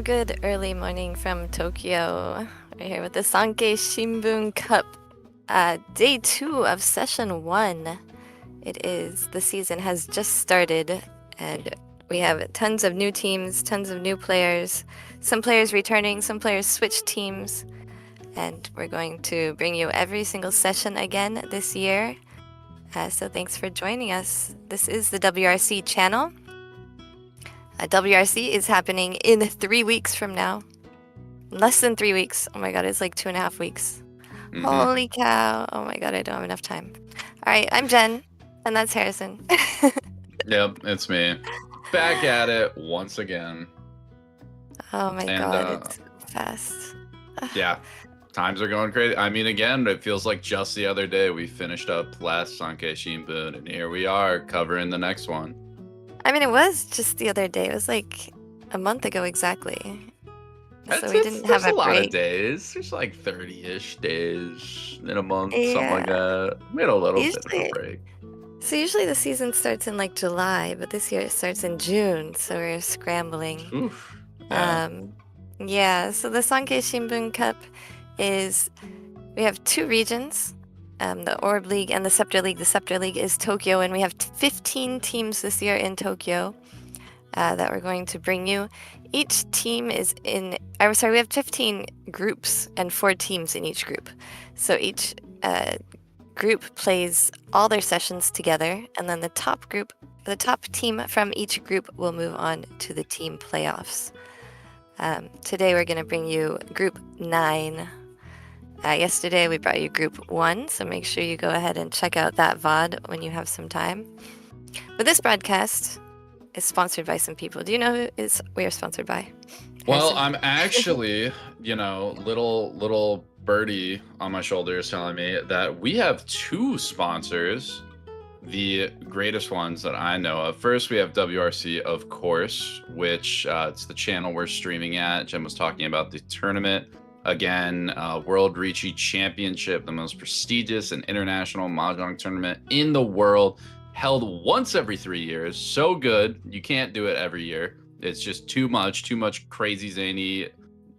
good early morning from Tokyo. We're here with the Sankei Shimbun Cup, day 2 of session 1. The season has just started, and we have tons of new teams, tons of new players, some players returning, some players switch teams, and we're going to bring you every single session again this year. So thanks for joining us. This is the WRC channel. WRC is happening in 3 weeks from now. Less than 3 weeks. Oh my god, it's like 2.5 weeks. Mm-hmm. Holy cow. Oh my god, I don't have enough time. Alright, I'm Jen, and that's Harrison. Yep, it's me. Back at it once again. Oh my god, it's fast. Yeah, times are going crazy. I mean, again, it feels like just the other day we finished up last Sankei Shimbun, and here we are covering the next one. I mean, it was just the other day. It was like a month ago exactly. So we didn't have a break. There's a lot of days. There's like 30-ish days in a month, something like that. We had a little bit of a break. So usually the season starts in like July, but this year it starts in June, so we're scrambling. Oof. Yeah, so the Sankei Shimbun Cup we have 2 regions. The Orb League and the Scepter League. The Scepter League is Tokyo, and we have 15 teams this year in Tokyo that we're going to bring you. Each team we have 15 groups and 4 teams in each group. So each group plays all their sessions together, and then the top team from each group will move on to the team playoffs. Today we're going to bring you Group 9. Yesterday we brought you Group 1, so make sure you go ahead and check out that VOD when you have some time. But this broadcast is sponsored by some people. Do you know who we are sponsored by? Well, I'm actually, little birdie on my shoulder is telling me that we have 2 sponsors, the greatest ones that I know of. First, we have WRC, of course, which it's the channel we're streaming at. Jen was talking about the tournament. Again, World Riichi Championship, the most prestigious and international mahjong tournament in the world, held once every 3 years. So good, you can't do it every year. It's just too much crazy zany,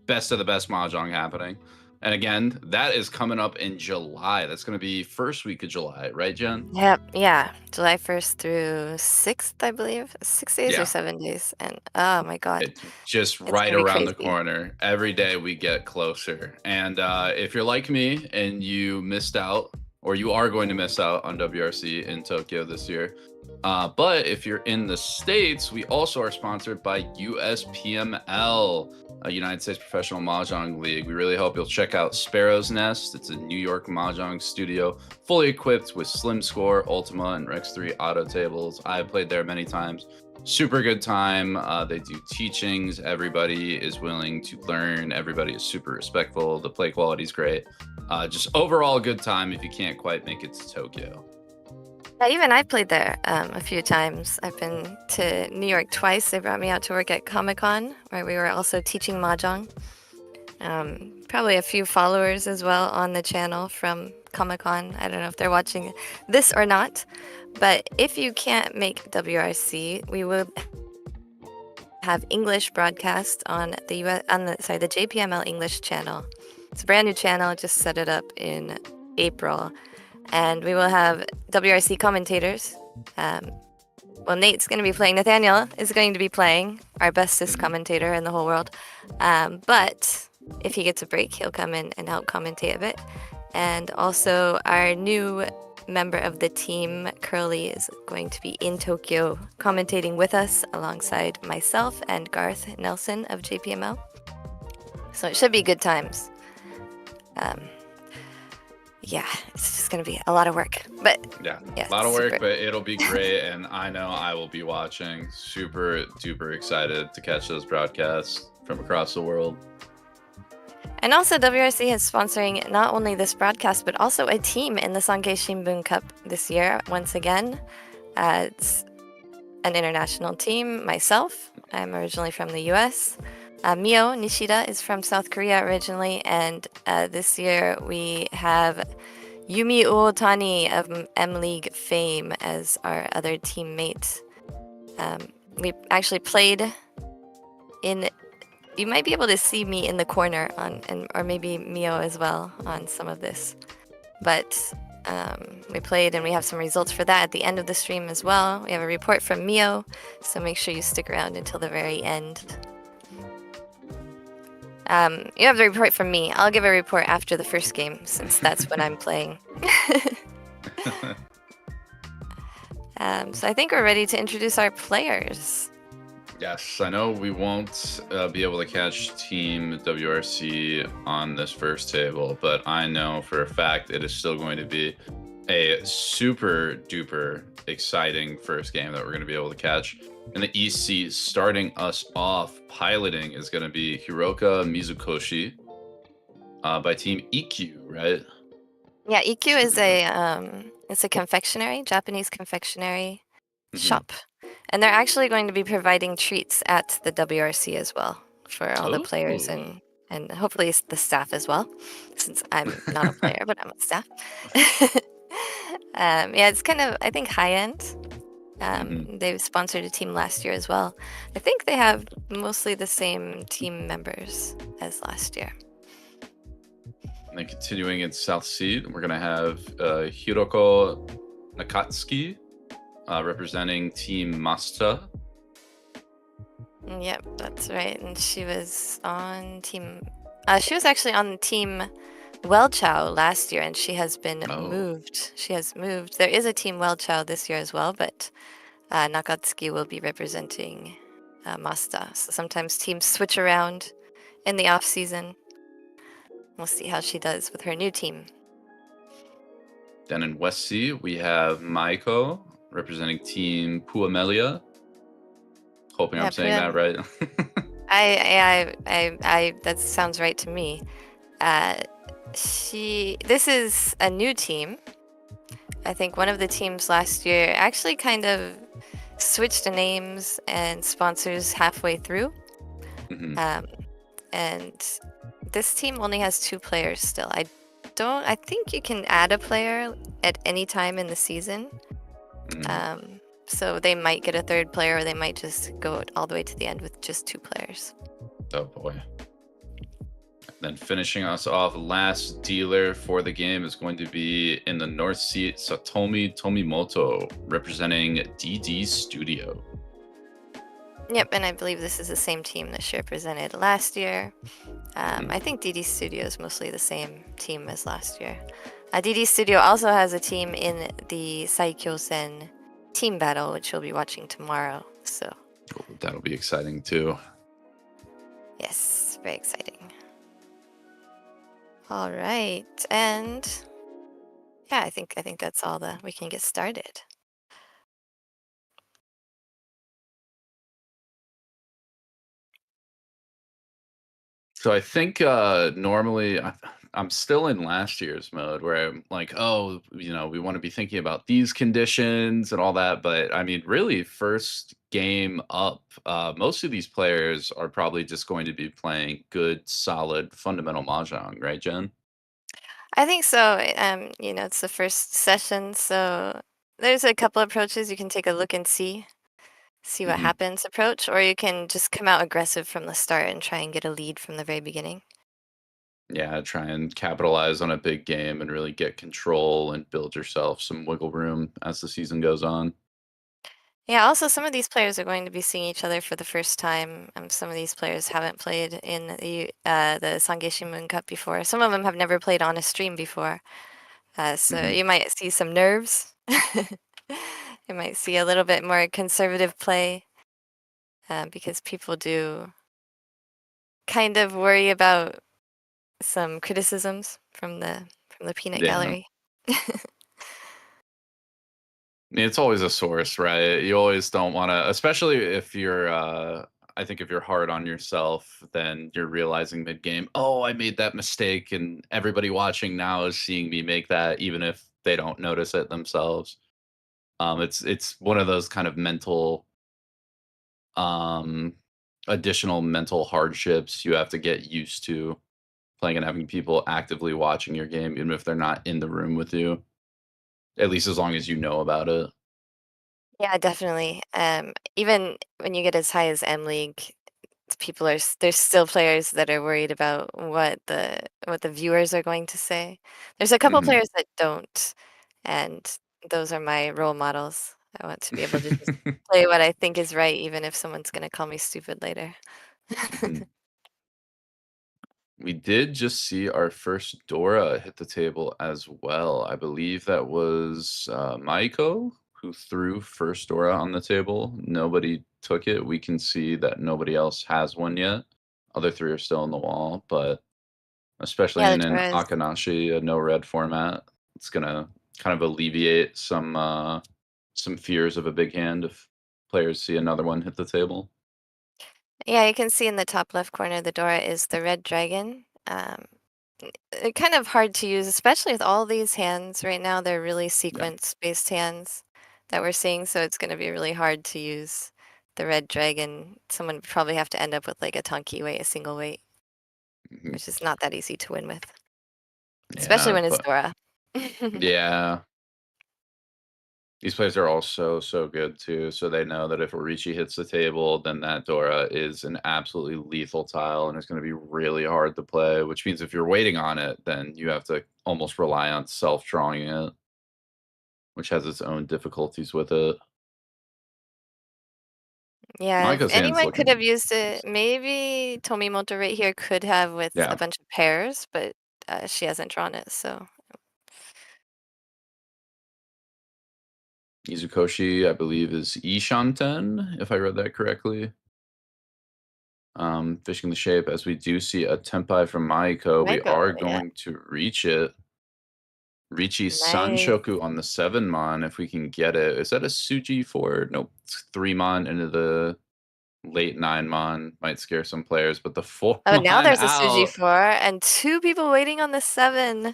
best of the best mahjong happening. And again, that is coming up in July. That's going to be first week of July, right, Jen? Yep, yeah. July 1st through 6th, I believe. 6 days or 7 days. And oh my god. It's just right around the corner. Every day we get closer. And if you're like me and you missed out, or you are going to miss out on WRC in Tokyo this year, but if you're in the States, we also are sponsored by USPML, a United States Professional Mahjong League. We really hope you'll check out Sparrow's Nest. It's a New York mahjong studio, fully equipped with Slim Score, Ultima, and Rex 3 auto tables. I've played there many times. Super good time. They do teachings. Everybody is willing to learn. Everybody is super respectful. The play quality is great. Just overall good time if you can't quite make it to Tokyo. Yeah, even I played there a few times. I've been to New York twice. They brought me out to work at Comic-Con, where we were also teaching mahjong. Probably a few followers as well on the channel from Comic-Con. I don't know if they're watching this or not, but if you can't make WRC, we will have English broadcast on the JPML English channel. It's a brand new channel. Just set it up in April. And we will have WRC commentators. Nate's going to be playing. Nathanael is going to be playing, our bestest commentator in the whole world. But if he gets a break, he'll come in and help commentate a bit. And also our new member of the team, Curly, is going to be in Tokyo commentating with us alongside myself and Garth Nelson of JPML. So it should be good times. Yeah, it's just going to be a lot of work. But yeah, a lot of work, but it'll be great. And I know I will be watching. Super duper excited to catch those broadcasts from across the world. And also WRC is sponsoring not only this broadcast, but also a team in the Sankei Shimbun Cup this year. Once again, it's an international team. Myself, I'm originally from the US. Mio Nishida is from South Korea originally, and this year we have Yumi Uotani of M League fame as our other teammate. We actually played in you might be able to see me in the corner or maybe Mio as well on some of this. But we played and we have some results for that at the end of the stream as well. We have a report from Mio, so make sure you stick around until the very end. You have the report from me. I'll give a report after the first game, since that's when I'm playing. So I think we're ready to introduce our players. Yes, I know we won't be able to catch Team WRC on this first table, but I know for a fact it is still going to be a super duper exciting first game that we're going to be able to catch. In the EC, starting us off piloting is going to be Hiroka Mizukoshi by Team Ikkyu, right? Yeah, Ikkyu is it's a confectionery, Japanese confectionery shop. And they're actually going to be providing treats at the WRC as well for all the players and hopefully the staff as well, since I'm not a player, but I'm on staff. Yeah, it's kind of, I think, high-end. They sponsored a team last year as well. I think they have mostly the same team members as last year. And then continuing in South Sea, we're going to have Hiroko Nakatsuki representing Team Masuta. Yep, that's right. And she was on Team... she was actually on Team Welchow last year, and she has been moved. She has moved. There is a Team Welchow this year as well, but Nakatsuki will be representing Masuta. So sometimes teams switch around in the off-season. We'll see how she does with her new team. Then in West Sea, we have Maiko representing Team Puamelia. Hoping I'm saying that right. I that sounds right to me. This is a new team. I think one of the teams last year actually kind of switched the names and sponsors halfway through. And this team only has 2 players still. I think you can add a player at any time in the season. So they might get a 3rd player, or they might just go all the way to the end with just 2 players. Oh boy. Then finishing us off, last dealer for the game is going to be in the North Sea, Satomi Tomimoto, representing DD Studio. Yep, and I believe this is the same team that she represented last year. I think DD Studio is mostly the same team as last year. DD Studio also has a team in the Saikyo-sen team battle, which we'll be watching tomorrow. So that'll be exciting too. Yes, very exciting. All right, and yeah, I think that's all we can get started. So I think normally I'm still in last year's mode where I'm like, oh, we want to be thinking about these conditions and all that. But I mean, really, first game up, most of these players are probably just going to be playing good, solid, fundamental mahjong, right, Jen? I think so. It's the first session, so there's a couple approaches you can take a look and see what happens approach, or you can just come out aggressive from the start and try and get a lead from the very beginning. Yeah, try and capitalize on a big game and really get control and build yourself some wiggle room as the season goes on. Yeah, also some of these players are going to be seeing each other for the first time. Some of these players haven't played in the Sankei Shimbun Cup before. Some of them have never played on a stream before. So you might see some nerves. You might see a little bit more conservative play because people do kind of worry about some criticisms from the peanut gallery. It's always a source, right? You always don't want to, especially if you're I think if you're hard on yourself, then you're realizing mid-game, oh, I made that mistake, and everybody watching now is seeing me make that, even if they don't notice it themselves. It's one of those kind of mental additional mental hardships you have to get used to playing and having people actively watching your game, even if they're not in the room with you, at least as long as you know about it. Yeah, definitely. Even when you get as high as M League, there's still players that are worried about what the viewers are going to say. There's a couple players that don't, and those are my role models. I want to be able to just play what I think is right, even if someone's gonna call me stupid later. We did just see our first Dora hit the table as well. I believe that was Maiko who threw first Dora on the table. Nobody took it. We can see that nobody else has one yet. Other three are still on the wall, but especially Yeah, the in an Doras. Akanashi, a no red format, it's gonna kind of alleviate some fears of a big hand if players see another one hit the table. Yeah, you can see in the top left corner, the Dora is the red dragon. Kind of hard to use, especially with all these hands right now. They're really sequence-based hands that we're seeing, so it's going to be really hard to use the red dragon. Someone would probably have to end up with like a Tonki weight, a single weight, which is not that easy to win with, especially when it's Dora. Yeah. These players are all so, so good too. So they know that if Riichi hits the table, then that Dora is an absolutely lethal tile and it's going to be really hard to play, which means if you're waiting on it, then you have to almost rely on self-drawing it, which has its own difficulties with it. Yeah, if Maiko's hand's anyone could have looking used it, maybe Tomimoto right here could have with a bunch of pairs, but she hasn't drawn it, so. Mizukoshi, I believe, is Ishanten, if I read that correctly. Fishing the shape, as we do see a Tenpai from Maiko, we are Yeah. going to reach it. Riichi Nice. Sanshoku on the 7-mon, if we can get it. Is that a Suji for? Nope. 3-mon into the late 9-mon. Might scare some players, but the 4-mon now there's a Suji out. 4 and 2 people waiting on the 7.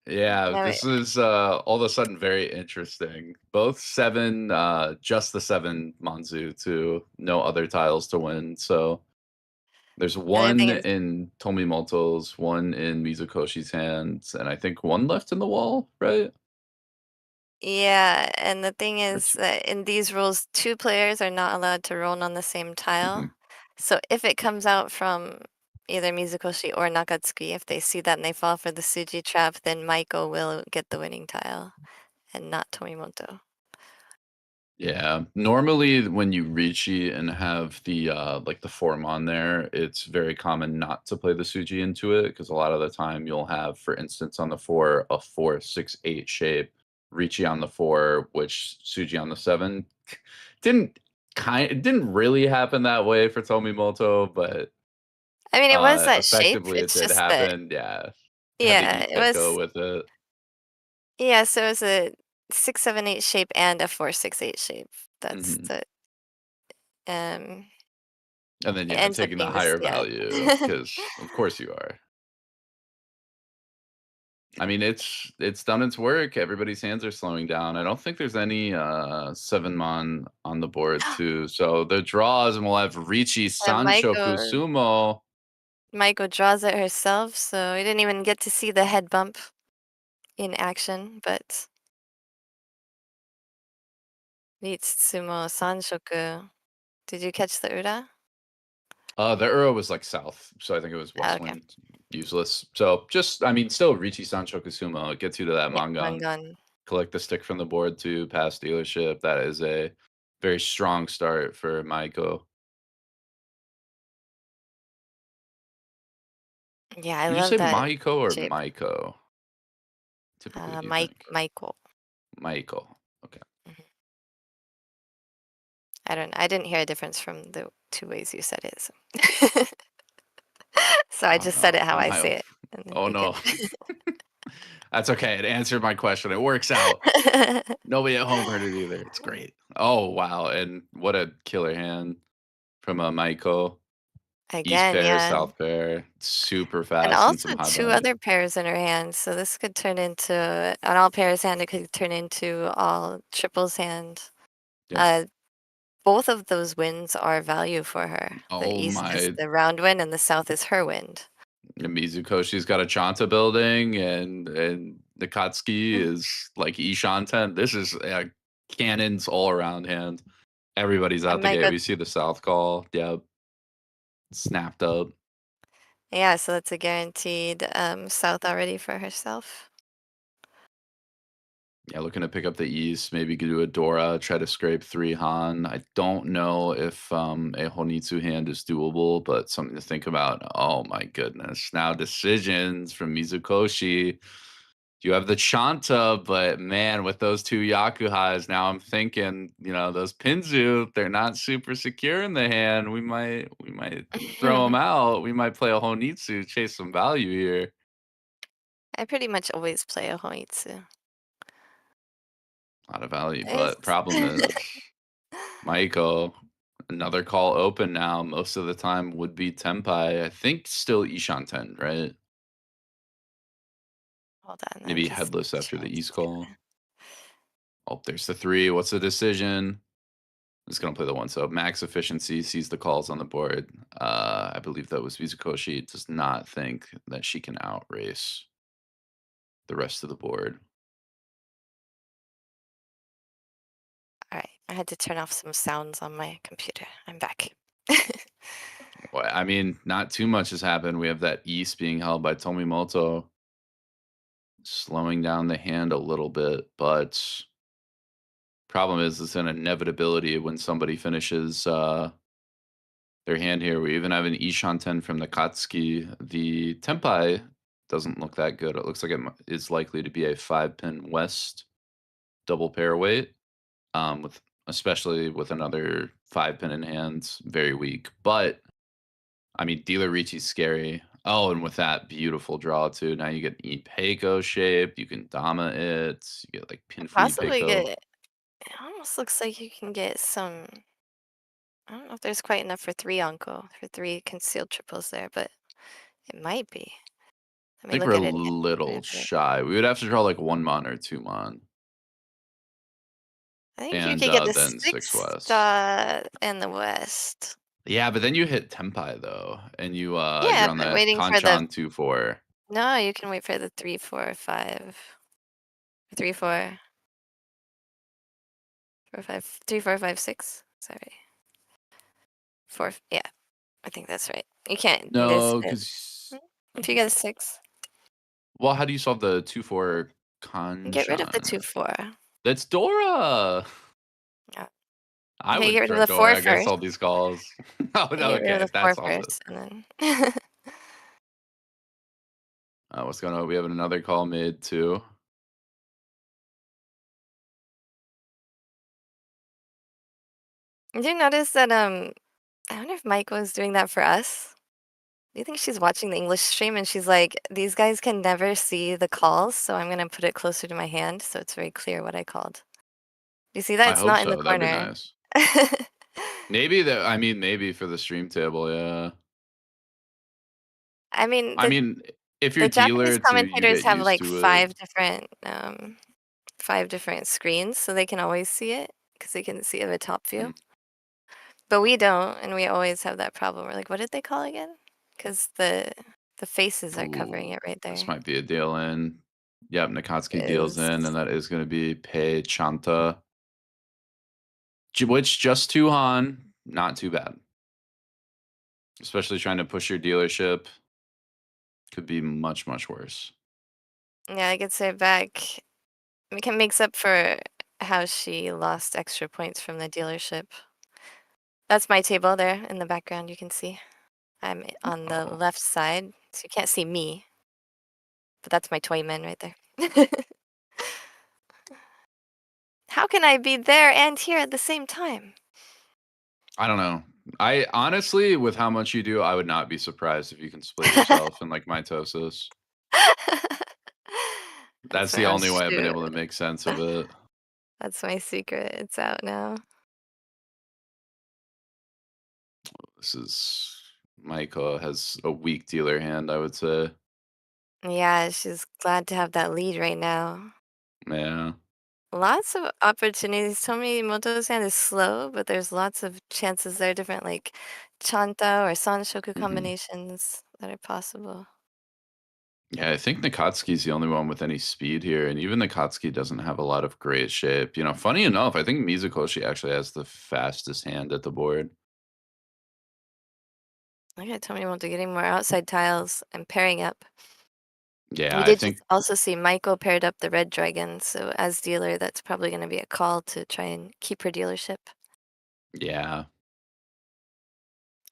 Yeah, this is all of a sudden very interesting. Both 7, just the 7 Manzu to no other tiles to win. So there's one is, in Tomimoto's, one in Mizukoshi's hands, and I think one left in the wall, right? yeah, and the thing is that in these rules, 2 players are not allowed to roll on the same tile. So if it comes out from either Mizukoshi or Nakatsuki, if they see that and they fall for the Suji trap, then Maiko will get the winning tile and not Tomimoto. Yeah, normally when you Riichi and have the like the 4-mon there, it's very common not to play the Suji into it because a lot of the time you'll have, for instance, on the 4 a 4-6-8 shape, Riichi on the 4, which Suji on the 7. It didn't really happen that way for Tomimoto, but I mean, it was that shape. effectively it It's did just that, happen. Yeah, had to yeah, eat it Gecko was, with it. yeah, so it was a 6-7-8 shape and a 4-6-8 shape. That's Mhm. the, um, And then, it yeah, ends up taking the being this, higher yeah. value because of course you are. I mean, it's done its work. Everybody's hands are slowing down. I don't think there's any 7-mon on the board too. So the draws, and we'll have Riichi And Sanshoku Sumo. Maiko draws it herself, so we didn't even get to see the head bump in action, but Ritsumo Sanshoku. Did you catch the Ura? The Uro was like south, so I think it was Oh, west okay. wind, useless. So just, I mean, still Riichi Sanshoku Sumo. It gets you to that Yeah, Mangan. Mangan. Collect the stick from the board to pass dealership. That is a very strong start for Maiko. Yeah, I Did you love say that Maiko or shape. Maiko? Typically, do you think? Maiko. Maiko. Okay. Mhm. I didn't hear a difference from the 2 ways you said it, so. So I Oh just said no. it how I I might say have. it, and then Oh you can. no. That's okay. It answered my question. It works out. Nobody at home heard it either. It's great. Oh wow. And what a killer hand from a Maiko. East Again, pair, yeah. south pair. Super And fast and also some high 2 value. other pairs in her hand, so this could turn into an all pairs hand, it could turn into all triples hand. Yeah. Uh, both of those winds are value for her. The Oh east is my. the round wind and the south is her wind. Mizukoshi's got a Chanta building and Nakatsuki is like Ishanten. This is cannons all around hand. Everybody's I out the might gate. go We see the south call. Yep. snapped up. Yeah, so that's a guaranteed south already for herself. Yeah, looking to pick up the East, maybe do a Dora, try to scrape 3 Han. I don't know if a Honitsu hand is doable, but something to think about. Oh my goodness. Now decisions from Mizukoshi. You have the Chanta, but man, with those 2 Yakuhas, now I'm thinking, those Pinzu, they're not super secure in the hand. We might throw them out. We might play a Honitsu, chase some value here. I pretty much always play a Hoitsu. A lot of value, but It's problem is Maiko, another call open now. Most of the time would be Tenpai. I think still Ishanten, right? Hold on, I'm Maybe just headless after the changing East to call. it. Oh, there's the 3. What's the decision? I'm just gonna play the 1 sub. Max efficiency sees the calls on the board. I believe that was Mizukoshi. Does not think that she can outrace the rest of the board. All right, I had to turn off some sounds on my computer. I'm back. Well, I mean, not too much has happened. We have that East being held by Tomimoto, slowing down the hand a little bit, but problem is it's an inevitability when somebody finishes their hand here. We even have an Ishanten from Nakatsuki. The Tenpai doesn't look that good. It looks like it is likely to be a 5-pin West double pair weight, with especially with another 5-pin in hands, very weak. But I mean, dealer Riichi's scary. Oh, and with that beautiful draw too. Now you get Ipeiko shape. You can Dama it. You get like pin for Possibly Ipeiko. get. It almost looks like you can get some. I don't know if there's quite enough for 3 Uncle, for 3 concealed triples there, but it might be. Let I me think we're look a at it little again. shy. We would have to draw like 1 mon or 2 mon, I think you and could get the then 6 6 west. in the West. Yeah, but then you hit Tenpai though, and Yeah, you're on but that waiting for the. Kanchan 2-4. No, you can wait for the 3, 4, 5. 3, 4, 4, 5, 3, 4, 5, 6. Sorry. 4. Yeah, I think that's right. You can't miss No, it. because If you get a 6, well, how do you solve the 2-4 get rid of the 2, Kanchan? 4. That's Dora. Yeah. I Okay, would get rid of throw the 4 Dora against first. all these calls. Oh, You no, get rid of okay, the if 4 that solves it. first, and then. What's going on? We have another call made too. Did you notice that, I wonder if Maiko is doing that for us? Do you think she's watching the English stream and she's like, "These guys can never see the calls, so I'm gonna put it closer to my hand so it's very clear what I called." You see that? I It's hope not in the so. That'd be corner. nice. Maybe maybe for the stream table, yeah. I mean, I mean, if you're the Japanese dealer too, you commentators get have, used like, to it. 5 different screens, so they can always see it because they can see the top view. Mm. But we don't, and we always have that problem. We're like, "What did they call again?" Because the faces are covering Ooh, it right this there. might be a deal in. Yep, Nakatsuki deals Is in, and that is going to be Pei Chanta, which just 2 Han, not too bad. Especially trying to push your dealership. Could be much, much worse. Yeah, I gets her back. It can makes up for how she lost extra points from the dealership. That's my table there in the background, you can see. I'm on the Oh, left side, so you can't see me, but that's my toy man right there. How can I be there and here at the same time? I don't know. I honestly, with how much you do, I would not be surprised if you can split yourself in like mitosis. That's That's the my oh only way I've been shoot. able to make sense of it. That's my secret. It's out now. This is Maiko has a weak dealer hand, I would say. Yeah, she's glad to have that lead right now. Yeah. Lots of opportunities. Tomimoto's hand is slow, but there's lots of chances there, different like Chanta or Sanshoku Hmm. combinations that are possible. Yeah, I think Nakatsuki's the only one with any speed here, and even Nakatsuki doesn't have a lot of great shape. Funny enough, I think Mizukoshi actually has the fastest hand at the board. Look at Tomimoto getting more outside tiles and pairing up. Yeah, We I did just think also see Maiko paired up the red dragon, so as dealer, that's probably going to be a call to try and keep her dealership. yeah.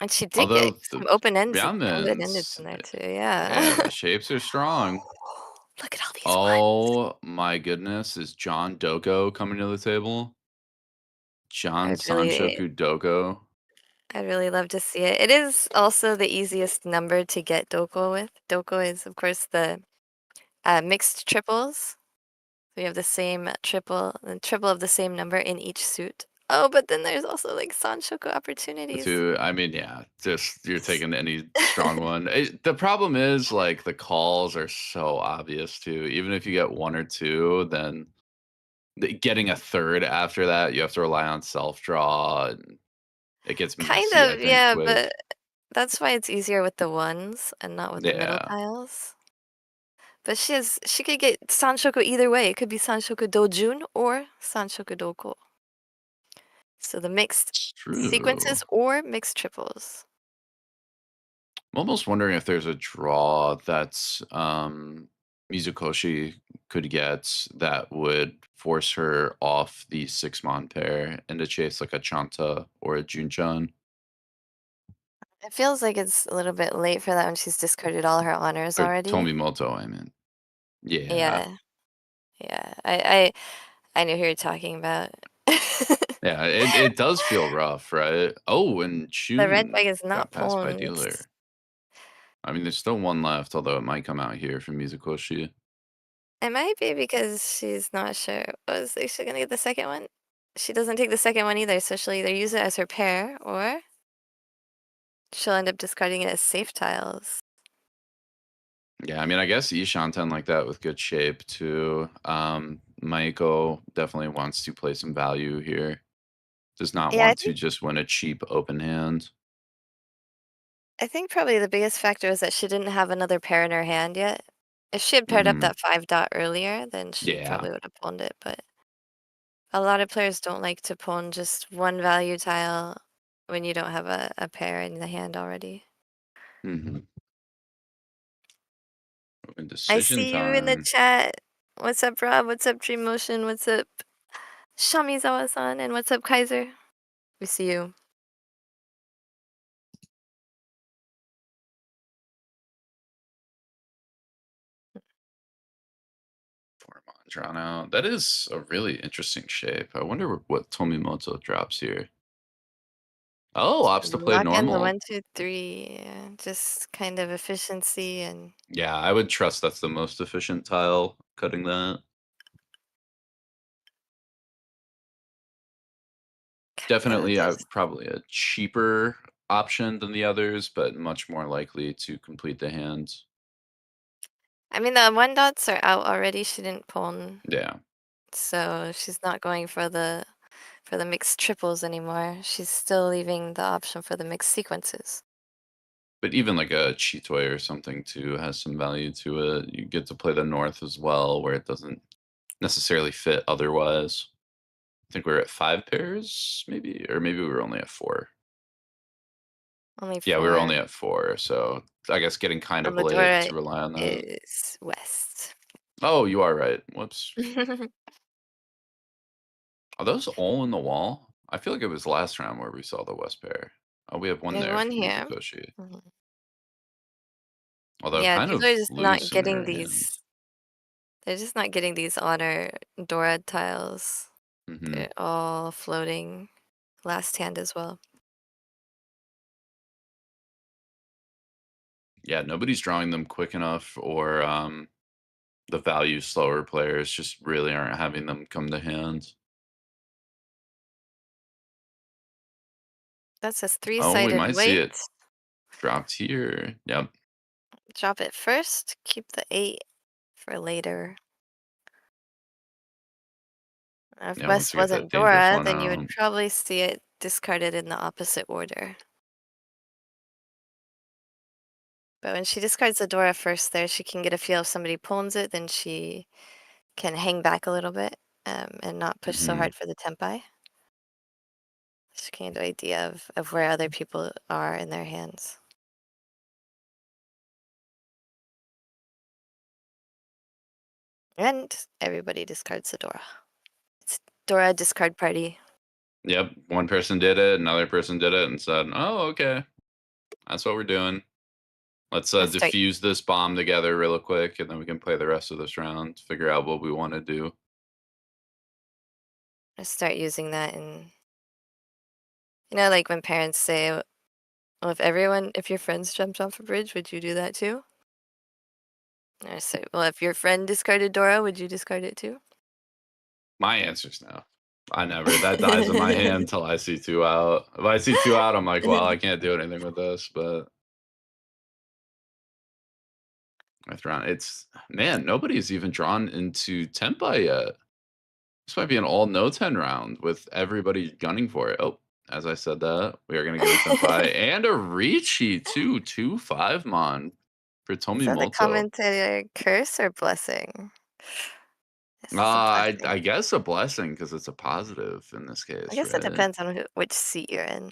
And she did get Although the some open-ended Vianmans, in there too, yeah. yeah, the shapes are strong. Look at all these ones. Oh my goodness, is John Doko coming to the table? John I'd really Sanshoku Doko. I'd really love to see it. It is also the easiest number to get Doko with. Doko is, of course, the mixed triples. We have the same triple of the same number in each suit. Oh, but then there's also like Sanshoku opportunities. I mean, yeah, just you're taking any strong one. The problem is like the calls are so obvious too. Even if you get one or two, then getting a third after that, you have to rely on self draw, and it gets Kind messy. I of, think yeah, quick. but that's why it's easier with the ones and not with the middle Yeah, tiles. But she could get Sanshoku either way. It could be Sanshoku Dojun or Sanshoku Doko. So the mixed it's true. sequences or mixed triples. I'm almost wondering if there's a draw that's Mizukoshi could get that would force her off the 6-mon pair and to chase like a Chanta or a Junchan. It feels like it's a little bit late for that when she's discarded all her honors Or already. Tomimoto, I mean. Yeah. Yeah, yeah. I knew who you're talking about. Yeah, it does feel rough, right? Oh, and The red Shun flag is got not passed by pawned. dealer. I mean, there's still one left, although it might come out here from Mizukoshi. It might be because she's not sure. Was she gonna get the second one? She doesn't take the second one either, so she'll either use it as her pair or she'll end up discarding it as safe tiles. Yeah, I mean, I guess Ishanten like that with good shape too. Maiko definitely wants to play some value here. Does not Yeah, want to just win a cheap open hand. I think probably the biggest factor is that she didn't have another pair in her hand yet. If she had paired up Hmm. that 5 dot earlier, then she Yeah. probably would have pawned it, but a lot of players don't like to pawn just one value tile when you don't have a pair in the hand already. Hmm. I Decision see you in the time. chat. What's up, Rob? What's up, Dream Motion? What's up, Shamizawa-san? And what's up, Kaiser? We see you. Four-mon drawn out. That is a really interesting shape. I wonder what Tomimoto drops here. Oh, opts to play Lock in the normal. 1, 2, 3. Yeah, just kind of efficiency and Yeah, I would trust that's the most efficient tile, cutting that. yeah, Definitely, just probably a cheaper option than the others, but much more likely to complete the hand. I mean, the 1 dots are out already. She didn't pawn, Yeah. so she's not going for the mixed triples anymore. She's still leaving the option for the mixed sequences. But even like a Chitoy or something too has some value to it. You get to play the north as well, where it doesn't necessarily fit otherwise. I think we're at 5 pairs, maybe, or maybe we were only at 4. Only Yeah, we were only 4. at 4, so I guess getting kind of late Amadora to rely on that. is west. Oh, you are right. Whoops. Are those all in the wall? I feel like it was last round where we saw the west pair. Oh, we have one There's there one from here. Mizukoshi. Mhm. Although Yeah, kind people are of just not loose in getting their these. hands. They're just not getting these honor Dora tiles. Hmm. They're all floating last hand as well. Yeah, nobody's drawing them quick enough, or the value slower players just really aren't having them come to hand. That says Oh, we three-sided might see weight. it dropped here. Yep. Drop it first. Keep the 8 for later. If Yeah, once West we get that wasn't dangerous Dora, one then you would out. probably see it discarded in the opposite order. But when she discards the Dora first there, she can get a feel if somebody pawns it, then she can hang back a little bit and not push so Hmm. hard for the tempai. She can get an idea of where other people are in their hands. And everybody discards the Dora. It's Dora discard party. Yep, one person did it, another person did it, and said, "Oh, okay, that's what we're doing. Let's Let's start. defuse this bomb together real quick, and then we can play the rest of this round. Figure out what we want to do." Let's start using that in, like when parents say, "Well, if your friends jumped off a bridge, would you do that too?" I say, "Well, if your friend discarded Dora, would you discard it too?" My answer's no. I never. That dies in my hand until I see two out. If I see two out, I'm like, well, I can't do anything with this. But I throw it's man, nobody's even drawn into Tempai yet. This might be an all no 10 round with everybody gunning for it. Oh, as I said that, we are gonna get a Tempai and a Riichi too. 2-5 mon for Is that the Tomimoto. commentator curse or blessing? This is a I blessing. guess a blessing because it's a positive in this I case, guess it right? depends on which seat you're in.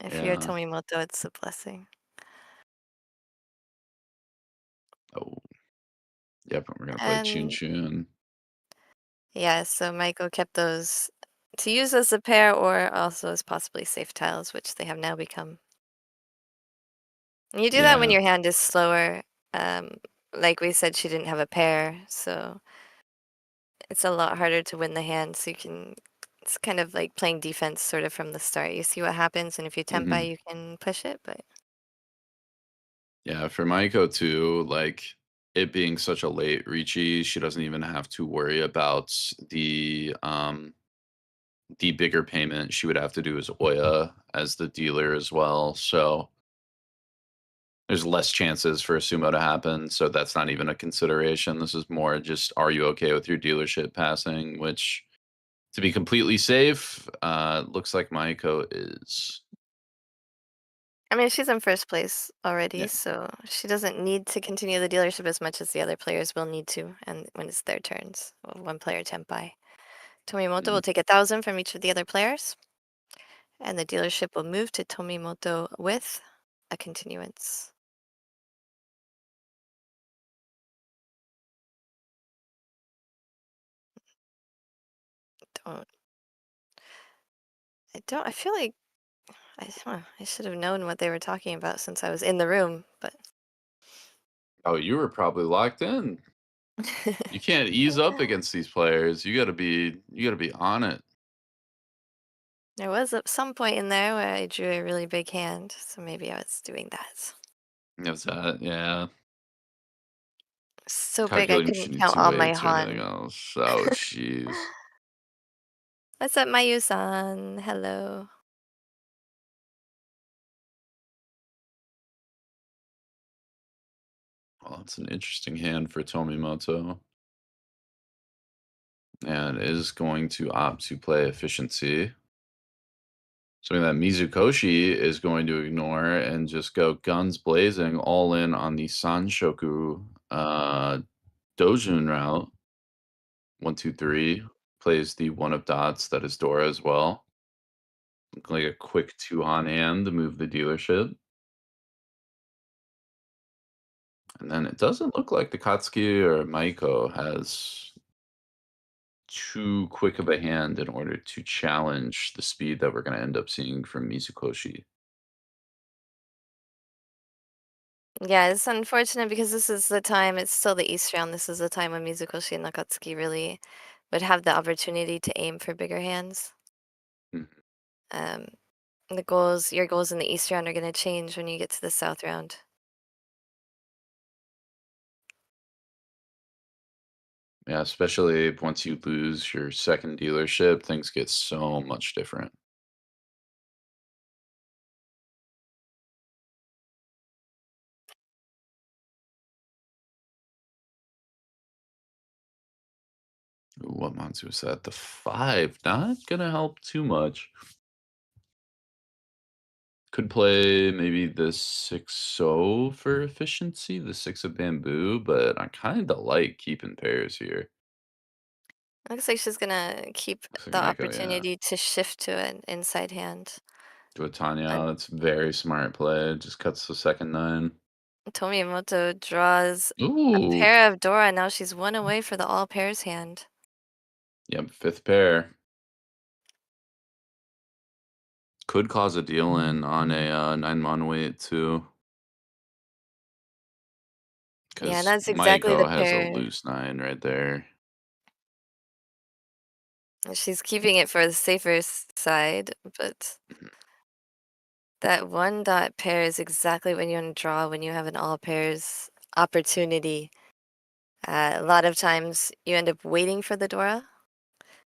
If you're Yeah. Tomimoto, it's a blessing. Oh, yep. We're gonna play Chun And Chun. yeah, so Maiko kept those to use as a pair or also as possibly safe tiles, which they have now become. And you do that when Yeah. your hand is slower. Um, like we said, she didn't have a pair, so it's a lot harder to win the hand. So it's kind of like playing defense sort of from the start. You see what happens, and if you Hmm. tempai, you can push it. But Yeah, for Maiko too, like it being such a late Ricci, she doesn't even have to worry about the bigger payment she would have to do is Oya as the dealer as well. So there's less chances for a sumo to happen. So that's not even a consideration. This is more just are you okay with your dealership passing, which to be completely safe, looks like Maiko is. I mean, she's in first place already, Yeah. so she doesn't need to continue the dealership as much as the other players will need to. And when it's their turns, well, one player tempai. Tomimoto Mhm. will take 1,000 from each of the other players, and the dealership will move to Tomimoto with a continuance. Don't I feel like I should have known what they were talking about since I was in the room, but Oh, you were probably locked in. You can't ease up against these players. You gotta be on it. there was some point in there where I drew a really big hand, so maybe I was doing that. That's that, yeah. So big I Calculating couldn't shooting count two all my eights or anything Han. else. Oh, jeez. What's up, Mayu-san? Hello. Well, it's an interesting hand for Tomimoto, and is going to opt to play efficiency. Something that Mizukoshi is going to ignore and just go guns blazing all in on the Sanshoku Dojun route. 1, 2, 3 plays the one of dots that is Dora as well. Look like a quick two on hand to move the dealership. And then it doesn't look like the Katsuki or Maiko has too quick of a hand in order to challenge the speed that we're going to end up seeing from Mizukoshi. Yeah, it's unfortunate because this is the time, it's still the East round. This is the time when Mizukoshi and Nakatsuki really would have the opportunity to aim for bigger hands. Mhm. Um, your goals in the East round are going to change when you get to the South round. Yeah, especially once you lose your second dealership, things get so much different. Ooh, what Matsu was that? The 5. Not going to help too much. Could play maybe the 6-0 for efficiency, the 6 of bamboo, but I kind of like keeping pairs here. Looks like she's going to keep Looks like the Maiko, yeah. opportunity to shift to an inside hand. To a Tanya, And that's very smart play. Just cuts the second 9. Tomimoto draws a Ooh. pair of Dora. Now she's one away for the all pairs hand. Yep, 5th pair. Could cause a deal in on a 9-mon weight too. Yeah, Because that's exactly the Maiko has a pair. loose 9 right there. She's keeping it for the safer side, but Mhm. that 1 dot pair is exactly when you want to draw when you have an all pairs opportunity. A lot of times you end up waiting for the Dora,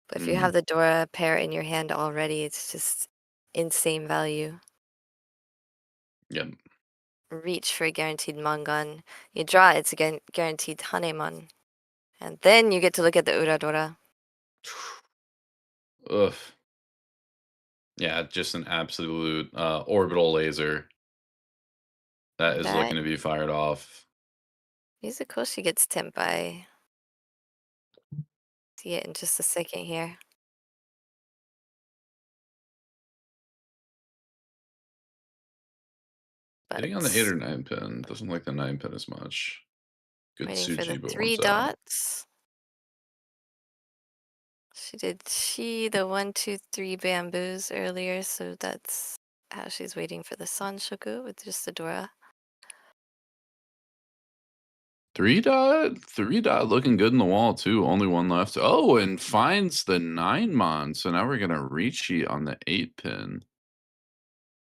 but if you have Mhm. the Dora pair in your hand already, it's just insane value. Yep. Reach for a guaranteed Mangan. You draw, it's again guaranteed Hanemon. And then you get to look at the Uradora. Ugh. Yeah, just an absolute orbital laser that is That looking to be fired off. Mizukoshi gets Tempai. See it in just a second here. Hitting on the 8 But or 9 pin. Doesn't like the 9 pin as much. Good waiting for the Tsuji, but 3 one's out. dots. She did the 1, 2, 3 bamboos earlier, so that's how she's waiting for the Sanshoku with just the Dora. 3 dot? 3 dot looking good in the wall too. Only one left. Oh, and finds the 9-mon. So now we're gonna Riichi on the 8 pin.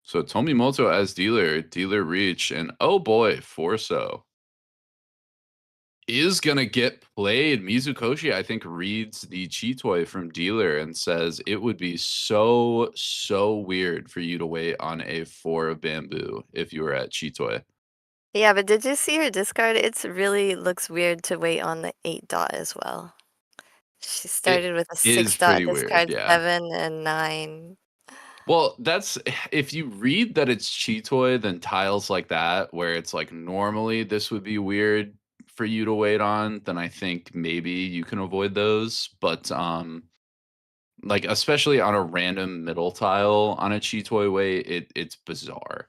So Tomimoto as dealer reach, and oh boy, Forso is gonna get played. Mizukoshi, I think, reads the Chitoi from dealer and says it would be so weird for you to wait on a 4 of bamboo if you were at Chitoi. Yeah, but did you see her discard? It's really looks weird to wait on the 8 dot as well. She It started with a 6 is dot, pretty weird, discard yeah. 7 and 9. Well, that's if you read that it's Chitoi, then tiles like that, where it's like normally this would be weird for you to wait on, then I think maybe you can avoid those. But like especially on a random middle tile on a Chitoi way, it's bizarre.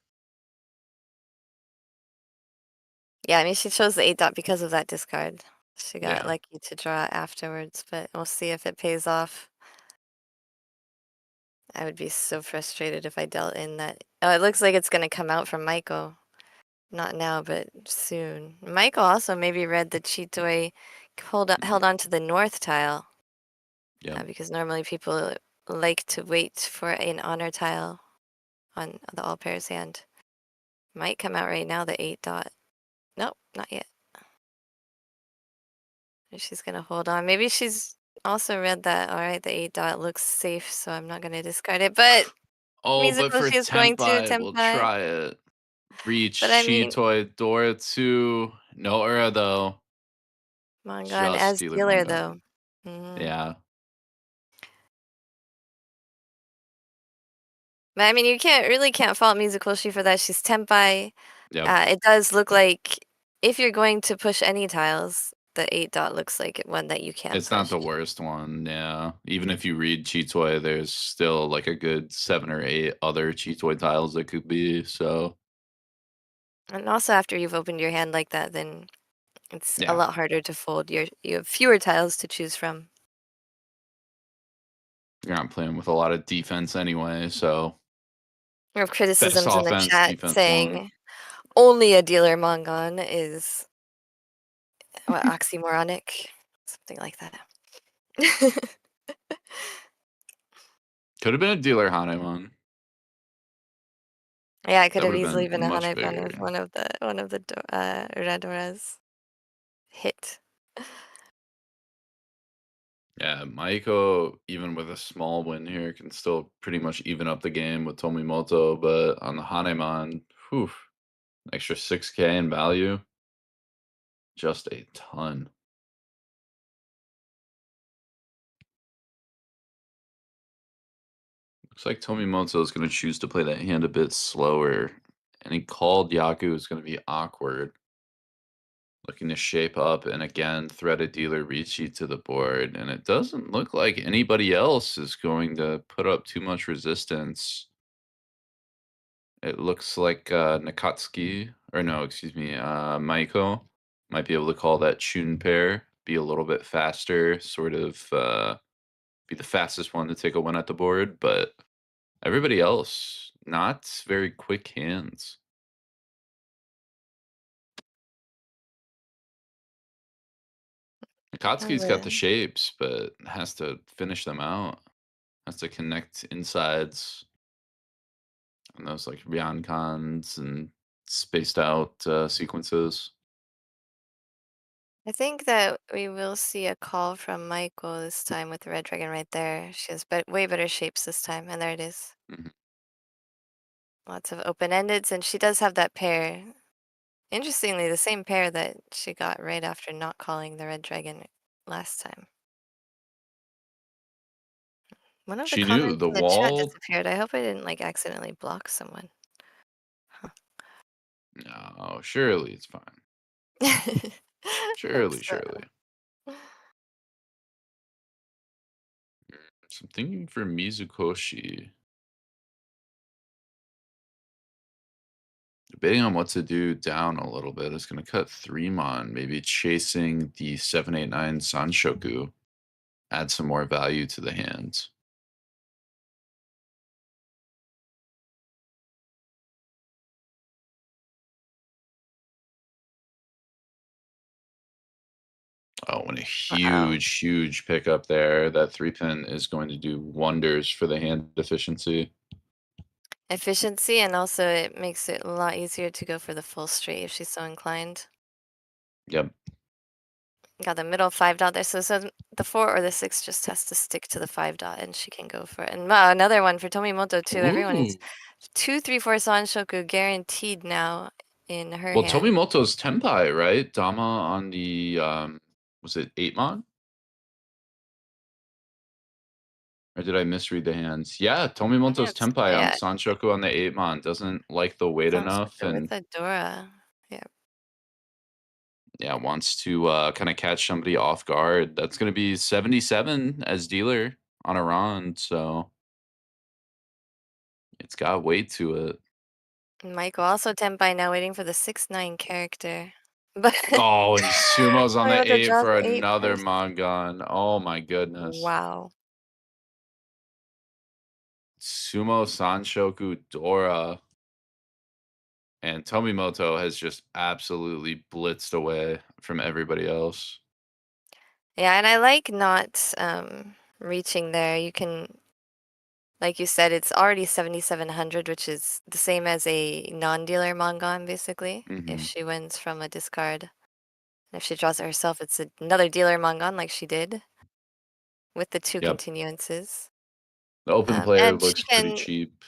Yeah, I mean, she chose the 8 dot because of that discard. She got Yeah. lucky to draw afterwards, but we'll see if it pays off. I would be so frustrated if I dealt in that. Oh, it looks like it's going to come out from Maiko. Not now, but soon. Maiko also maybe read the Chitoi Mhm. held on to the north tile Yep. because normally people like to wait for an honor tile on the all pairs hand. Might come out right now, the 8 dot. Nope, not yet. She's gonna hold on. Maybe she's also read that, all right, the 8 dot looks safe, so I'm not gonna discard it. But Oh, but for Mizukoshi is going to Tempai, we'll Tempai. try it. Reach But I mean, Chitoi Dora 2. No Ura though. Mangan Just as dealer dealer, manga. though. Yeah. But I mean, you can't fault Mizukoshi for that. She's Tempai. Yep. It does look like if you're going to push any tiles, the 8 dot looks like one that you can It's not push. the worst one, yeah. Even if you read Chitoi, there's still like a good 7 or 8 other Chitoi tiles that could be, so And also after you've opened your hand like that, then it's a yeah. lot harder to fold. You have fewer tiles to choose from. You're not playing with a lot of defense anyway, so We have best criticisms in the offense, chat defense 1. saying only a dealer Mangan is what, oxymoronic, something like that. Could have been a dealer Hanemon. Yeah, it could That have would have easily been been a much Hanepon if bigger. one of the Uradoras hit. Yeah, Maiko, even with a small win here, can still pretty much even up the game with Tomimoto, but on the Hanemon, whew, extra 6K in value. Just a ton. Looks like Tomimoto is going to choose to play that hand a bit slower. And he called Yaku is going to be awkward. Looking to shape up and again thread a dealer Riichi to the board. And it doesn't look like anybody else is going to put up too much resistance. It looks like Nakatsuki, or no, excuse me, Maiko might be able to call that Chun pair, be a little bit faster, sort of be the fastest one to take a win at the board, but everybody else, not very quick hands. Oh, Nakatsuki's got the shapes, but has to finish them out. Has to connect insides and those like Ryoncons and spaced out sequences. I think that we will see a call from Maiko this time with the red dragon right there. She has way better shapes this time, and there it is. Mhm. Lots of open-endeds, and she does have that pair. Interestingly, the same pair that she got right after not calling the red dragon last time. One of the She knew comments the in the chat wall. disappeared. I hope I didn't like accidentally block someone. Huh. No, surely it's fine. Hope Surely, so. surely. So I'm thinking for Mizukoshi, debating on what to do down a little bit. Is going to cut 3 mon, maybe chasing the 789 Sanshoku, add some more value to the hands. Oh, and a Wow. huge, huge pickup there. That 3 pin is going to do wonders for the hand efficiency. Efficiency, and also it makes it a lot easier to go for the full straight if she's so inclined. Yep. Got the middle 5 dot there, so the 4 or the 6 just has to stick to the 5 dot, and she can go for it. And wow, another one for Tomimoto too. Everyone is Ooh. 2, 3, 4 Sanshoku guaranteed now in her Well, hand. Tomimoto's Tenpai, right? Dama on the was it 8mon? Or did I misread the hands? Yeah, I think Tomimoto's it's Tenpai on yeah, Sanshoku on the 8mon doesn't like the weight enough Sanshoku with and a Dora. Yeah. yeah, wants to kind of catch somebody off guard. That's going to be 77 as dealer on a round, so it's got weight to it. Michael also Tenpai now waiting for the 6-9 character. But Oh, and Sumo's on the Tomimoto 8 draws for 8 another first. Mangon. Oh my goodness. Wow. Sumo Sanshoku Dora. And Tomimoto has just absolutely blitzed away from everybody else. Yeah, and I like not reaching there. You can, like you said, it's already 7,700, which is the same as a non-dealer Mongon, basically, if Hmm. she wins from a discard. And if she draws it herself, it's another dealer Mongon like she did with the 2 Yep. continuances. The open player And she looks pretty can cheap.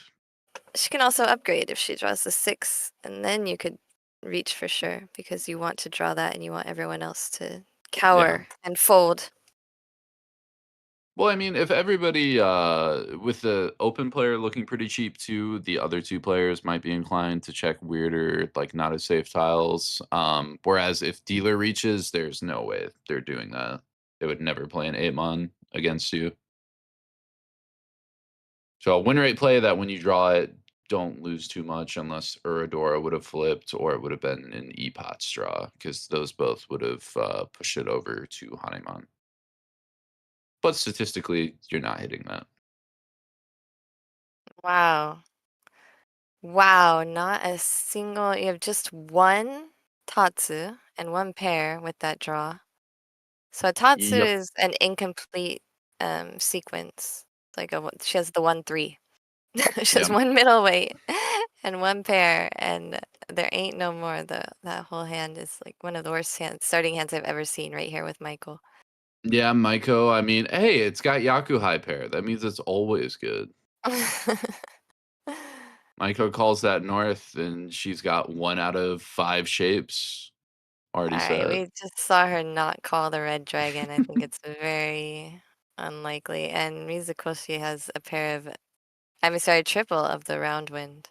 she can also upgrade if she draws the 6, and then you could reach for sure because you want to draw that and you want everyone else to Yeah. cower and fold. Well, I mean, if everybody with the open player looking pretty cheap too, the other two players might be inclined to check weirder, like not as safe tiles. Whereas if dealer reaches, there's no way they're doing that. They would never play an 8mon against you. So a win rate play that when you draw it, don't lose too much unless Uradora would have flipped or it would have been an Epot's draw because those both would have pushed it over to Hanemon. But statistically, you're not hitting that. Wow. Wow, not a single you have just 1 Tatsu and 1 pair with that draw. So a Tatsu Yep. is an incomplete, sequence, like she has the 1-3. She has Yep. 1 middleweight and 1 pair, and there ain't no more. That whole hand is, like, one of the worst starting hands I've ever seen right here with Michael. Yeah, Maiko. I mean, hey, it's got Yaku high pair. That means it's always good. Maiko calls that north, and she's got 1 out of 5 shapes already Alright, set. we just saw her not call the red dragon. I think it's very unlikely, and Mizukoshi has a pair of I mean, sorry, triple of the round wind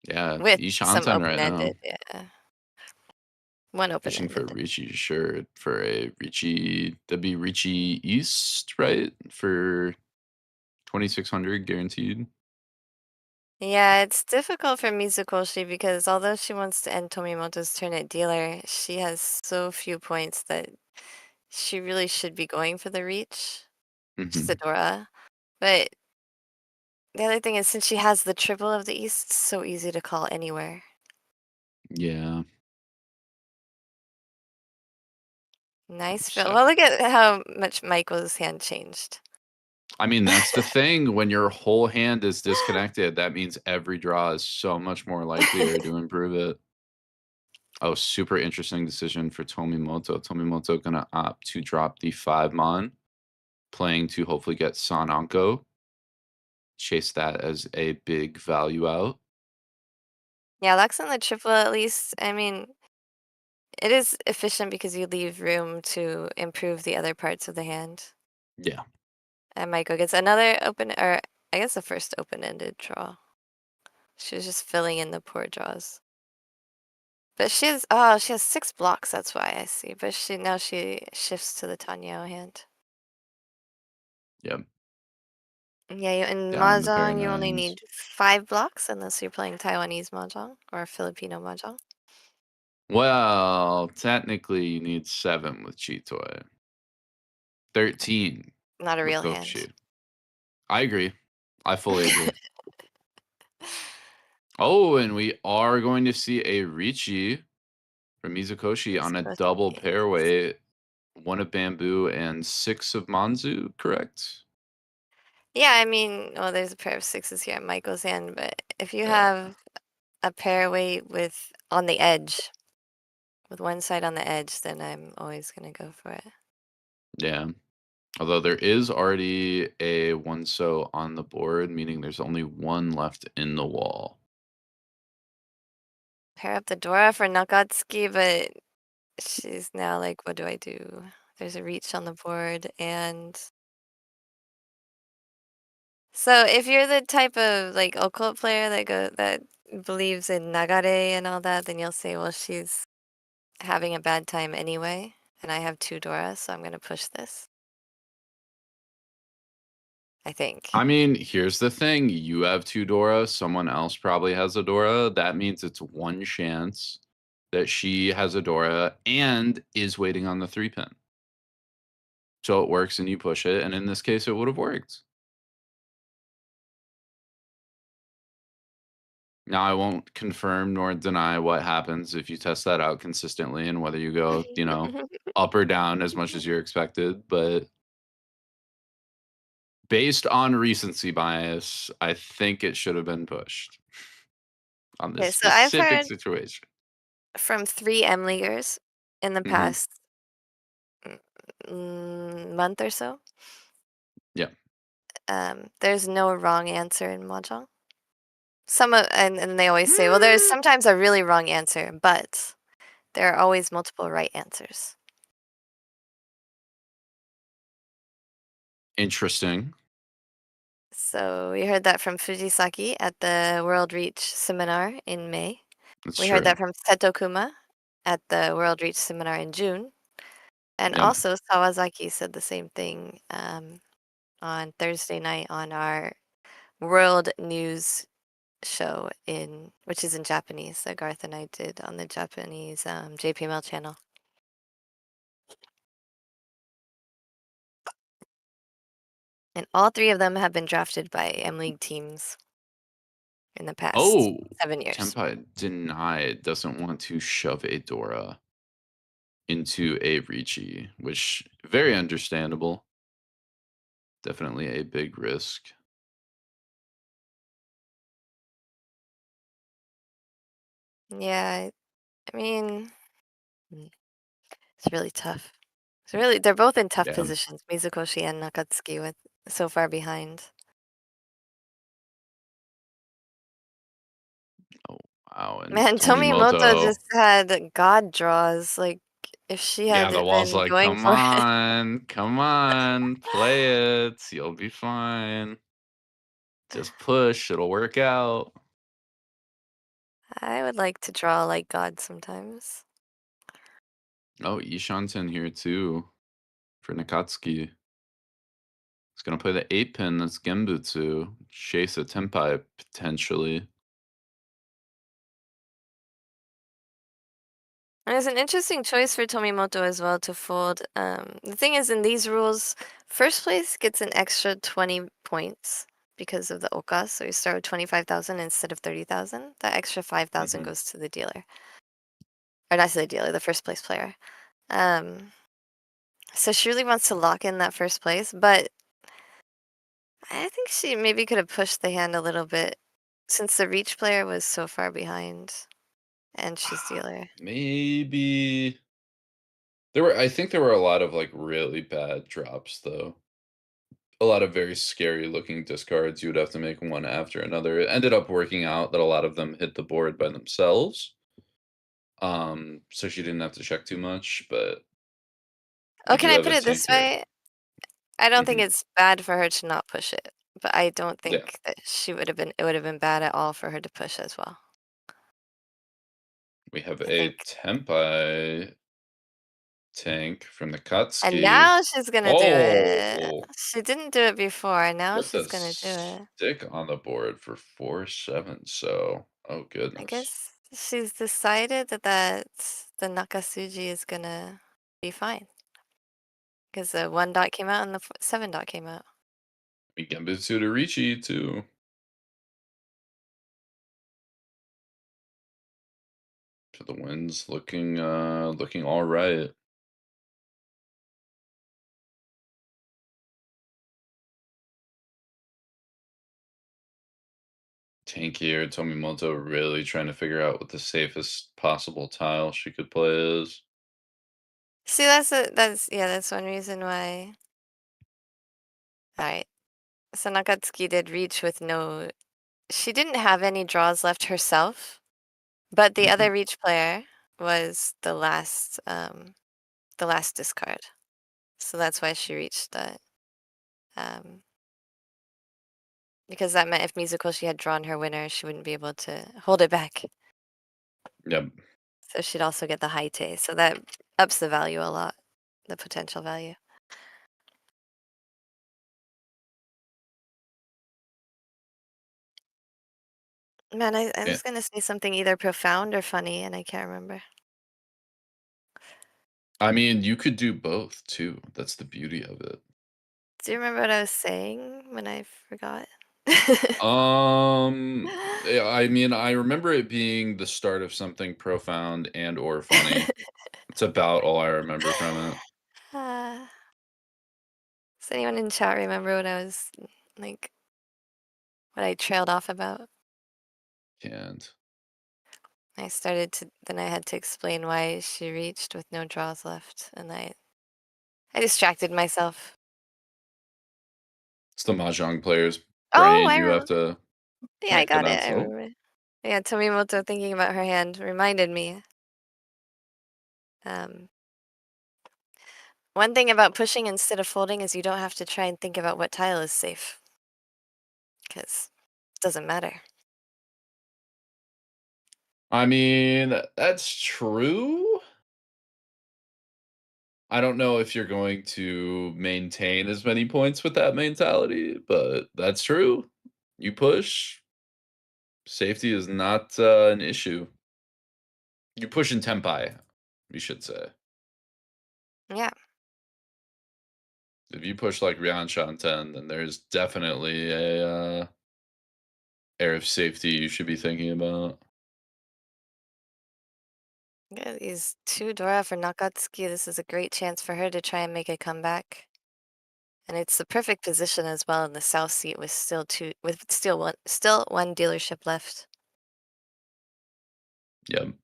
Yeah, with some Ishanten right now. open-ended, yeah. 1 Fishing for open-ended. Riichi, sure. For a Riichi, that'd be Riichi East, right? For 2,600 guaranteed. Yeah, it's difficult for Mizukoshi because although she wants to end Tomimoto's turn at dealer, she has so few points that she really should be going for the reach. She's a Hmm. Dora. But the other thing is, since she has the triple of the East, it's so easy to call anywhere. Yeah. Nice fill. So, Well, look at how much Michael's hand changed. I mean, that's the thing. When your whole hand is disconnected, that means every draw is so much more likelier to improve it. Oh, super interesting decision for Tomimoto. Tomimoto gonna opt to drop the 5 Mon, playing to hopefully get Sananko. Chase that as a big value out. Yeah, Lux on the triple at least. I mean, it is efficient because you leave room to improve the other parts of the hand. Yeah. And Maiko gets another open, or I guess the first open-ended draw. She was just filling in the poor draws. But she has 6 blocks, that's why I see. But now she shifts to the tateniu hand. Yep. Yeah, in Down the pair Mahjong, of you only nines. need 5 blocks unless you're playing Taiwanese Mahjong or Filipino Mahjong. Well, technically you need 7 with Chitoy. 13 Not a with real hand. Gokushi. I agree. I fully agree. Oh, and we are going to see a Riichi from Mizukoshi on a double Mizukoshi. pair weight. 1 of bamboo and 6 of manzu, correct? Yeah, I mean, well, there's a pair of 6s here at Michael's hand, but if you Yeah. have a pair weight with on the edge, with one side on the edge, then I'm always gonna go for it. Yeah. Although there is already a 1 so on the board, meaning there's only 1 left in the wall. Pair up the Dora for Nakatsuki, but she's now like, what do I do? There's a reach on the board, and so if you're the type of like occult player that believes in nagare and all that, then you'll say, well, she's having a bad time anyway, and I have 2 Doras, so I'm gonna push this. I think. I mean, here's the thing. You have 2 Dora, someone else probably has a Dora. That means it's 1 chance that she has a Dora and is waiting on the 3 pin. So it works and you push it, and in this case, it would have worked. Now, I won't confirm nor deny what happens if you test that out consistently and whether you go, up or down as much as you're expected, but based on recency bias, I think it should have been pushed on this Okay, so I've specific heard situation. from 3 M leaguers in the Mhm. past month or so. Yeah. There's no wrong answer in mahjong. And they always say, well, there's Mm. sometimes a really wrong answer, but there are always multiple right answers. Interesting. So we heard that from Fujisaki at the World Reach seminar in May. That's We heard true. that from Seto Kuma at the World Reach seminar in June. And Yep. also Sawazaki said the same thing on Thursday night on our World News show which is in Japanese that Garth and I did on the Japanese JPML channel. And all 3 of them have been drafted by M League teams in the past Oh, 7 years. Tenpai denied doesn't want to shove a Dora into a Riichi, which very understandable. Definitely a big risk. Yeah, I mean, mm, it's really tough. They're both in tough Yeah. positions, Mizukoshi and Nakatsuki, with so far behind. Oh, wow. And Man, Tomimoto Tomimoto. just had god draws. Like, if she Yeah, had the wall's been like, going for it, come on, play it. You'll be fine. Just push, it'll work out. I would like to draw like God sometimes. Oh, Ishanten here too for Nakatsuki. He's gonna play the 8 pin. That's Genbutsu. Chase a Tenpai potentially. And it's an interesting choice for Tomimoto as well to fold. The thing is, in these rules, first place gets an extra 20 points because of the oka. So you start with 25,000 instead of 30,000. That extra 5,000 Mhm. goes to the dealer. Or not to the dealer, the first place player. So she really wants to lock in that first place, but I think she maybe could have pushed the hand a little bit since the reach player was so far behind and she's dealer. Maybe I think there were a lot of, like, really bad drops, though. A lot of very scary looking discards. You would have to make one after another. It ended up working out that a lot of them hit the board by themselves. So she didn't have to check too much, but Oh, you can do I have put a it this tank here. way? I don't think Mhm. it's bad for her to not push it, but I don't Yeah. think that it would have been bad at all for her to push as well. We have I think. a Tenpai tank from And Nakatsuki. now she's gonna do it. Oh, She didn't do it before, now put she's the gonna do it. stick on the board for 4-7. So, oh I goodness. guess she's decided that the Nakatsuki is gonna be fine because the 1 dot came out and the 7 dot came out. We Genbutsu to Riichi too. For the wins, looking all right. Tank here, Tomimoto really trying to figure out what the safest possible tile she could play is. See, that's one reason why. Alright, so Nakatsuki did reach with no. She didn't have any draws left herself, but the Mhm. other reach player was the last discard. So that's why she reached that. Um, because that meant if Mizukoshi had drawn her winner, she wouldn't be able to hold it back. Yep. So she'd also get the high tay. So that ups the value a lot, the potential value. Man, I Yeah. was gonna say something either profound or funny, and I can't remember. I mean, you could do both too. That's the beauty of it. Do you remember what I was saying when I forgot? Yeah, I mean, I remember it being the start of something profound and or funny. It's about all I remember from it. Uh, does anyone in chat remember what I was like, what I trailed off about? Can't. Then I had to explain why she reached with no draws left, and I distracted myself. It's the mahjong player's Oh, brain. I You have remember. to Yeah, I make got it. it I out. remember. Yeah, Tomimoto thinking about her hand reminded me. Um, One thing about pushing instead of folding is you don't have to try and think about what tile is safe, because it doesn't matter. I mean, that's true. I don't know if you're going to maintain as many points with that mentality, but that's true. You push, safety is not an issue. You push in Tenpai, we should say. Yeah, If you push like Ryan Shanten, then there's definitely a air of safety you should be thinking about. yeah, these 2 Dora for Nakatsuki. This is a great chance for her to try and make a comeback. And it's the perfect position as well in the south seat with still one dealership left. Yep.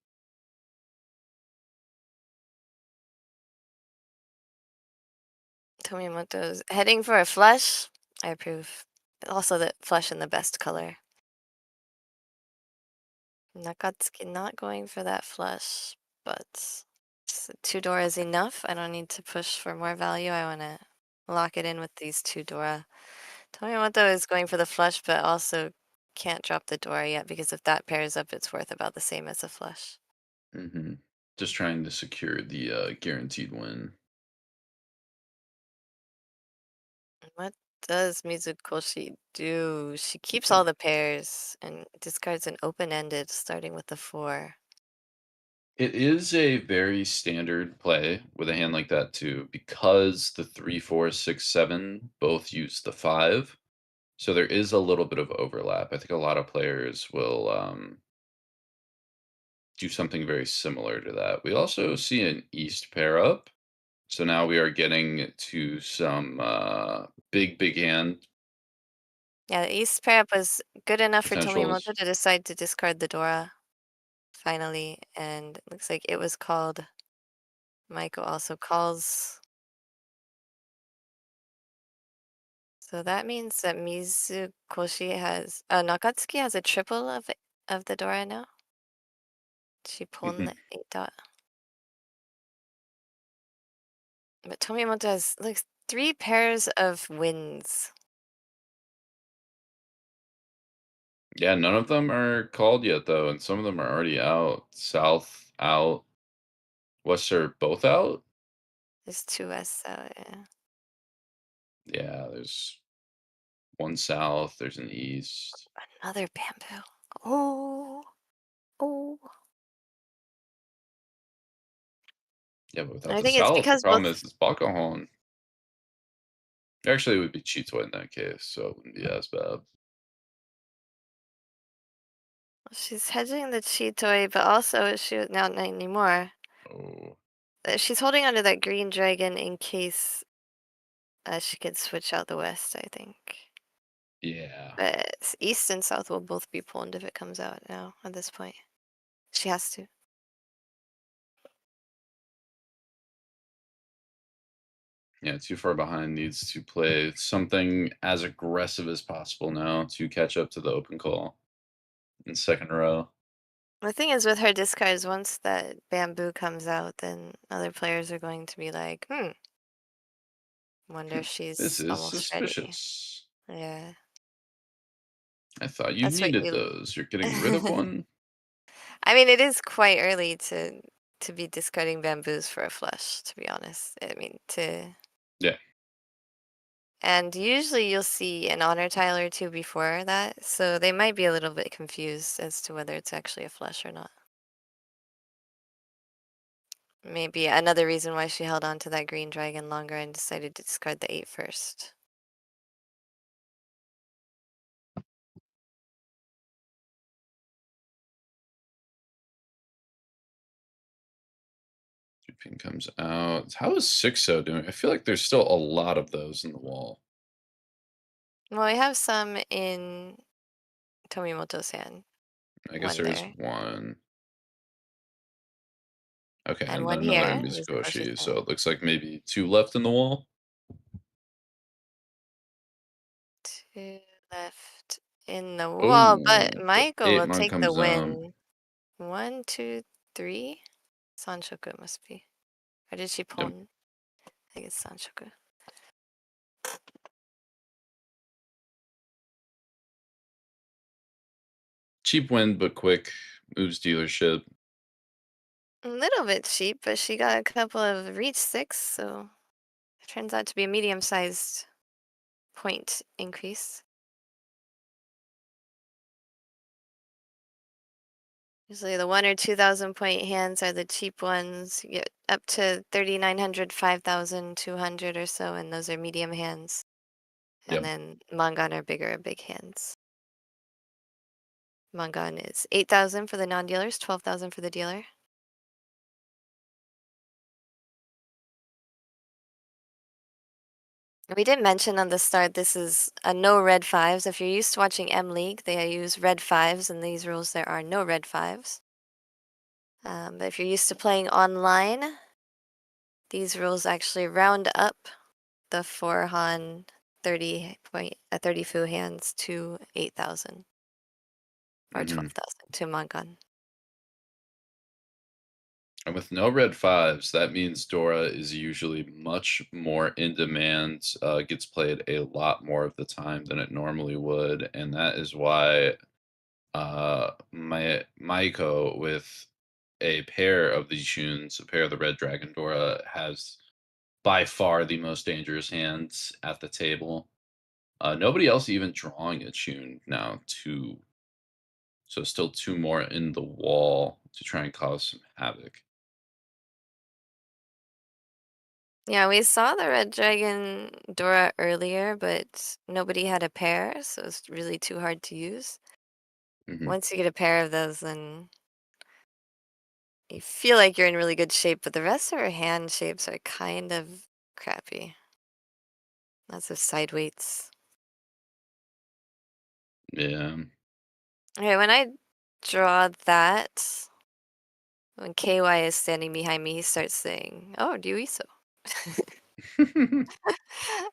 Tomimoto's heading for a flush. I approve. Also the flush in the best color. Nakatsuki not going for that flush, but 2 Dora is enough. I don't need to push for more value. I want to lock it in with these 2 Dora. Tomimoto is going for the flush, but also can't drop the Dora yet because if that pairs up, it's worth about the same as a flush. Just trying to secure the guaranteed win. What does Mizukoshi do? She keeps all the pairs and discards an open-ended starting with the 4. It is a very standard play with a hand like that too, because the 3, 4, 6, 7 both use the 5. So there is a little bit of overlap. I think a lot of players will do something very similar to that. We also see an East pair up. So now we are getting to some big hand Yeah, the East pair up was good enough for potentials. Tomimoto to decide to discard the Dora finally, and it looks like it was called. Maiko also calls. So that means that Mizukoshi has Nakatsuki has a triple of the Dora now. She pulled Mhm. the 8 dot. But Tomimoto has like 3 pairs of wins. Yeah, none of them are called yet though, and some of them are already out. South out, West are both out. There's 2 S out, yeah. Yeah, there's one south, there's an east. Another bamboo. Oh, oh. Yeah, but without I the think it's south, the because problem both. is it's Bakahon. Actually, it would be Chito in that case, so it wouldn't be as bad. She's hedging the Chitoi, but also not anymore. Oh, She's holding onto that green dragon in case she could switch out the west, I think. yeah. But east and south will both be pulled if it comes out now at this point. She has to. Yeah, too far behind, needs to play something as aggressive as possible now to catch up to the open call in second row. The thing is with her discards, once that bamboo comes out, then other players are going to be like, wonder if This she's is almost ready. suspicious. Yeah. I thought you That's what needed you those. You're getting rid of one? I mean, it is quite early to be discarding bamboos for a flush, to be honest. I mean, Yeah. and usually you'll see an honor tile or two before that, so they might be a little bit confused as to whether it's actually a flush or not. Maybe another reason why she held on to that green dragon longer and decided to discard the 8 first. Pin comes out. How is Sixo doing? I feel like there's still a lot of those in the wall. Well, we have some in Tomimoto's hand. I guess One there is there. one. Okay, And and then one another here, in Mizukoshi's Mizukoshi. So hand. it looks like maybe 2 left in the wall. 2 left in the wall, but Oh, the Maiko 8 will mon take the comes out. win. 1, 2, 3. Sanshoku must be. Or did she Yep. pon? I think it's Sanshoku. Cheap win, but quick. Moves dealership. A little bit cheap, but she got a couple of reach 6, so it turns out to be a medium-sized point increase. Usually the 1 or 2,000 point hands are the cheap ones. You get up to 3,900, 5,200 or so, and those are medium hands. And Yep. then Mangan are bigger, big hands. Mangan is 8,000 for the non-dealers, 12,000 for the dealer. We did mention on the start this is a no red 5s. If you're used to watching M League, they use red 5s. In these rules, there are no red 5s. But if you're used to playing online, these rules actually round up the 4 Han 30 fu hands to 8,000 or Hmm. 12,000 to Mangan. And with no red 5s, that means Dora is usually much more in demand, gets played a lot more of the time than it normally would. And that is why Maiko with a pair of these tunes, a pair of the Red Dragon Dora, has by far the most dangerous hands at the table. Nobody else even drawing a tune now. Two, so still two more in the wall to try and cause some havoc. Yeah, we saw the red dragon Dora earlier, but nobody had a pair, so it's really too hard to use. Hmm. Once you get a pair of those, then you feel like you're in really good shape, but the rest of her hand shapes are kind of crappy. Lots of side weights. Yeah. Okay, when I draw that, when KY is standing behind me, he starts saying, "Oh, Ryuiso."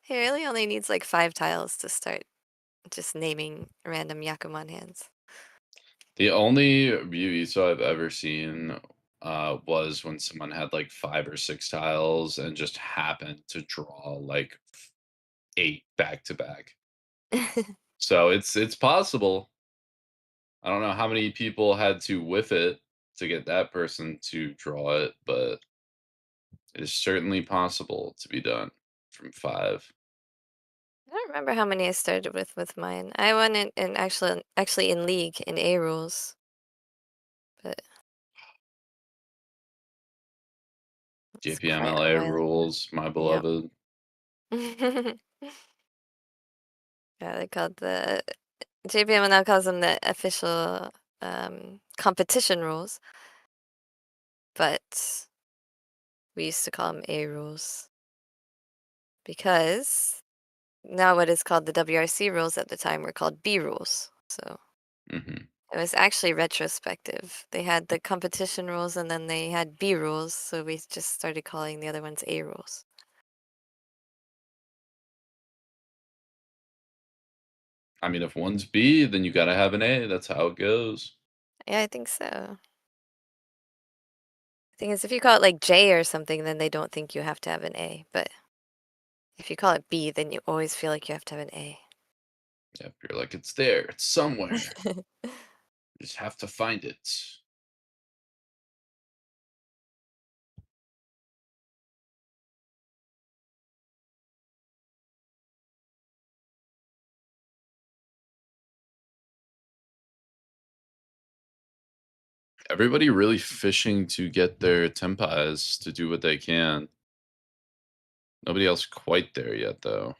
He really only needs like 5 tiles to start just naming random Yakuman hands. The only Ryuiso I've ever seen was when someone had like 5 or 6 tiles and just happened to draw like 8 back to back. So it's possible. I don't know how many people had to whiff it to get that person to draw it, but it is certainly possible to be done from 5. I don't remember how many I started with mine. I won it in actually in league in A rules, but it's quite a JPMLA while ago. rules, my Yep. beloved. Yeah, they called the JPM now calls them the official competition rules, but we used to call them A rules because now what is called the WRC rules at the time were called B rules. So Hmm. it was actually retrospective. They had the competition rules and then they had B rules, so we just started calling the other ones A rules. I mean, if one's B, then you gotta have an A. That's how it goes. Yeah, I think so. Thing is, if you call it like J or something, then they don't think you have to have an A. But if you call it B, then you always feel like you have to have an A. Yep, you're like, it's there, it's somewhere. You just have to find it. Everybody really fishing to get their tempais to do what they can. Nobody else quite there yet, though.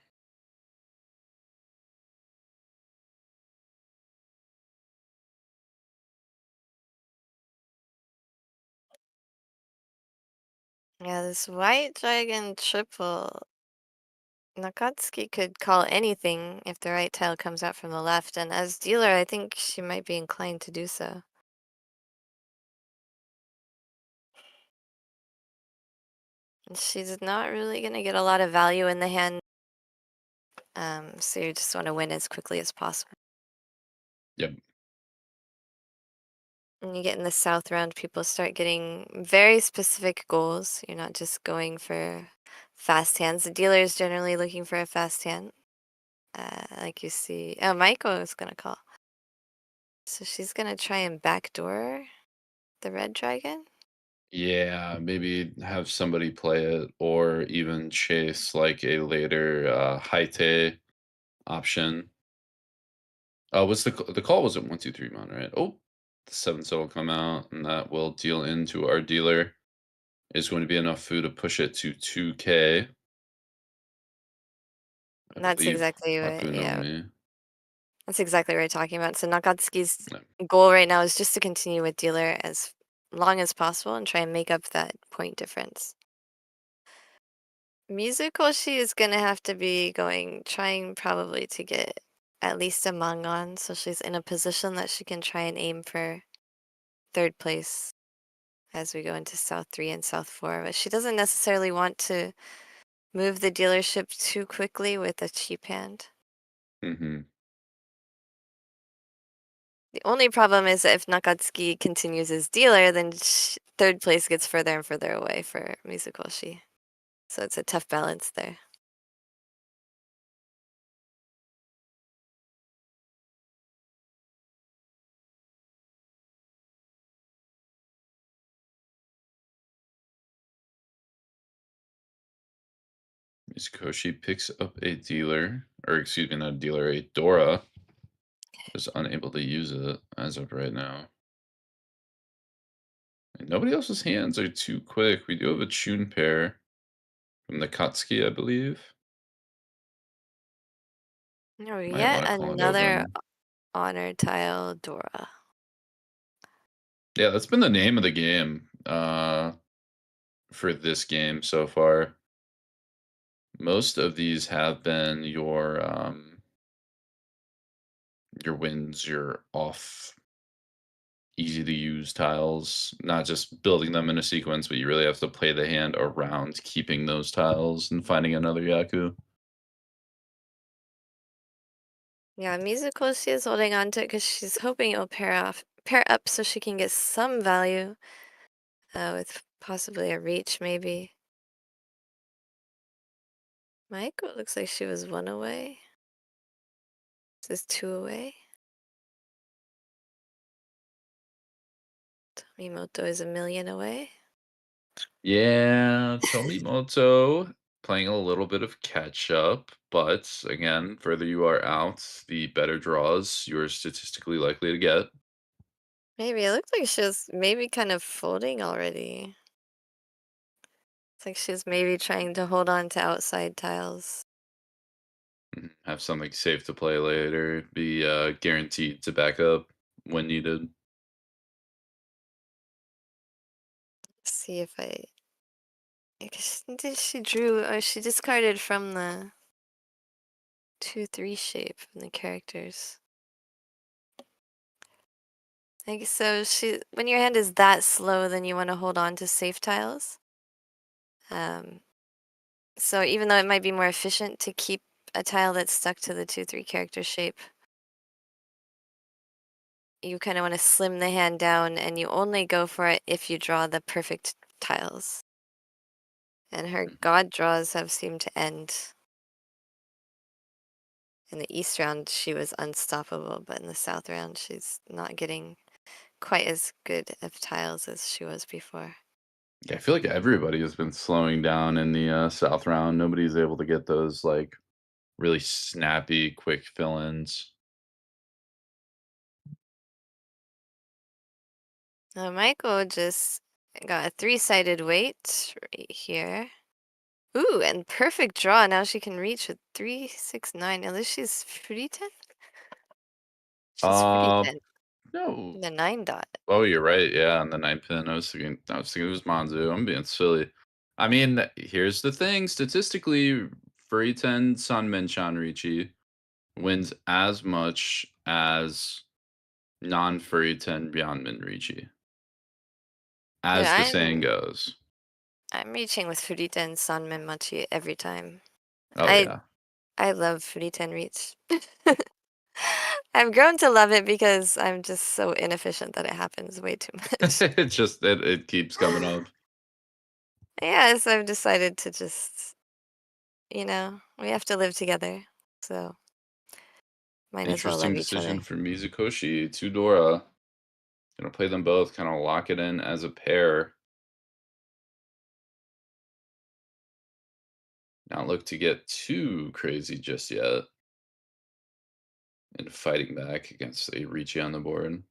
Yeah, this white dragon triple. Nakatsuki could call anything if the right tile comes out from the left, and as dealer, I think she might be inclined to do so. And she's not really going to get a lot of value in the hand, so you just want to win as quickly as possible. Yep. When you get in the south round, people start getting very specific goals. You're not just going for fast hands. The dealer is generally looking for a fast hand. Like you see, oh, Maiko is gonna call. So she's gonna try and backdoor the red dragon. Yeah, maybe have somebody play it or even chase like a later Haite option. What's the call was at 1, 2, 3 mon, right? Oh, the 7 set will come out, and that will deal into our dealer. Is going to be enough food to push it to 2K. I That's believe exactly what, yeah, Akunomi. that's exactly what we're talking about. So Nakatsuki's No. goal right now is just to continue with dealer as long as possible and try and make up that point difference. Mizukoshi is gonna have to be trying probably to get at least a mangon, so she's in a position that she can try and aim for third place as we go into South 3 and South 4. But she doesn't necessarily want to move the dealership too quickly with a cheap hand. Hmm. The only problem is that if Nakatsuki continues as dealer, then third place gets further and further away for Mizukoshi. So it's a tough balance there. Mizukoshi picks up a dealer, or excuse me, not a dealer, a Dora. Is unable to use it as of right now. And nobody else's hands are too quick. We do have a tune pair from Nakatsuki, I believe. Oh, Might yet want to call it another open. honor tile Dora. Yeah, that's been the name of the game for this game so far. Most of these have been your wins, your off easy to use tiles, not just building them in a sequence, but you really have to play the hand around keeping those tiles and finding another Yaku. Yeah, Mizukoshi is holding on to it because she's hoping it'll pair up so she can get some value with possibly a reach, maybe. Maiko looks like she was 1 away. This is 2 away. Tomimoto is 1,000,000 away. Yeah, Tomimoto playing a little bit of catch up, but again, further you are out, the better draws you're statistically likely to get. Maybe it looks like she was maybe kind of folding already. It's like she's maybe trying to hold on to outside tiles. Have something safe to play later, be guaranteed to back up when needed. See if I. She drew, or she discarded from the 2-3 shape from the characters. Like, so when your hand is that slow, then you want to hold on to safe tiles. So even though it might be more efficient to keep a tile that's stuck to the 2-3 character shape, you kind of want to slim the hand down, and you only go for it if you draw the perfect tiles. And her god draws have seemed to end. In the East round, she was unstoppable, but in the South round, she's not getting quite as good of tiles as she was before. Yeah, I feel like everybody has been slowing down in the South round. Nobody's able to get those like really snappy, quick fill-ins. Maiko just got a 3-sided weight right here. Ooh, and perfect draw. Now she can reach with 3-6-9. At least she's Furiten? She's Uh, Furiten. no. The 9 dot. Oh, you're right. Yeah, on the 9 pin. I was thinking it was Manzu. I'm being silly. I mean, here's the thing. Statistically, Furry 10 Sanmenchan Riichi wins as much as non-Furry 10 Byanmin Riichi, Dude, as the saying goes. I'm reaching with Furiten Sanmen Machi every time. Oh I yeah. I love Furiten reach. I've grown to love it because I'm just so inefficient that it happens way too much. It keeps coming up. Yes, I've decided to just, we have to live together. So might as well Interesting love each decision other. for Mizukoshi to Dora. Gonna play them both, kind of lock it in as a pair. Not look to get too crazy just yet. And fighting back against a Riichi on the board.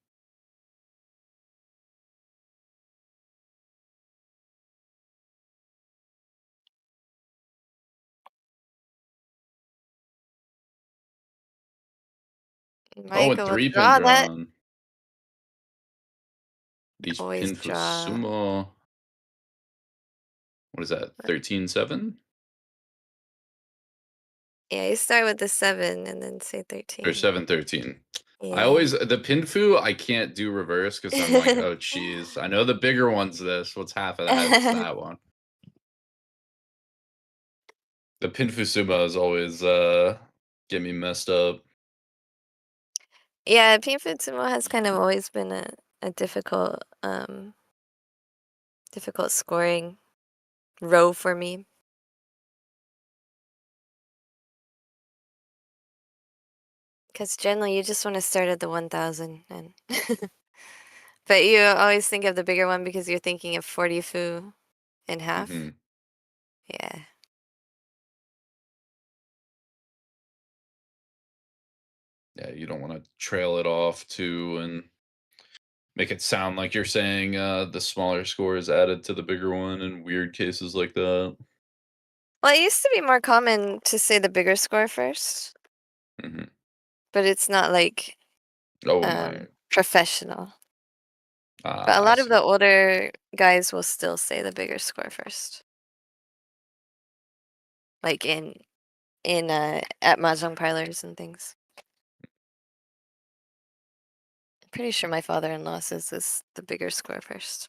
Oh, and Maiko will 3-pin draw that. drawn. Each Always pin for draw. sumo. What is that? 13-7? Yeah, you start with the 7 and then say Or 13. 7-13. I Yeah. always the pinfu I can't do reverse because I'm like, oh geez. I know the bigger one's this. What's half of that? It's that one. The pinfu sumo is always get me messed up. Yeah, Pinfutsumo has kind of always been a difficult scoring row for me. Because generally you just want to start at the 1000 and but you always think of the bigger one because you're thinking of 40 fu in half. Hmm. Yeah. Yeah, you don't want to trail it off too and make it sound like you're saying the smaller score is added to the bigger one in weird cases like that. Well, it used to be more common to say the bigger score first, Hmm. but it's not like Oh my. professional. But a Ah, I lot of see. the older guys will still say the bigger score first, like in at mahjong parlors and things. Pretty sure my father-in-law says this the bigger score first.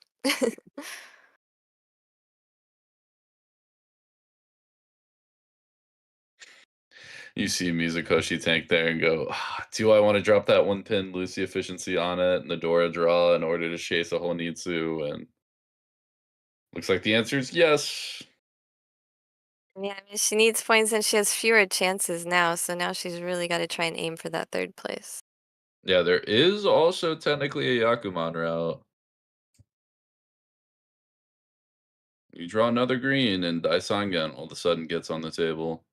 You see Mizukoshi tank there and go, "Ah, do I want to drop that one pin Lucy efficiency on it and the Dora draw in order to chase a whole Nitsu?" And looks like the answer is yes. Yeah, I mean, she needs points and she has fewer chances now, so now she's really got to try and aim for that third place. Yeah, there is also technically a Yakuman route. You draw another green and Daisangan all of a sudden gets on the table.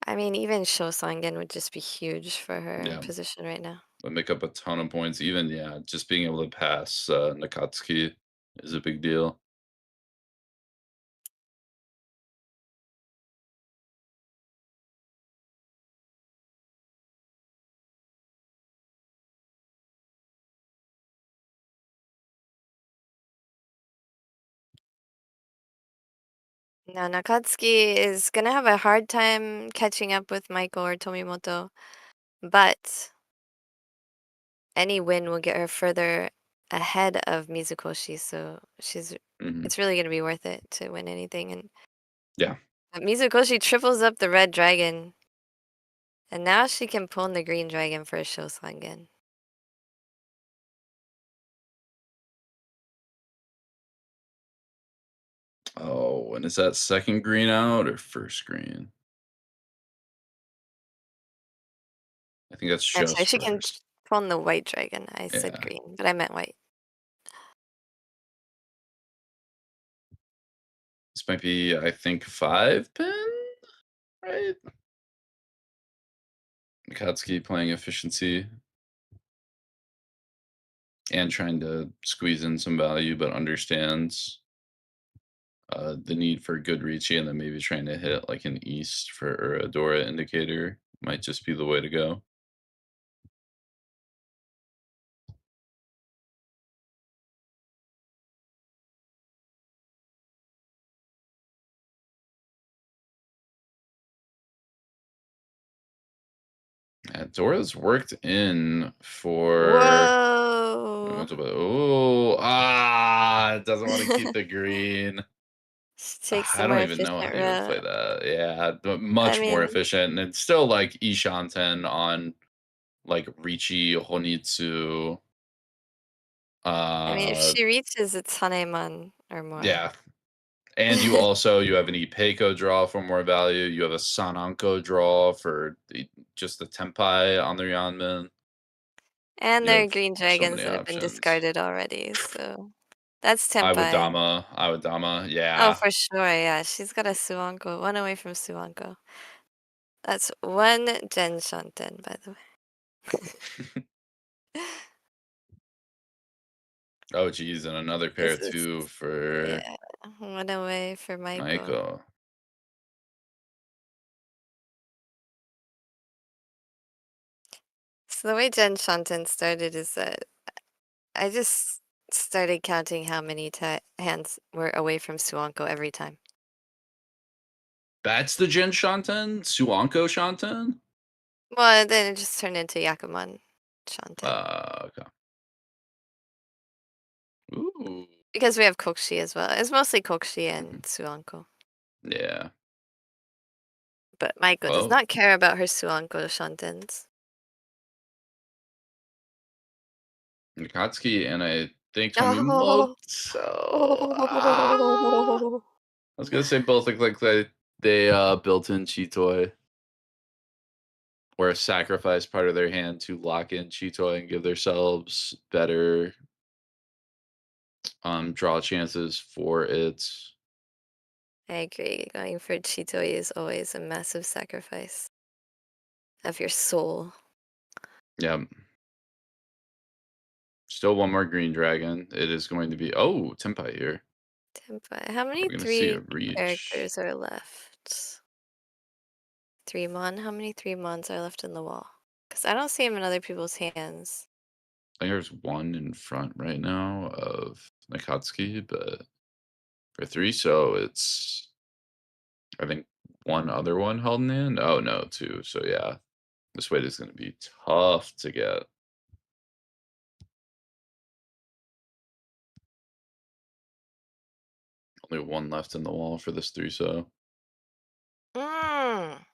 I mean, even Shosangen would just be huge for her Yeah, position right now. would make up a ton of points. Even, yeah, just being able to pass Nakatsuki is a big deal. Now, Nakatsuki is going to have a hard time catching up with Maiko or Tomimoto, but any win will get her further ahead of Mizukoshi, so Hmm. it's really going to be worth it to win anything. And Yeah. Mizukoshi triples up the red dragon, and now she can pull in the green dragon for a Shosangen. Oh, and is that second green out or first green? I think that's I'm sorry, just she can first. pull in the white dragon. I said Yeah. green, but I meant white. This might be, I think, 5 pin, right? Nakatsuki playing efficiency and trying to squeeze in some value, but understands the need for good Riichi, and then maybe trying to hit like an east for or a Dora indicator might just be the way to go. Yeah, Dora's worked in for. Whoa! Oh, it doesn't want to keep the green. She takes the I more don't even know efficient how you would route. play that. Yeah, but I much more mean, efficient, and it's still like Ishanten on like Riichi, Honitsu. if Uh, she reaches its Haneman or more. yeah, and you have an Ipeiko draw for more value. You have a Sananko draw for just the Tempai on the Yanmen. And You there are have green so dragons many that have been options. discarded already, so that's Tempai. I would Dama, Oh, yeah. for sure, yeah. She's got a Suanko, one away from Suanko. That's one Jen Shanten, by the way. Oh, geez, and another pair This is, too for yeah, one away for Maiko. Maiko. So the way Jen Shanten started is that I just started counting how many hands were away from Suanko every time. That's the Jin Shanten? Suanko Shanten? Well, then it just turned into Yakuman Shanten. Okay. Ooh. Because we have Kokshi as well. It's mostly Kokshi Mhm. and Suanko. Yeah. But Maiko does Oh, not care about her Suanko Shantens. Nakatsuki and I think Tomimoto. Oh, I was gonna say both look like they built in Chitoi or sacrifice part of their hand to lock in Chitoi and give themselves better draw chances for it. I agree. Going for Chitoi is always a massive sacrifice of your soul. Yep. Still one more green dragon. It is going to be Tenpai here. Tenpai. How many We're gonna see a 3 reach. characters are left? 3 mon? How many 3 mons are left in the wall? Because I don't see them in other people's hands. I think there's one in front right now of Nakatsuki, but for 3, so it's I think one other one holding in. Oh no, 2. So yeah, this weight is gonna be tough to get. Only one left in the wall for this 3, so Mm.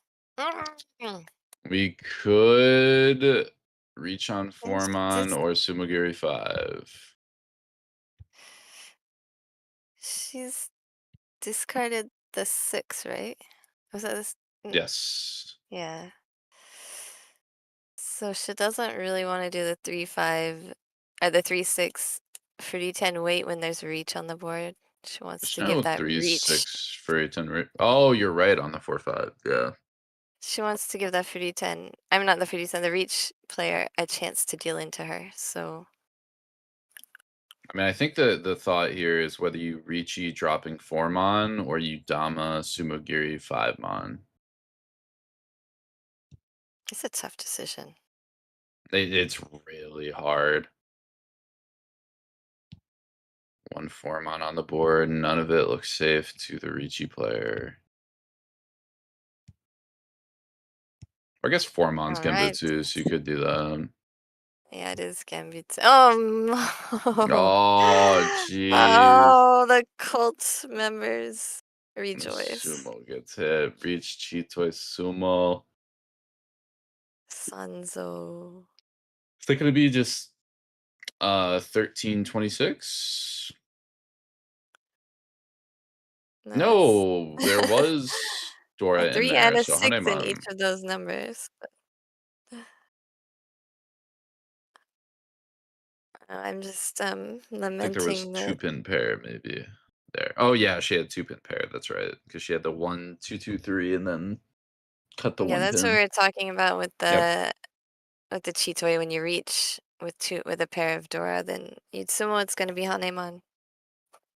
Mm. we could reach on There's Formon this. or Sumogiri 5. She's discarded the 6, right? Was that this? Yes. Yeah. So she doesn't really want to do the 3-5 or the 3-6 for D10 weight when there's reach on the board. She wants There's to give no that 3, reach. 6 for A10. Oh, you're right on the 4, 5. Yeah. She wants to give that 40-10. I'm not the 40-10, the reach player a chance to deal into her. So I mean, I think the thought here is whether you Riichi dropping 4 mon or you Dama Sumogiri 5 mon. it's a tough decision. It's really hard. 1 4 mon on the board. None of it looks safe to the Riichi player. Or I guess 4 mon's All right. Genbutsu, so you could do that. Yeah, it is Gambit. Oh no. Oh, jeez. Oh, the cult members rejoice. Sumo gets hit. Reach Chitoi Sumo. Sanzo. Is that gonna be just 1326? Nice. No, there was A Dora in 3 there, and a so 6 in each Hanemon. of those numbers. I'm just I think there was lamenting that. 2-pin pair maybe there. Oh yeah, she had 2-pin pair. That's right, because she had the 1 2 2 3 and then cut the Yeah, 1 that's what we pin. were talking about Yep. with the Chitoi. When you reach with a pair of Dora, then you'd sumo it's going to be Hanemon,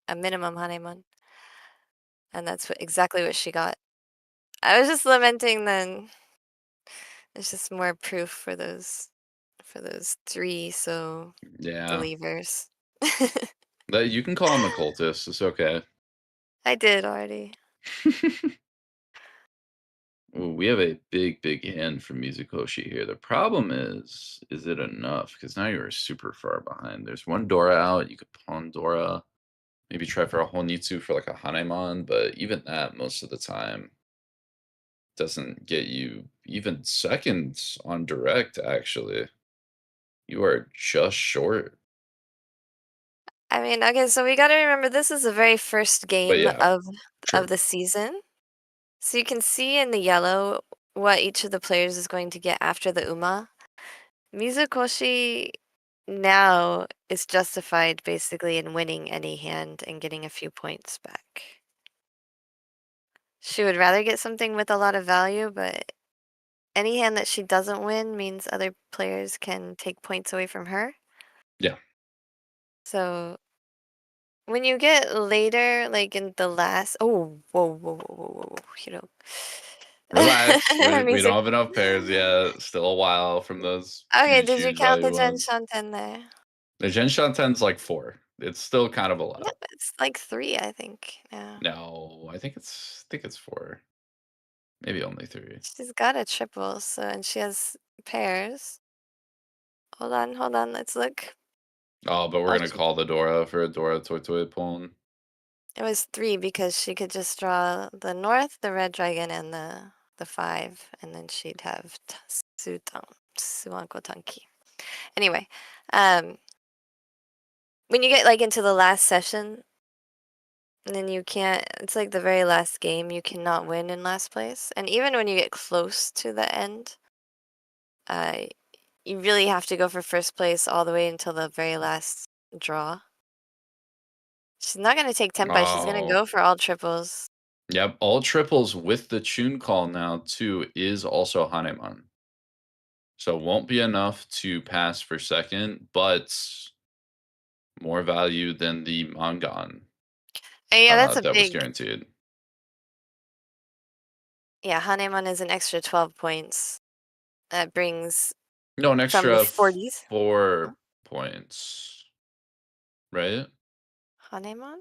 a minimum Hanemon, and that's exactly what she got. I was just lamenting then. It's just more proof for those 3 so Yeah. believers. That you can call him a cultist. It's okay. I did already. Ooh, we have a big hand from Mizukoshi here. The problem is it enough? Because now you're super far behind. There's one Dora out. You could pawn Dora. Maybe try for a Honitsu for like a Hanemon, but even that most of the time doesn't get you even seconds on direct, actually. You are just short. I mean, okay, so we gotta remember this is the very first But game yeah, of true. the season. So you can see in the yellow what each of the players is going to get after the Uma. Mizukoshi now is justified basically in winning any hand and getting a few points back. She would rather get something with a lot of value, but any hand that she doesn't win means other players can take points away from her. Yeah. So when you get later, like in the last, whoa, Hiro. Relax. We Music. don't have enough pairs yet. Still a while from those Okay, huge, did you huge count value the Jen ones. Shanten there? The Genshan 10's like 4. It's still kind of a Yeah, lot. it's like 3, I think. Yeah. No, I think it's 4. Maybe only 3. She's got a triple, so and she has pairs. Hold on, let's look. Oh, but we're Oh, gonna call the Dora for a Dora Toy Toy Pon. it was 3 because she could just draw the north, the red dragon, and the 5, and then she'd have Suanko Tanki. Anyway, um, when you get like into the last session, and then you can't. It's like the very last game. You cannot win in last place, and even when you get close to the end, uh, you really have to go for first place all the way until the very last draw. She's not gonna take Tenpai. She's gonna Oh. go for all triples. Yep, all triples with the Chun call now too is also Hanemon. So won't be enough to pass for second, but more value than the Mangan Yeah, that's a that was big. guaranteed. Yeah, Hanemon is an extra 12 points. That brings No, an from the extra 40s. 4 points, right? Hanemon?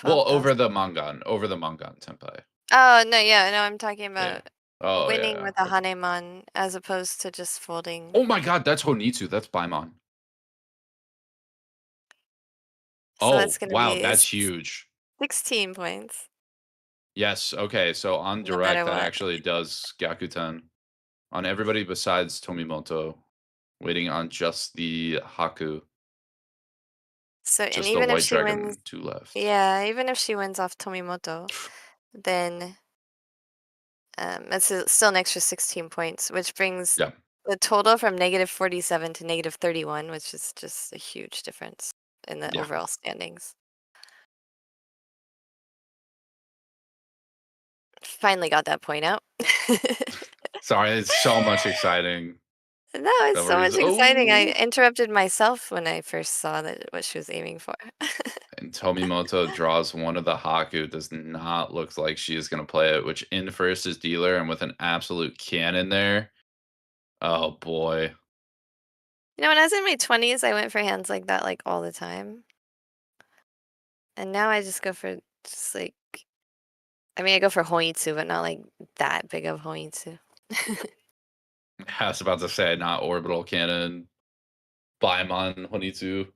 Well, over 12,000. the Mangan Tenpai. Oh, no, yeah, no, I'm talking Yeah. about Oh, winning yeah. with a Hanemon as opposed to just folding. Oh my god, that's Honitsu. That's Baimon. So that's Oh, going to wow, be that's huge. 16 points, Yes, okay, so on no direct, matter that what. actually does Gyakuten. On everybody besides Tomimoto, waiting on just the Haku. So, and Just the even if White she wins, Dragon 2 left. yeah, even if she wins off Tomimoto, then still an extra 16 points, which brings Yeah, the total from -47 to -31, which is just a huge difference in the yeah. overall standings. Finally got that point out. Sorry, it's so much exciting. No, it's That so we're much just, exciting. I oh! interrupted myself when I first saw that what she was aiming for. And Tomimoto draws one of the Haku, does not look like she is going to play it, which in first is dealer, and with an absolute cannon there. Oh boy. You know, when I was in my 20s, I went for hands like that like all the time. And now I just go for just like, I mean, I go for Hoitsu, but not like that big of Hoitsu. I was about to say, not orbital cannon, Baimon Honitsu.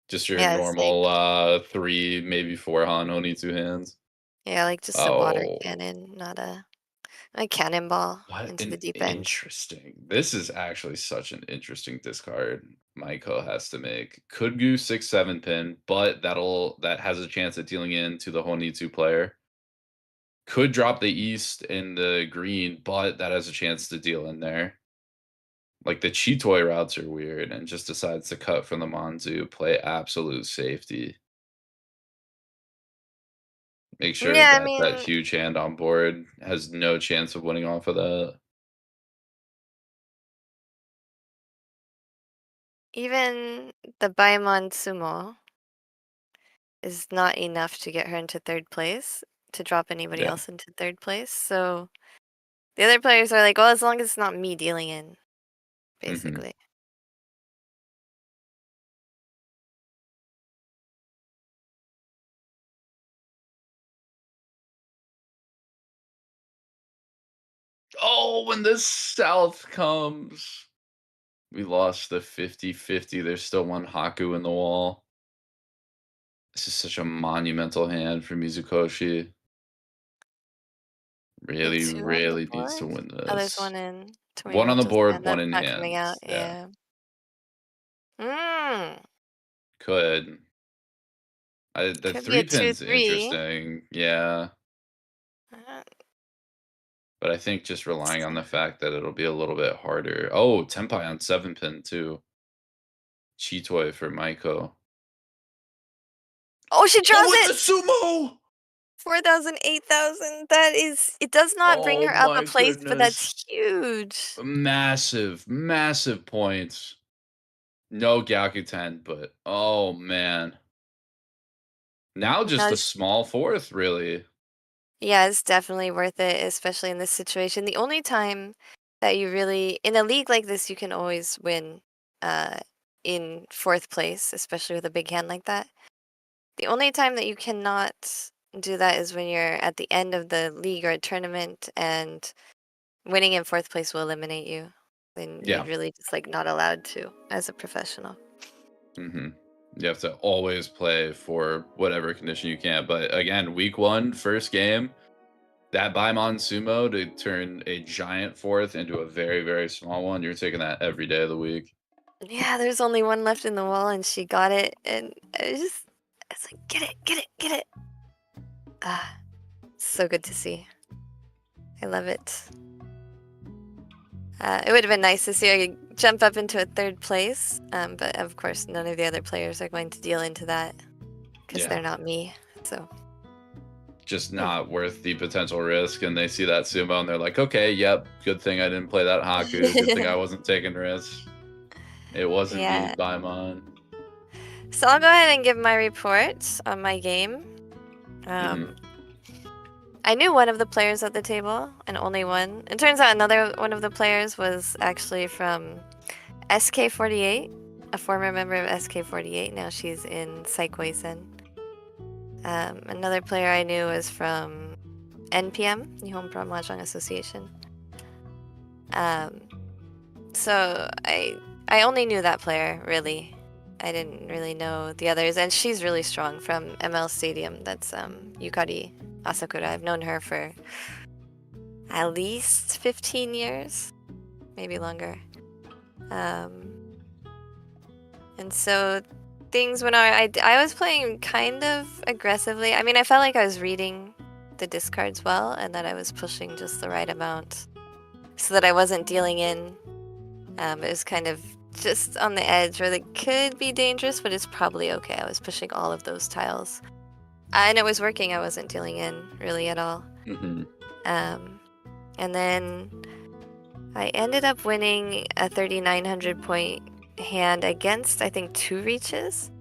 Just your Yeah, it's like, normal 3, maybe 4 Han Honitsu hands. yeah, like just a water Oh, cannon, not a cannonball what into the an deep end. interesting. This is actually such an interesting discard Maiko has to make. Could go 6-7 pin, but that has a chance at dealing into the Honitsu player. Could drop the east in the green, but that has a chance to deal in there. Like the Chitoi routes are weird and just decides to cut from the Manzu, play absolute safety. Make sure Yeah, I that that mean, huge hand on board has no chance of winning off of that. even the Baimon Sumo is not enough to get her into third place, to drop anybody Yeah. else into third place. So the other players are like, well, as long as it's not me dealing in, Mhm. basically. Oh, when the South comes. We lost the 50-50. There's still one Haku in the wall. This is such a monumental hand for Mizukoshi. There are Really, two on the really needs to board. win Oh, there's this. one in One on the Tomimoto's board, hand. one That's in not coming out. hands. Yeah. Yeah. Mm, Could. The could be a 3 pin's 2-3. interesting. Yeah. Uh, But I think just relying on so- the fact that it'll be a little bit harder. Oh, Tenpai on 7 pin too. Chitoi for Maiko. Oh, she Oh, draws with it! the sumo! 4,000, 8,000. That is, it does not bring Oh her up a my place, but goodness. that's huge. Massive, massive points. No Gyakuten, but oh man. Now just Now, a small fourth, really. yeah, it's definitely worth it, especially in this situation. The only time that you really, in a league like this, you can always win uh, in fourth place, especially with a big hand like that. The only time that you cannot do that is when you're at the end of the league or a tournament and winning in fourth place will eliminate you. Then you're Yeah. really just like not allowed to as a professional. hmm You have to always play for whatever condition you can. But again, week 1, first game, that Baimon Sumo to turn a giant fourth into a very, very small one, you're taking that every day of the week. Yeah, there's only one left in the wall and she got it. And it's like, get it, get it, get it. Ah, so good to see. I love it. It would have been nice to see her jump up into a third place, but of course, none of the other players are going to deal into that because Yeah. they're not me. So just not worth the potential risk, and they see that sumo and they're like, okay, yep, good thing I didn't play that Haku, good thing I wasn't taking risks. It wasn't me, Baimon. So I'll go ahead and give my report on my game. I knew one of the players at the table, and only one. It turns out another one of the players was actually from SK48, a former member of SK48. Now she's in Saikoi-sen. Another player I knew was from NPM, Nihon Pro Mahjong Association. So I only knew that player, really. I didn't really know the others, and she's really strong from ML Stadium. That's Yukari Asakura. I've known her for at least 15 years, maybe longer. And so things went on. I was playing kind of aggressively. I mean, I felt like I was reading the discards well, and that I was pushing just the right amount so that I wasn't dealing in. It was kind of just on the edge where it could be dangerous, but it's probably okay. I was pushing all of those tiles. And it was working. I wasn't dealing in really at all. And then I ended up winning a 3,900 point hand against, I think, 2 reaches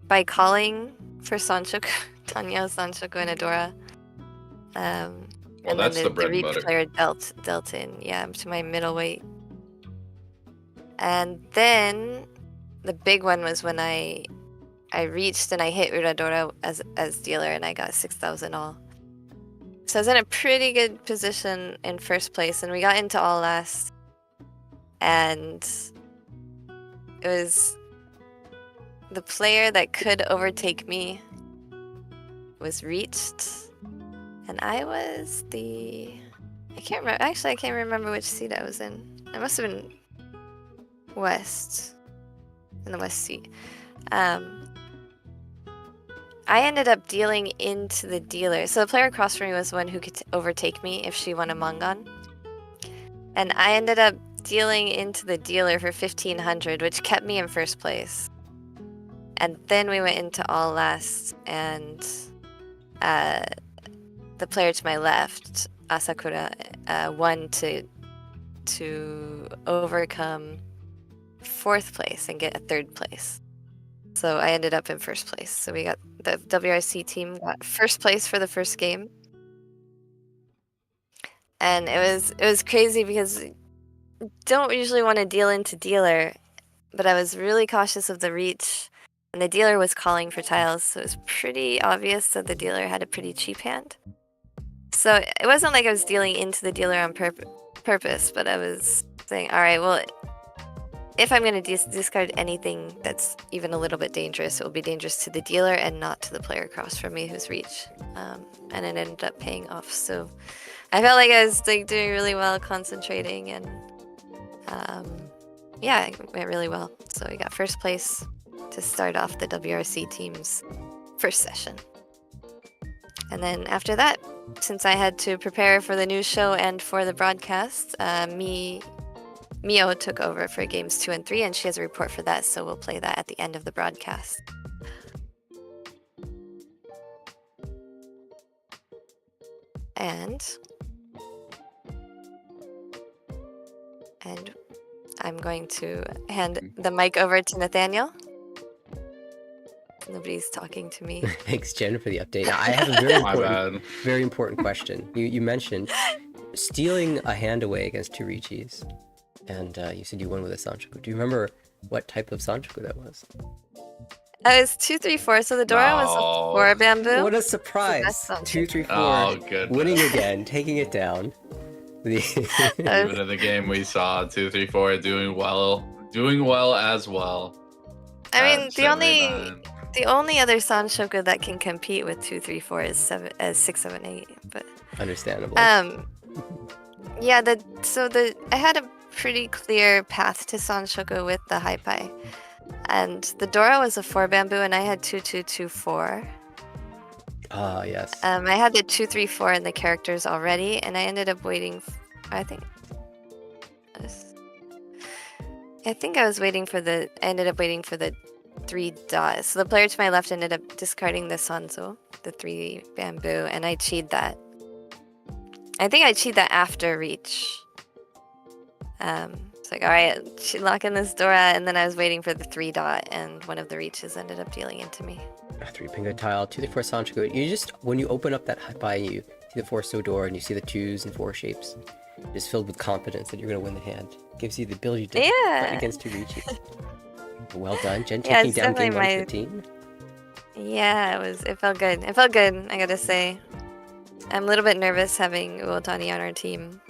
by calling for Sanshoku, Tanya, Sanshoku, and Adora. Well, and that's then the bread and reach butter. player dealt in, to my middleweight. And then the big one was when I reached and I hit Uradora as dealer, and I got 6,000 all. So I was in a pretty good position in first place, and we got into all last. And it was the player that could overtake me was reached, and I was I can't remember. Actually, I can't remember which seat I was in. I must have been west, in the west seat. I ended up dealing into the dealer. So the player across from me was the one who could overtake me if she won a Mangan. And I ended up dealing into the dealer for 1,500, which kept me in first place. And then we went into all last, and the player to my left, Asakura, won to overcome 4th place and get a 3rd place. So I ended up in first place. So we got the WRC team got first place for the first game. And it was crazy because I don't usually want to deal into dealer, but I was really cautious of the reach, and the dealer was calling for tiles, so it was pretty obvious that the dealer had a pretty cheap hand. So it wasn't like I was dealing into the dealer on purpose, but I was saying, all right, well, if I'm going to discard anything that's even a little bit dangerous, it will be dangerous to the dealer and not to the player across from me who's reach. And it ended up paying off. So I felt like I was doing really well, concentrating, and it went really well. So we got first place to start off the WRC team's first session. And then after that, since I had to prepare for the news show and for the broadcast, Mio took over for games 2 and 3, and she has a report for that, so we'll play that at the end of the broadcast. And I'm going to hand the mic over to Nathanael. Nobody's talking to me. Thanks, Jen, for the update. Now, I have a very important question. You mentioned stealing a hand away against 2 Riichis, and you said you won with a Sanshoku. Do you remember what type of Sanshoku that was? It was 2, 3, 4. So the Dora was a 4 bamboo. What a surprise! So 2, 3, 4. Oh, good. Winning again, taking it down. Even in the game we saw 2, 3, 4 doing well as well. I mean, the only other Sanshoku that can compete with 2, 3, 4 is 6, 7, 8. But understandable. Yeah. I had a pretty clear path to Sanshoku with the Haipai, and the Dora was a 4 bamboo, and I had 2, 2, 2, 4. Ah, yes. I had the 2, 3, 4 in the characters already, and I ended up waiting. I ended up waiting for the 3 dots. So the player to my left ended up discarding the Sanzo, the 3 bamboo, and I cheated that. I think I cheated that after reach. It's like, alright, lock in this Dora, and then I was waiting for the 3 dot, and one of the reaches ended up dealing into me. A 3 pingo tile, 2 to 4 Sanchoku. You just, when you open up that Haipai, you see the 4 So door, and you see the 2s and 4 shapes. Just filled with confidence that you're going to win the hand. Gives you the ability to fight against 2 Riichis. Well done, Jenn, taking down game 115. Yeah, it felt good. It felt good, I gotta say. I'm a little bit nervous having Uotani on our team.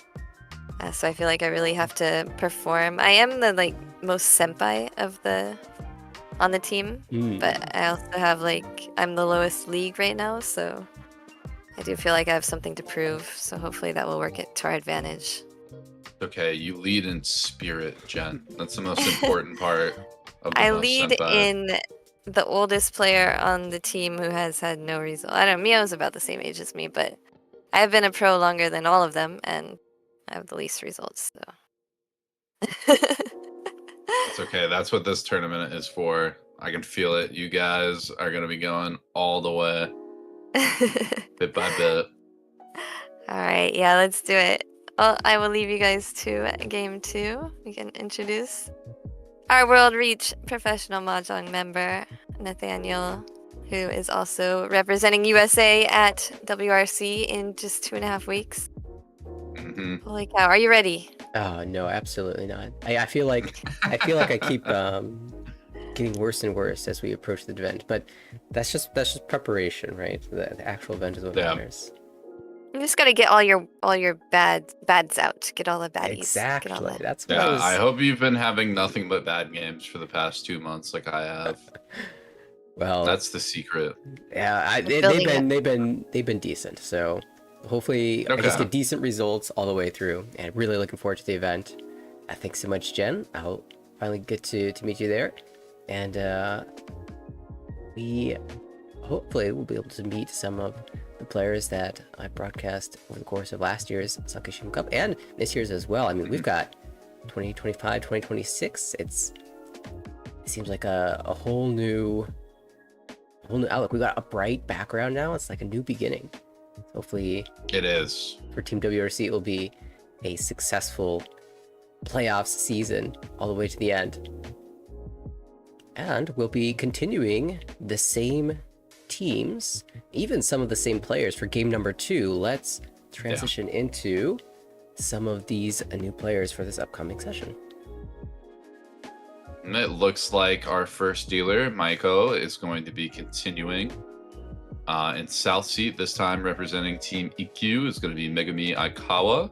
So I feel like I really have to perform. I am the most senpai on the team, but I also have I'm the lowest league right now, so I do feel like I have something to prove. So hopefully that will work to our advantage. Okay, you lead in spirit, Jenn. That's the most important part of the I most lead senpai. in the oldest player on the team who has had no result. I don't know, Mio's about the same age as me, but I've been a pro longer than all of them, and I have the least results, so. It's okay. That's what this tournament is for. I can feel it. You guys are going to be going all the way, bit by bit. All right, yeah, let's do it. Well, I will leave you guys to game 2. We can introduce our World Reach professional mahjong member, Nathanael, who is also representing USA at WRC in just 2.5 weeks. Holy cow! Are you ready? Oh no, absolutely not. I feel like I keep getting worse and worse as we approach the event, but that's just preparation, right? The actual event is what matters. You just gotta get all your bads out. Get all the baddies. Exactly. That's what I hope you've been having nothing but bad games for the past 2 months, like I have. Well, that's the secret. Yeah, they've been decent. So hopefully I just get decent results all the way through, and really looking forward to the event. Thanks so much, Jenn. I'll finally get to meet you there, and we hopefully will be able to meet some of the players that I broadcast over the course of last year's Sankei Shimbun Cup and this year's as well. I mean, we've got 2025, 2026. It seems like a whole new outlook. We got a bright background now. It's like a new beginning. Hopefully, it is for Team WRC. It will be a successful playoffs season all the way to the end, and we'll be continuing the same teams, even some of the same players for game number 2. Let's transition into some of these new players for this upcoming session. And it looks like our first dealer, Maiko, is going to be continuing in South Seat. This time representing Team Ikkyu is going to be Megumi Aikawa.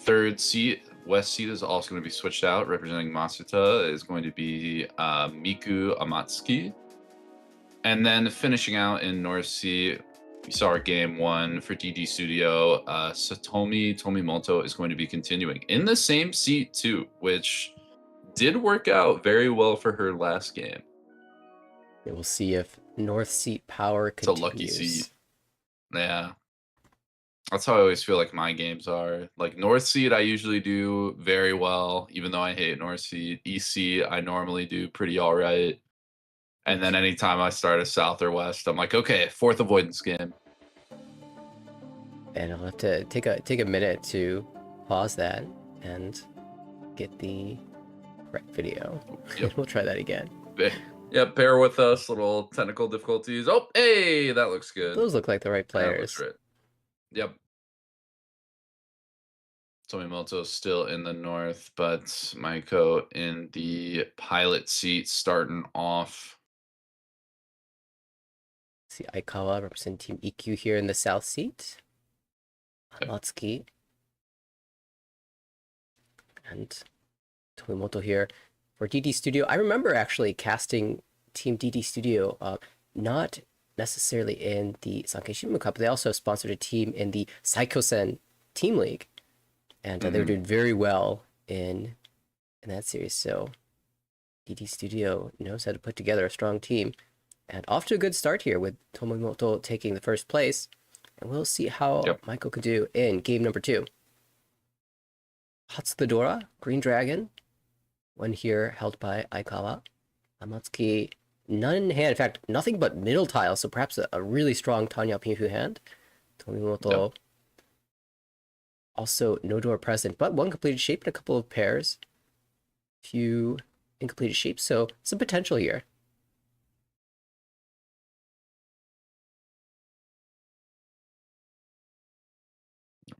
Third seat, West Seat, is also going to be switched out. Representing Masuta is going to be Miku Amatsuki. And then finishing out in North Seat, we saw our game 1 for DD Studio. Satomi Tomimoto is going to be continuing in the same seat too, which did work out very well for her last game. We'll see if North Seat power continues. It's a lucky seat. Yeah. That's how I always feel like my games are. Like North Seat, I usually do very well, even though I hate North Seat. East Seat, I normally do pretty all right. And then anytime I start a South or West, I'm like, okay, 4th avoidance game. And I'll have to take a minute to pause that and get the correct video. Yep. We'll try that again. Yeah, bear with us. Little technical difficulties. Oh, hey, that looks good. Those look like the right players. That looks right. Yep. Tomimoto still in the north, but Maiko in the pilot seat starting off. See Aikawa representing Team Ikkyu here in the south seat. Amatsuki. And Tomimoto here for DD Studio. I remember actually casting Team DD Studio, not necessarily in the Sankei Shimbun Cup. They also sponsored a team in the Saikosen Team League. And they were doing very well in that series. So DD Studio knows how to put together a strong team. And off to a good start here with Tomimoto taking the first place. And we'll see how Maiko could do in game number 2. Hatsudora, Green Dragon. One here held by Aikawa. Amatsuki, none in hand. In fact, nothing but middle tile, so perhaps a really strong Tanya Pinfu hand. Tomimoto, Yep. also no door present, but one completed shape and a couple of pairs. Few incompleted shapes, so some potential here.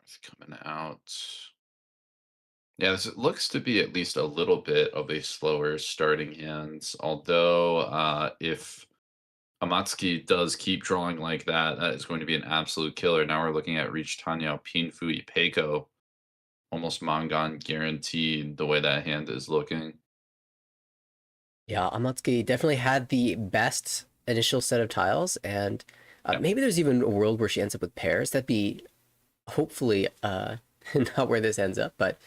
It's coming out. Yeah, this looks to be at least a little bit of a slower starting hand. Although, if Amatsuki does keep drawing like that, that is going to be an absolute killer. Now we're looking at Reach Tanya Pinfui Peiko. Almost Mangan guaranteed the way that hand is looking. Yeah, Amatsuki definitely had the best initial set of tiles, and maybe there's even a world where she ends up with pairs. That'd be hopefully not where this ends up, but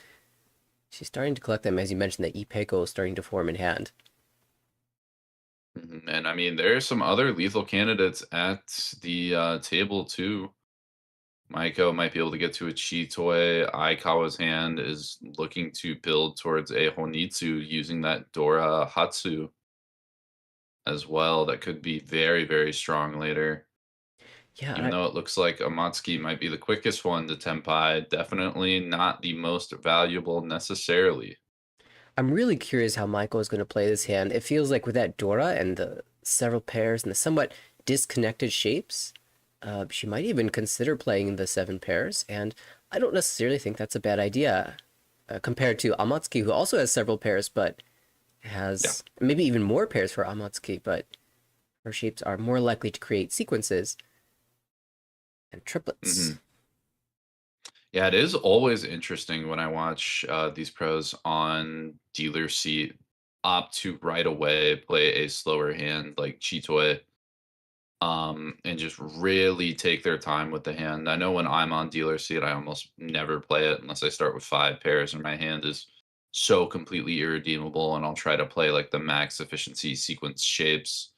she's starting to collect them. As you mentioned, the Ipeiko is starting to form in hand. And I mean, there are some other lethal candidates at the table too. Maiko might be able to get to a Chitoi. Aikawa's hand is looking to build towards a Honitsu using that Dora Hatsu as well. That could be very, very strong later. Yeah, Even though it looks like Amatsuki might be the quickest one to Tenpai, definitely not the most valuable necessarily. I'm really curious how Michael is going to play this hand. It feels like with that Dora and the several pairs and the somewhat disconnected shapes, she might even consider playing the 7 pairs, and I don't necessarily think that's a bad idea compared to Amatsuki, who also has several pairs, but has maybe even more pairs for Amatsuki, but her shapes are more likely to create sequences and triplets. Yeah, it is always interesting when I watch these pros on dealer seat opt to right away play a slower hand like Chitoi, and just really take their time with the hand. I know when I'm on dealer seat, I almost never play it unless I start with 5 pairs and my hand is so completely irredeemable, and I'll try to play like the max efficiency sequence shapes.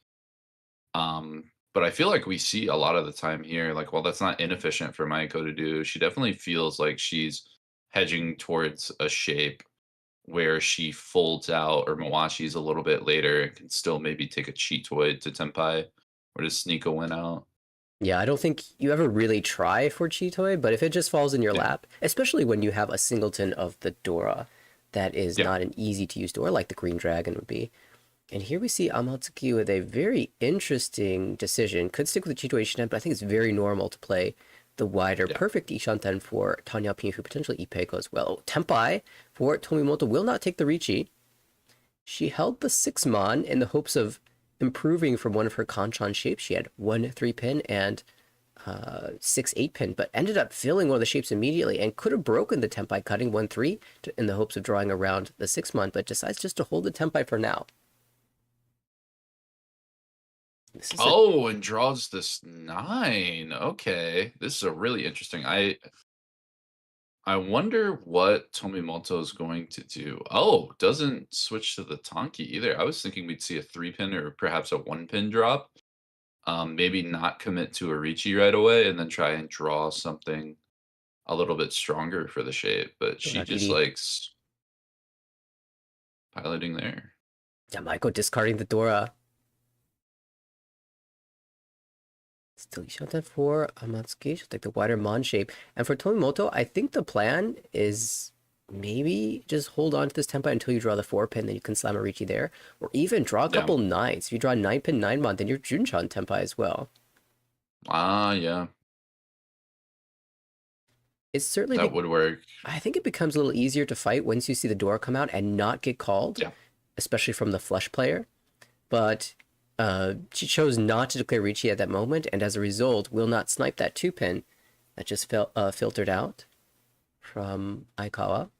But I feel like we see a lot of the time here, like, well, that's not inefficient for Maiko to do. She definitely feels like she's hedging towards a shape where she folds out or Mawashi's a little bit later and can still maybe take a cheat toy to Tenpai or to sneak a win out. Yeah, I don't think you ever really try for Chitoi, but if it just falls in your lap, especially when you have a singleton of the Dora, that is not an easy to use Dora like the Green Dragon would be. And here we see Amatsuki with a very interesting decision. Could stick with the Chitoi Ishinden, but I think it's very normal to play the wider perfect Ishanten for Tanya Pinfu, potentially Ipeiko as well. Tenpai for Tomimoto will not take the Riichi. She held the 6-mon in the hopes of improving from one of her Kanchan shapes. She had 1 3-pin and 6 8-pin, but ended up filling one of the shapes immediately and could have broken the Tenpai, cutting 1 3 in the hopes of drawing around the 6-mon, but decides just to hold the Tenpai for now. And draws this 9. Okay, this is a really interesting. I wonder what Tomimoto is going to do. Oh, doesn't switch to the Tonki either. I was thinking we'd see a 3-pin or perhaps a 1-pin drop. Maybe not commit to a Riichi right away and then try and draw something a little bit stronger for the shape. But she just likes piloting there. Yeah, Maiko discarding the Dora. Still Ishanten for Amatsuki. She'll take the wider Mon shape. And for Tomimoto, I think the plan is maybe just hold on to this Tenpai until you draw the 4-pin, then you can slam a Riichi there. Or even draw a couple 9s. If you draw a 9-pin 9-mon, then you're Junchan Tenpai as well. Yeah. It's certainly that would work. I think it becomes a little easier to fight once you see the Dora come out and not get called. Especially from the flush player. But she chose not to declare Riichi at that moment, and as a result, will not snipe that 2-pin that just filtered out from Aikawa.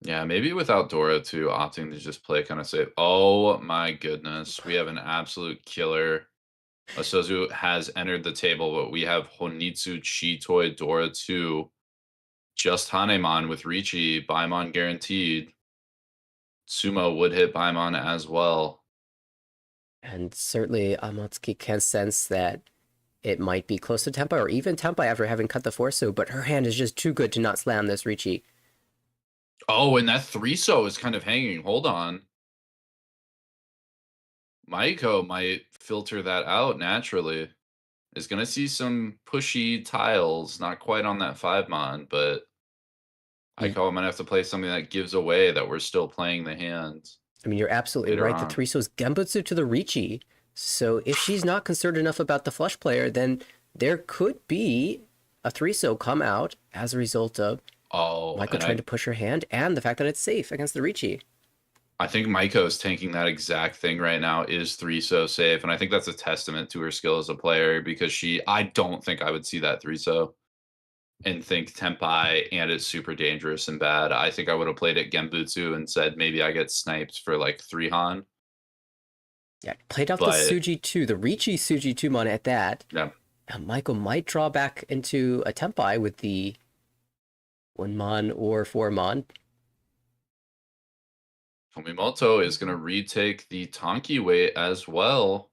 Yeah, maybe without Dora too, opting to just play kind of safe. Oh my goodness, we have an absolute killer. Asozu has entered the table, but we have Honitsu, Chitoi, Dora 2, just Hanemon with Riichi, Baimon guaranteed. Sumo would hit Baimon as well. And certainly Amatsuki can sense that it might be close to Tenpai, or even Tenpai after having cut the Forsu, but her hand is just too good to not slam this Riichi. Oh, and that 3-so is kind of hanging. Hold on. Maiko might filter that out naturally. Is going to see some pushy tiles, not quite on that 5-mon, but You, Aikawa might have to play something that gives away that we're still playing the hand I mean, you're absolutely later right. The on. Threeso's Genbutsu to the Riichi. So if she's not concerned enough about the flush player, then there could be a Threeso come out as a result of Maiko trying to push her hand and the fact that it's safe against the Riichi. I think Maiko is tanking that exact thing right now. Is 3-so safe? And I think that's a testament to her skill as a player because I don't think I would see that 3-so and think Tenpai and it's super dangerous and bad. I think I would have played it Genbutsu and said maybe I get sniped for like 3-han. Yeah, played out the Suji 2, the Riichi Suji 2-mon at that. Yeah. And Maiko might draw back into a Tenpai with the 1-mon or 4-mon. Tomimoto is going to retake the Tonki weight as well.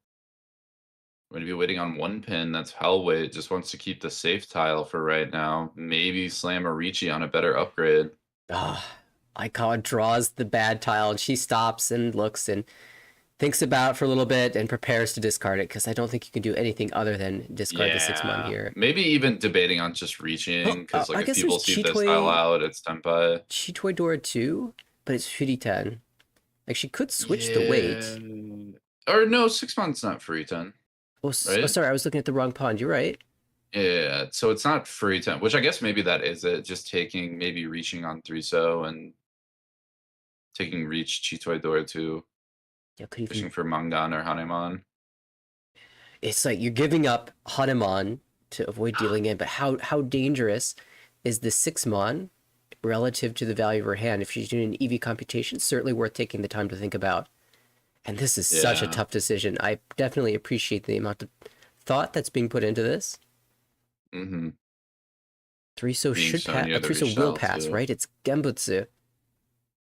We're going to be waiting on 1 pin. That's hell weight. Just wants to keep the safe tile for right now. Maybe slam a Riichi on a better upgrade. Aikawa draws the bad tile and she stops and looks and thinks about for a little bit and prepares to discard it because I don't think you can do anything other than discard the 6-mon here. Maybe even debating on just reaching because if people see this tile out, it's Tenpai. Chitoi Dora 2, but it's Furiten. Like she could switch the weight. Or no, 6-mon's not Furiten. Oh, sorry, I was looking at the wrong pond. You're right. Yeah, so it's not Furiten, which I guess maybe that is it. Just maybe reaching on 3-so and taking reach Chitoi Dora 2. Yeah, could fishing for Mangan or Hanemon. It's like you're giving up Hanemon to avoid dealing in, but how dangerous is the 6-mon relative to the value of her hand? If she's doing an EV computation, certainly worth taking the time to think about. And this is such a tough decision. I definitely appreciate the amount of thought that's being put into this. Mm-hmm. 3-so should pass. 3-so will pass, right? It's Genbutsu.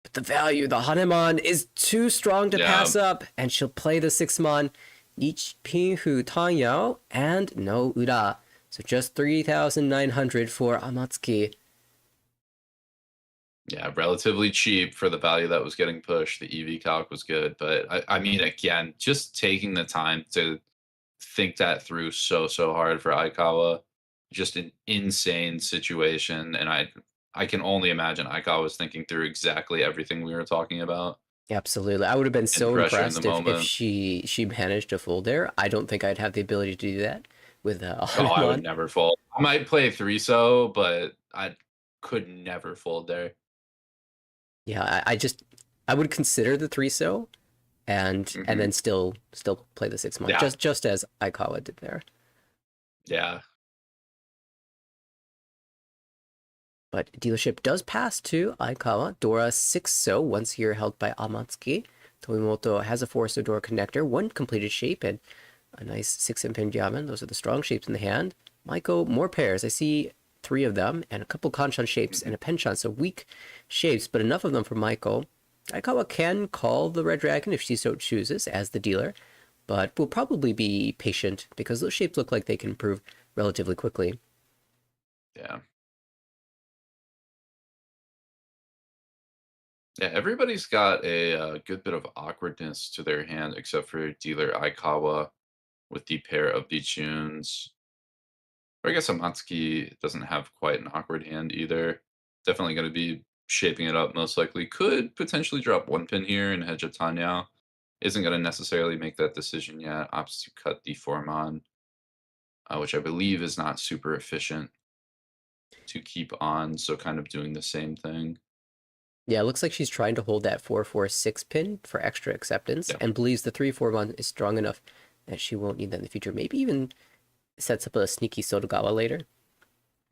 But the value, the Hanemon, is too strong to pass up, and she'll play the 6-mon, Nichipinhu Tanyao, and no Ura. So just 3,900 for Amatsuki. Yeah, relatively cheap for the value that was getting pushed. The EV calc was good, but I mean, again, just taking the time to think that through so hard for Aikawa, just an insane situation, and I can only imagine Aikawa was thinking through exactly everything we were talking about. Absolutely. I would have been so impressed if she managed to fold there. I don't think I'd have the ability to do that with I would never fold. I might play 3-so, but I could never fold there. Yeah, I would consider the 3-so and then still play the 6-mon, just as Aikawa did there. Yeah. But dealership does pass to Aikawa. Dora 6-so, once here held by Amatsuki. Tomimoto has a 4-so Dora connector, 1 completed shape, and a nice 6-pin Yamen. Those are the strong shapes in the hand. Maiko, more pairs. I see 3 of them, and a couple Kanchan shapes and a Penchan, so weak shapes, but enough of them for Maiko. Aikawa can call the Red Dragon if she so chooses as the dealer, but will probably be patient because those shapes look like they can improve relatively quickly. Yeah. Yeah, everybody's got a good bit of awkwardness to their hand, except for dealer Aikawa with the pair of Bichuns. Or I guess Amatsuki doesn't have quite an awkward hand either. Definitely going to be shaping it up most likely. Could potentially drop 1 pin here and hedge a Tanya. Isn't going to necessarily make that decision yet. Opts to cut the 4-mon, which I believe is not super efficient to keep on. So kind of doing the same thing. Yeah, it looks like she's trying to hold that 4-4-6 pin for extra acceptance and believes the 3-4-mon is strong enough that she won't need that in the future. Maybe even sets up a sneaky Sotogawa later.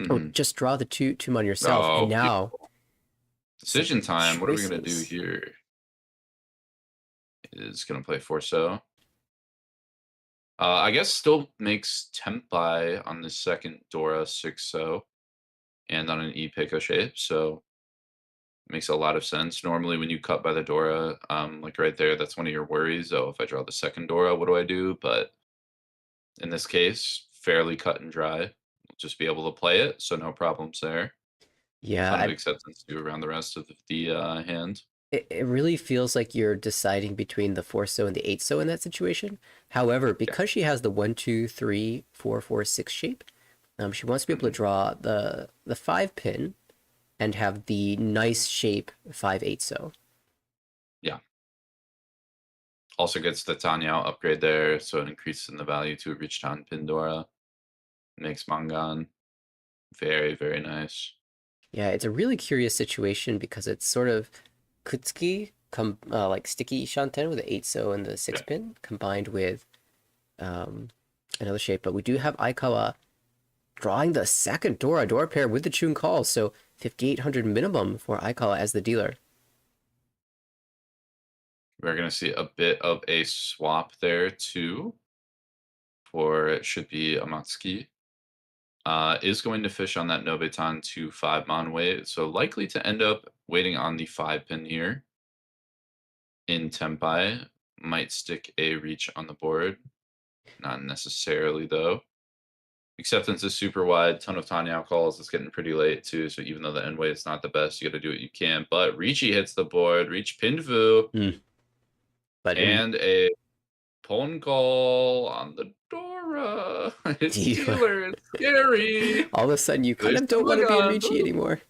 Oh, just draw the 2-mon yourself, and now... Decision time. What are we going to do here? Is going to play 4-so. I guess still makes Tenpai on the second Dora 6-so and on an E-Pico shape, so makes a lot of sense. Normally when you cut by the Dora, like right there, that's one of your worries. Oh, if I draw the second Dora, what do I do? But in this case, fairly cut and dry. We'll just be able to play it, so no problems there. Yeah. A ton of acceptance to around the rest of the hand. It really feels like you're deciding between the 4-so and the 8-so in that situation. However, because she has the 1, 2, 3, 4, 4, 6 shape, she wants to be able to draw the 5 pin and have the nice shape 5-8-so. Yeah. Also gets the Tateniu upgrade there, so it increases in the value to a Riichi Pindora. Makes Mangan very, very nice. Yeah, it's a really curious situation because it's sort of Kutsuki, like sticky Shanten with the 8-so and the 6 pin combined with another shape. But we do have Aikawa drawing the second Dora pair with the Chun Call, so 5,800 minimum for Aikawa as the dealer. We're going to see a bit of a swap there too. For it should be Amatsuki. Is going to fish on that Nobetan to 5-mon wait, so likely to end up waiting on the 5 pin here. In Tenpai, might stick a reach on the board. Not necessarily though. Acceptance is super wide, ton of Tateniu calls. It's getting pretty late too, so even though the end weight's not the best, you got to do what you can. But Riichi hits the board, Riichi Pinfu, and a Pon call on the Dora. It's dealer, it's scary. All of a sudden, you kind of don't want to be in Riichi anymore.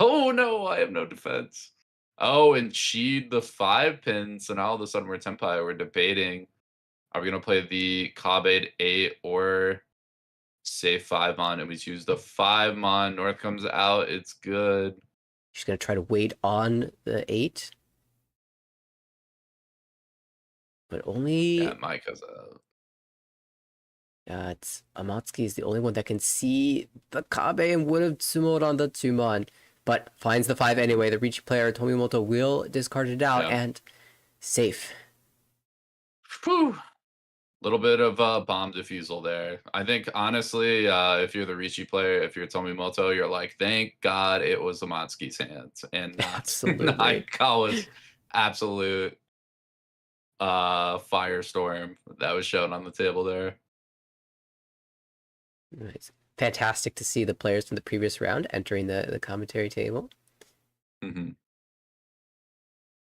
Oh no, I have no defense. Oh, and she'd the 5 pins, so now all of a sudden we're Tenpai. We're debating: are we gonna play the Kabe 8 or say 5-mon? And we choose the 5-mon. North comes out. It's good. She's gonna try to wait on the 8, but only. Yeah, Maiko's out. It's Amatsuki is the only one that can see the Kabe and would have sumoed on the 2-mon, but finds the 5 anyway. The Riichi player Tomimoto will discard it out and safe. Whew. Little bit of bomb defusal there. I think honestly, if you're the Riichi player, if you're Tomimoto, you're like, thank God it was Amatsuki's hands and not Aikawa's absolute firestorm that was shown on the table there. It's fantastic to see the players from the previous round entering the commentary table. Mm-hmm.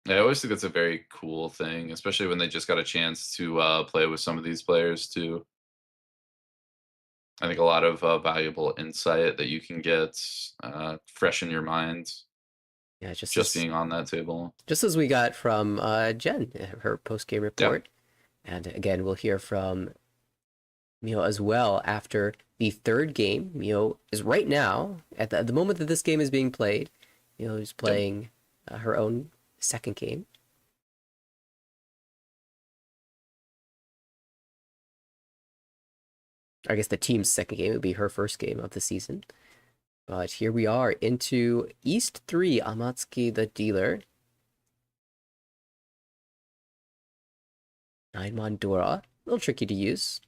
I always think that's a very cool thing, especially when they just got a chance to play with some of these players too. I think a lot of valuable insight that you can get fresh in your mind. Yeah, just being on that table. Just as we got from Jenn, her post-game report. Yep. And again, we'll hear from Mio as well after the third game. Mio is right now, at the moment that this game is being played, Mio is playing her own second game. I guess the team's second game would be her first game of the season. But here we are into East 3, Amatsuki the dealer. 9-mon Dora, a little tricky to use.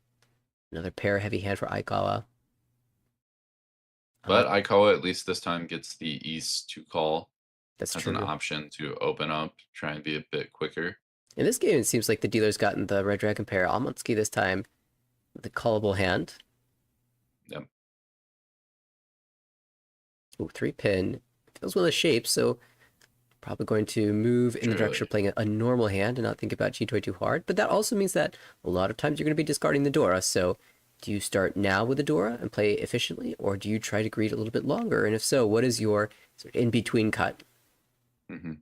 Another pair heavy hand for Aikawa. But Aikawa at least this time gets the East to call. That's as true. An option to open up, try and be a bit quicker. In this game, it seems like the dealer's gotten the Red Dragon pair. Amatsuki this time, the callable hand. Yep. Ooh, 3 pin. Feels well as shape, so probably going to move in the direction of playing a normal hand and not think about Chitoi too hard. But that also means that a lot of times you're going to be discarding the Dora. So do you start now with the Dora and play efficiently, or do you try to greed a little bit longer? And if so, what is your sort of in-between cut? Mm-hmm.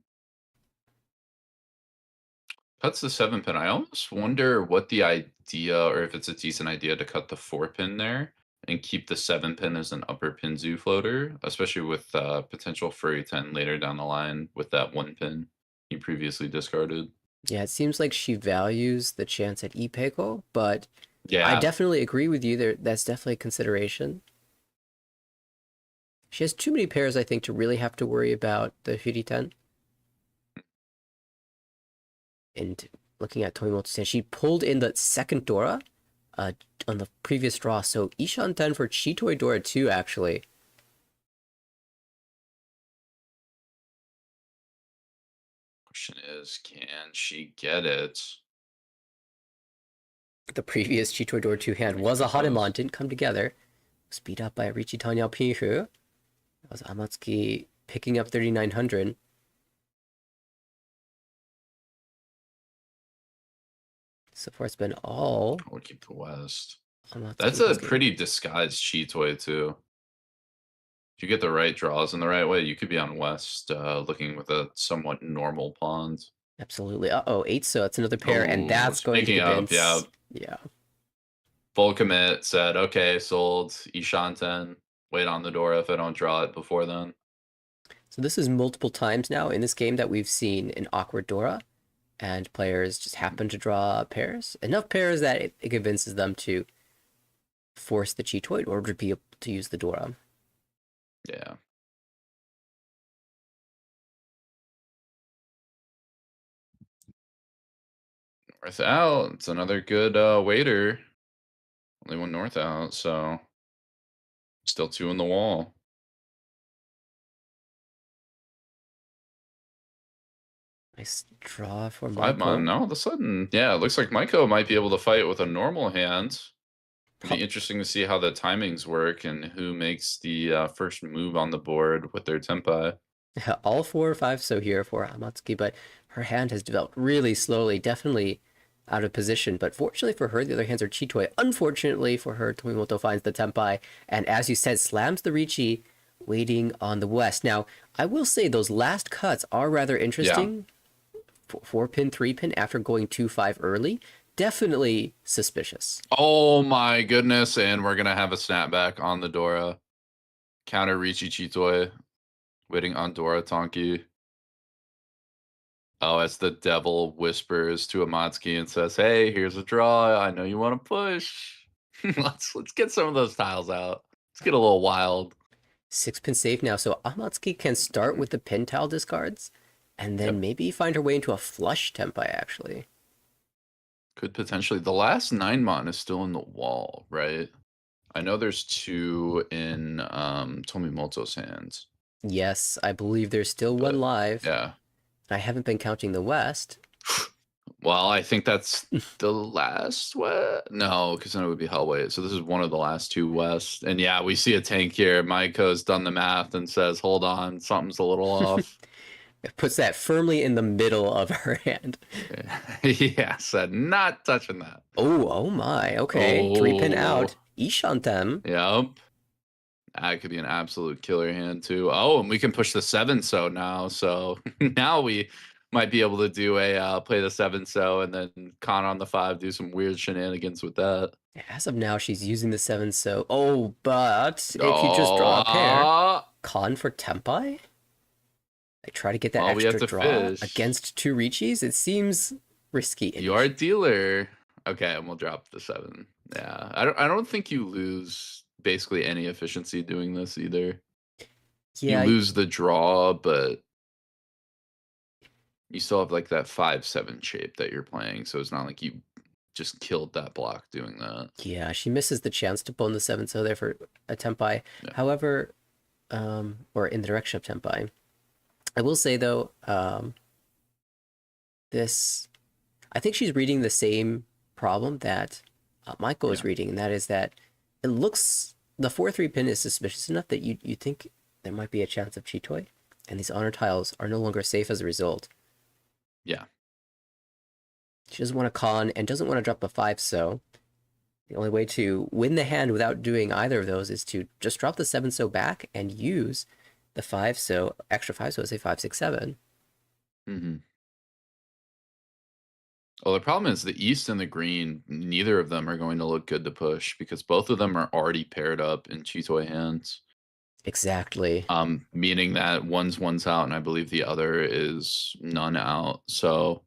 Cuts the 7 pin. I almost wonder what the idea, or if it's a decent idea to cut the 4 pin there and keep the 7 pin as an upper Pinzu floater, especially with potential Furry 10 later down the line with that 1 pin you previously discarded. Yeah, it seems like she values the chance at Ipeko, but I definitely agree with you. That's definitely a consideration. She has too many pairs, I think, to really have to worry about the Furi 10. And looking at Tomimoto's hand, she pulled in the second Dora on the previous draw. So Ishan 10 for Chitoi Dora 2, actually. Question is, can she get it? The previous Chitoi Dora 2 hand was a Hanuman, didn't come together. Speed up by Riichi Tahniao Pinhu. That was Amatsuki picking up 3,900. So far, it's been all. We'll keep the West. Amatsuki That's a pretty disguised cheatoy too. If you get the right draws in the right way, you could be on West looking with a somewhat normal pawns. Absolutely. Uh-oh, 8, so it's another pair, and that's going to convince. Yeah. Full commit, said, okay, sold, Ishanten, wait on the door if I don't draw it before then. So this is multiple times now in this game that we've seen an awkward Dora, and players just happen to draw pairs. Enough pairs that it convinces them to force the cheatoy in order to be able to use the Dora. Yeah. North out. It's another good waiter. Only one north out, so still 2 in the wall. Nice draw for 5 Maiko. mon. Now all of a sudden, yeah, it looks like Maiko might be able to fight with a normal hand. It'd be interesting to see how the timings work and who makes the first move on the board with their tempai. All 4 or 5 so here for Amatsuki, but her hand has developed really slowly, definitely out of position. But fortunately for her, the other hands are cheatoy. Unfortunately for her, Tomimoto finds the tempai, and as you said, slams the Riichi, waiting on the West. Now, I will say those last cuts are rather interesting. Yeah. 4-pin, 3-pin after going 2-5 early. Definitely suspicious. Oh my goodness, and we're going to have a snapback on the Dora. Counter Riichi cheatoy. Waiting on Dora Tonki. Oh, as the devil whispers to Amatsuki and says, hey, here's a draw. I know you want to push. let's get some of those tiles out. Let's get a little wild. 6-pin safe now, so Amatsuki can start with the pin tile discards, and then maybe find her way into a flush tempai, actually. Could potentially. The last 9 mon is still in the wall, right? I know there's 2 in Tomimoto's hands. Yes, I believe there's still 1 live. Yeah. I haven't been counting the West. Well, I think that's the last West. No, because then it would be Hellweight. So this is one of the last 2 West. And yeah, we see a tank here. Maiko's done the math and says, hold on, something's a little off. It puts that firmly in the middle of her hand. Yeah, said not touching that. Oh my. Okay. 3-pin out. Ishanten. Yep. That could be an absolute killer hand too. Oh, and we can push the 7-so now. So now we might be able to do a play the 7-so and then con on the 5, do some weird shenanigans with that. As of now, she's using the 7-so. Oh, but if you just draw a pair, con for tempai? I try to get that extra draw against 2 Riichis. It seems risky. You're a dealer. Okay, and we'll drop the 7. Yeah, I don't think you lose basically any efficiency doing this either. Yeah, you lose the draw, but you still have like that 5-7 shape that you're playing, so it's not like you just killed that block doing that. Yeah, she misses the chance to bone the 7-so there for a tempai. Yeah. However, or in the direction of tempai. I will say though, I think she's reading the same problem that Maiko is reading, and that is that it looks, the 4-3 pin is suspicious enough that you think there might be a chance of cheatoy, and these honor tiles are no longer safe as a result. Yeah. She doesn't want to con and doesn't want to drop a 5-so. The only way to win the hand without doing either of those is to just drop the 7-so back and use the 5-so, extra 5-so, say 5, 6, 7. Mm-hmm. Well, the problem is the East and the Green, neither of them are going to look good to push because both of them are already paired up in cheatoy hands. Exactly. Meaning that one's out, and I believe the other is none out. So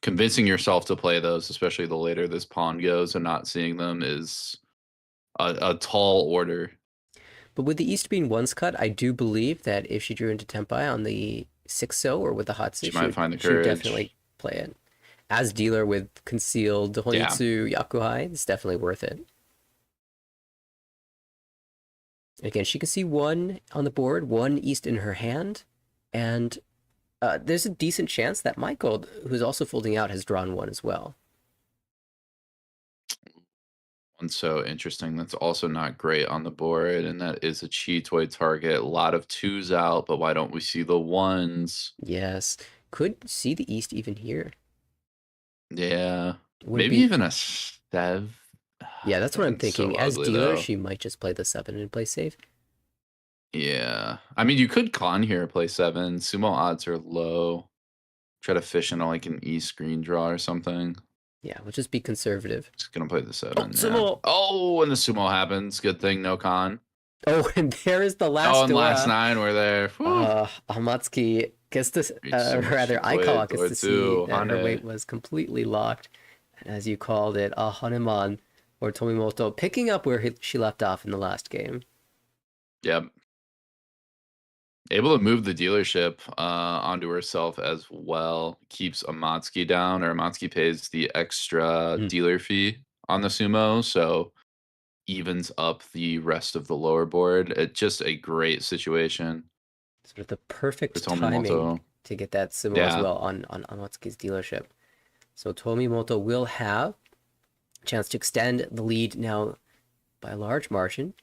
convincing yourself to play those, especially the later this pawn goes, and not seeing them is a tall order. But with the East being once cut, I do believe that if she drew into tempai on the 6-so or with the Hatsu, she might find the courage. She would definitely play it. As dealer with concealed Honitsu Yakuhai, it's definitely worth it. Again, she can see 1 on the board, 1 East in her hand, and there's a decent chance that Michael, who's also folding out, has drawn 1 as well. One's so interesting. That's also not great on the board, and that is a cheatoy target. A lot of 2s out, but why don't we see the 1s? Yes. Could see the East even here. Yeah. Maybe even a 7. Yeah, that's what I'm thinking. So As ugly, dealer, though. she might just play the 7 and play safe. Yeah. I mean, you could con here, play 7. Sumo odds are low. Try to fish into like an E screen draw or something. Yeah, we'll just be conservative. Just gonna play the 7. Oh, sumo! Oh, and the sumo happens. Good thing, no con. Oh, and there is the last Oh, and Dora. last 9 were there. Amatsuki gets to, rather, Aikawa gets to see that her weight was completely locked. And as you called it, a Hanuman or Tomimoto picking up where she left off in the last game. Yep. Able to move the dealership onto herself as well. Keeps Amatsuki down, or Amatsuki pays the extra dealer fee on the sumo, so evens up the rest of the lower board. It's just a great situation. Sort of the perfect timing to get that sumo as well on Amatsuki's dealership. So Tomimoto will have a chance to extend the lead now by a large margin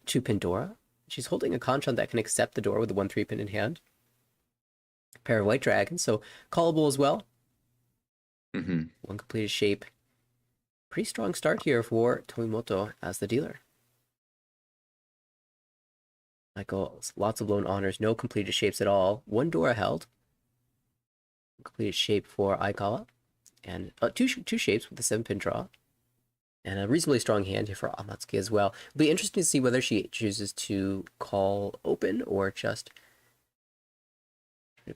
to Pandora. She's holding a Kanchan that can accept the door with the 1-3 pin in hand. A pair of white dragons, so callable as well. One completed shape. Pretty strong start here for Tomimoto as the dealer. Michael, lots of lone honors, no completed shapes at all. 1 Dora held. Completed shape for Aikawa. And two shapes with the 7-pin draw. And a reasonably strong hand here for Amatsuki as well. It'll be interesting to see whether she chooses to call open or just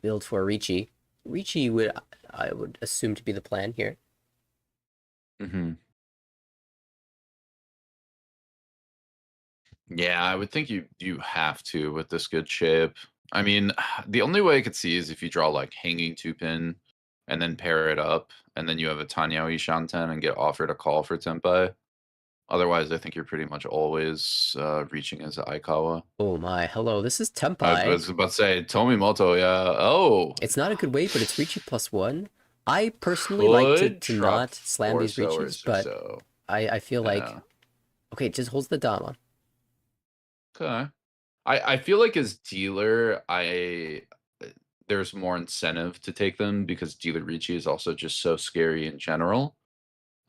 build for Riichi. Riichi I would assume to be the plan here. Yeah, I would think you have to with this good shape. I mean, the only way I could see is if you draw like hanging 2-pin and then pair it up, and then you have a Tanyao Ishanten and get offered a call for Tenpai. Otherwise, I think you're pretty much always reaching as Aikawa. Oh my, hello, this is Tenpai. I was about to say, Tomimoto, yeah. Oh! It's not a good weight, but it's Riichi +1. I personally like to not slam these Riichis, but I feel like... Okay, it just holds the Dama. Okay. I feel like as dealer, there's more incentive to take them because dealer Riichi is also just so scary in general.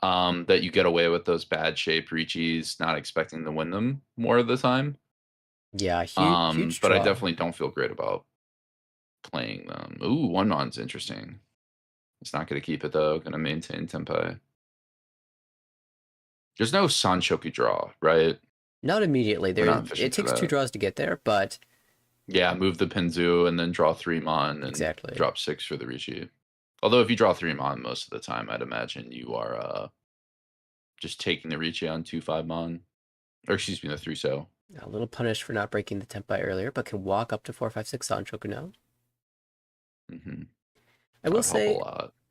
That you get away with those bad shape Riichis, not expecting to win them more of the time. Yeah, huge but draw. I definitely don't feel great about playing them. Ooh, 1-mon's interesting. It's not going to keep it though. Going to maintain Tenpai. There's no Sanshoku draw, right? Not immediately. It takes 2 draws to get there, but... Yeah, move the Pinzu and then draw 3 mon and drop 6 for the Riichi. Although if you draw 3 mon most of the time, I'd imagine you are just taking the Riichi on 2-5 mon. Or excuse me, the 3-so. A little punished for not breaking the Tenpai earlier, but can walk up to 4-5-6 Sanshoku now. I will say,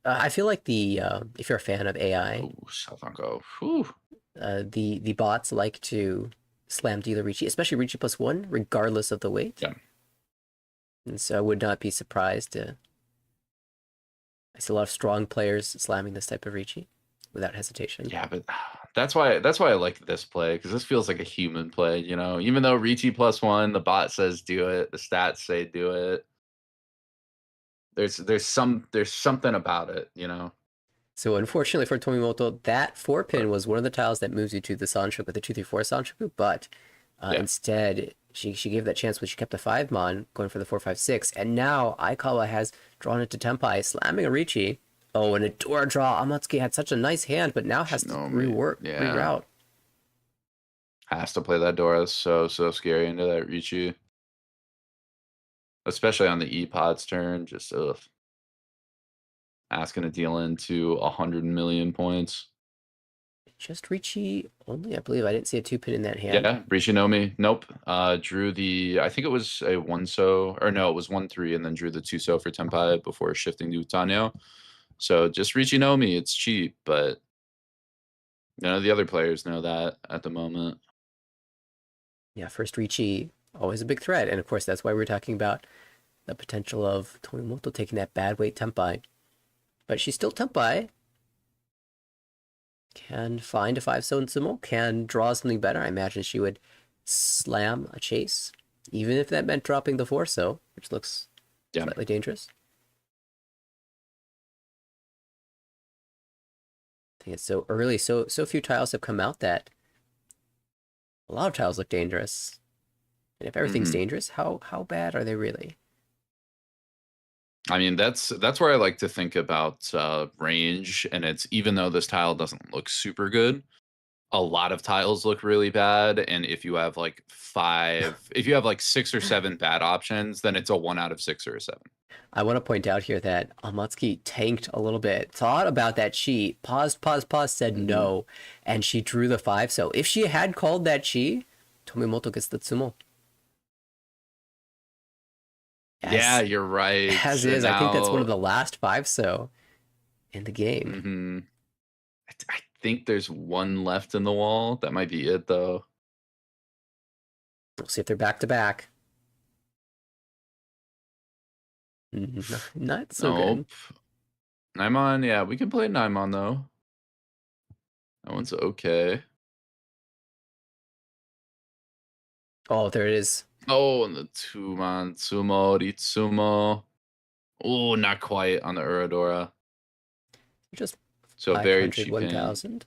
I feel like if you're a fan of AI, the bots like to slam dealer Riichi, especially Riichi +1, regardless of the weight. Yeah. And so I would not be surprised I see a lot of strong players slamming this type of Riichi without hesitation. Yeah, but that's why I like this play, because this feels like a human play, you know. Even though Riichi +1, the bot says do it, the stats say do it. There's something about it, you know. So unfortunately for Tomimoto, that 4-pin was one of the tiles that moves you to the Sanshoku, the 2-3-4 Sanshoku, but instead she gave that chance when she kept the 5 mon going for the 4-5-6, and now Aikawa has drawn it to Tenpai, slamming a Riichi. Oh, and a Dora draw. Amatsuki had such a nice hand, but now has to reroute. Has to play that Dora. So scary into that Riichi. Especially on the E-Pod's turn. Just asking to deal into 100 million points. Just Riichi only, I believe. I didn't see a 2-pin in that hand. Yeah, Riichi no Mi. Nope. Drew I think it was a 1-so, or no, it was 1-3, and then drew the 2-so for Tenpai before shifting to Tanyao. So just Riichi no Mi. It's cheap, but none of the other players know that at the moment. Yeah, first Riichi, always a big threat. And of course, that's why we're talking about the potential of Tomimoto taking that bad weight Tenpai. But she's still Tenpai. Can find a 5-so in sumo, can draw something better. I imagine she would slam a chase, even if that meant dropping the 4-so, which looks slightly dangerous. think it's so early. So few tiles have come out that a lot of tiles look dangerous. And if everything's dangerous, how bad are they really? I mean, that's where I like to think about range, and it's even though this tile doesn't look super good, a lot of tiles look really bad, and if you have like 6 or 7 bad options, then it's a 1 out of 6 or a 7. I want to point out here that Amatsuki tanked a little bit, thought about that chi, paused, said no, and she drew the 5. So if she had called that chi, Tomimoto gets the tsumo. Yeah, you're right. As is, I think that's one of the last 5 so in the game. I think there's 1 left in the wall. That might be it, though. We'll see if they're back to back. Not so good. Naimon, yeah, we can play Naimon, though. That one's okay. Oh, there it is. Oh, and the 2-man Tsumo, Ritsumo. Oh, not quite on the Uradora. Just so very cheap 1,000.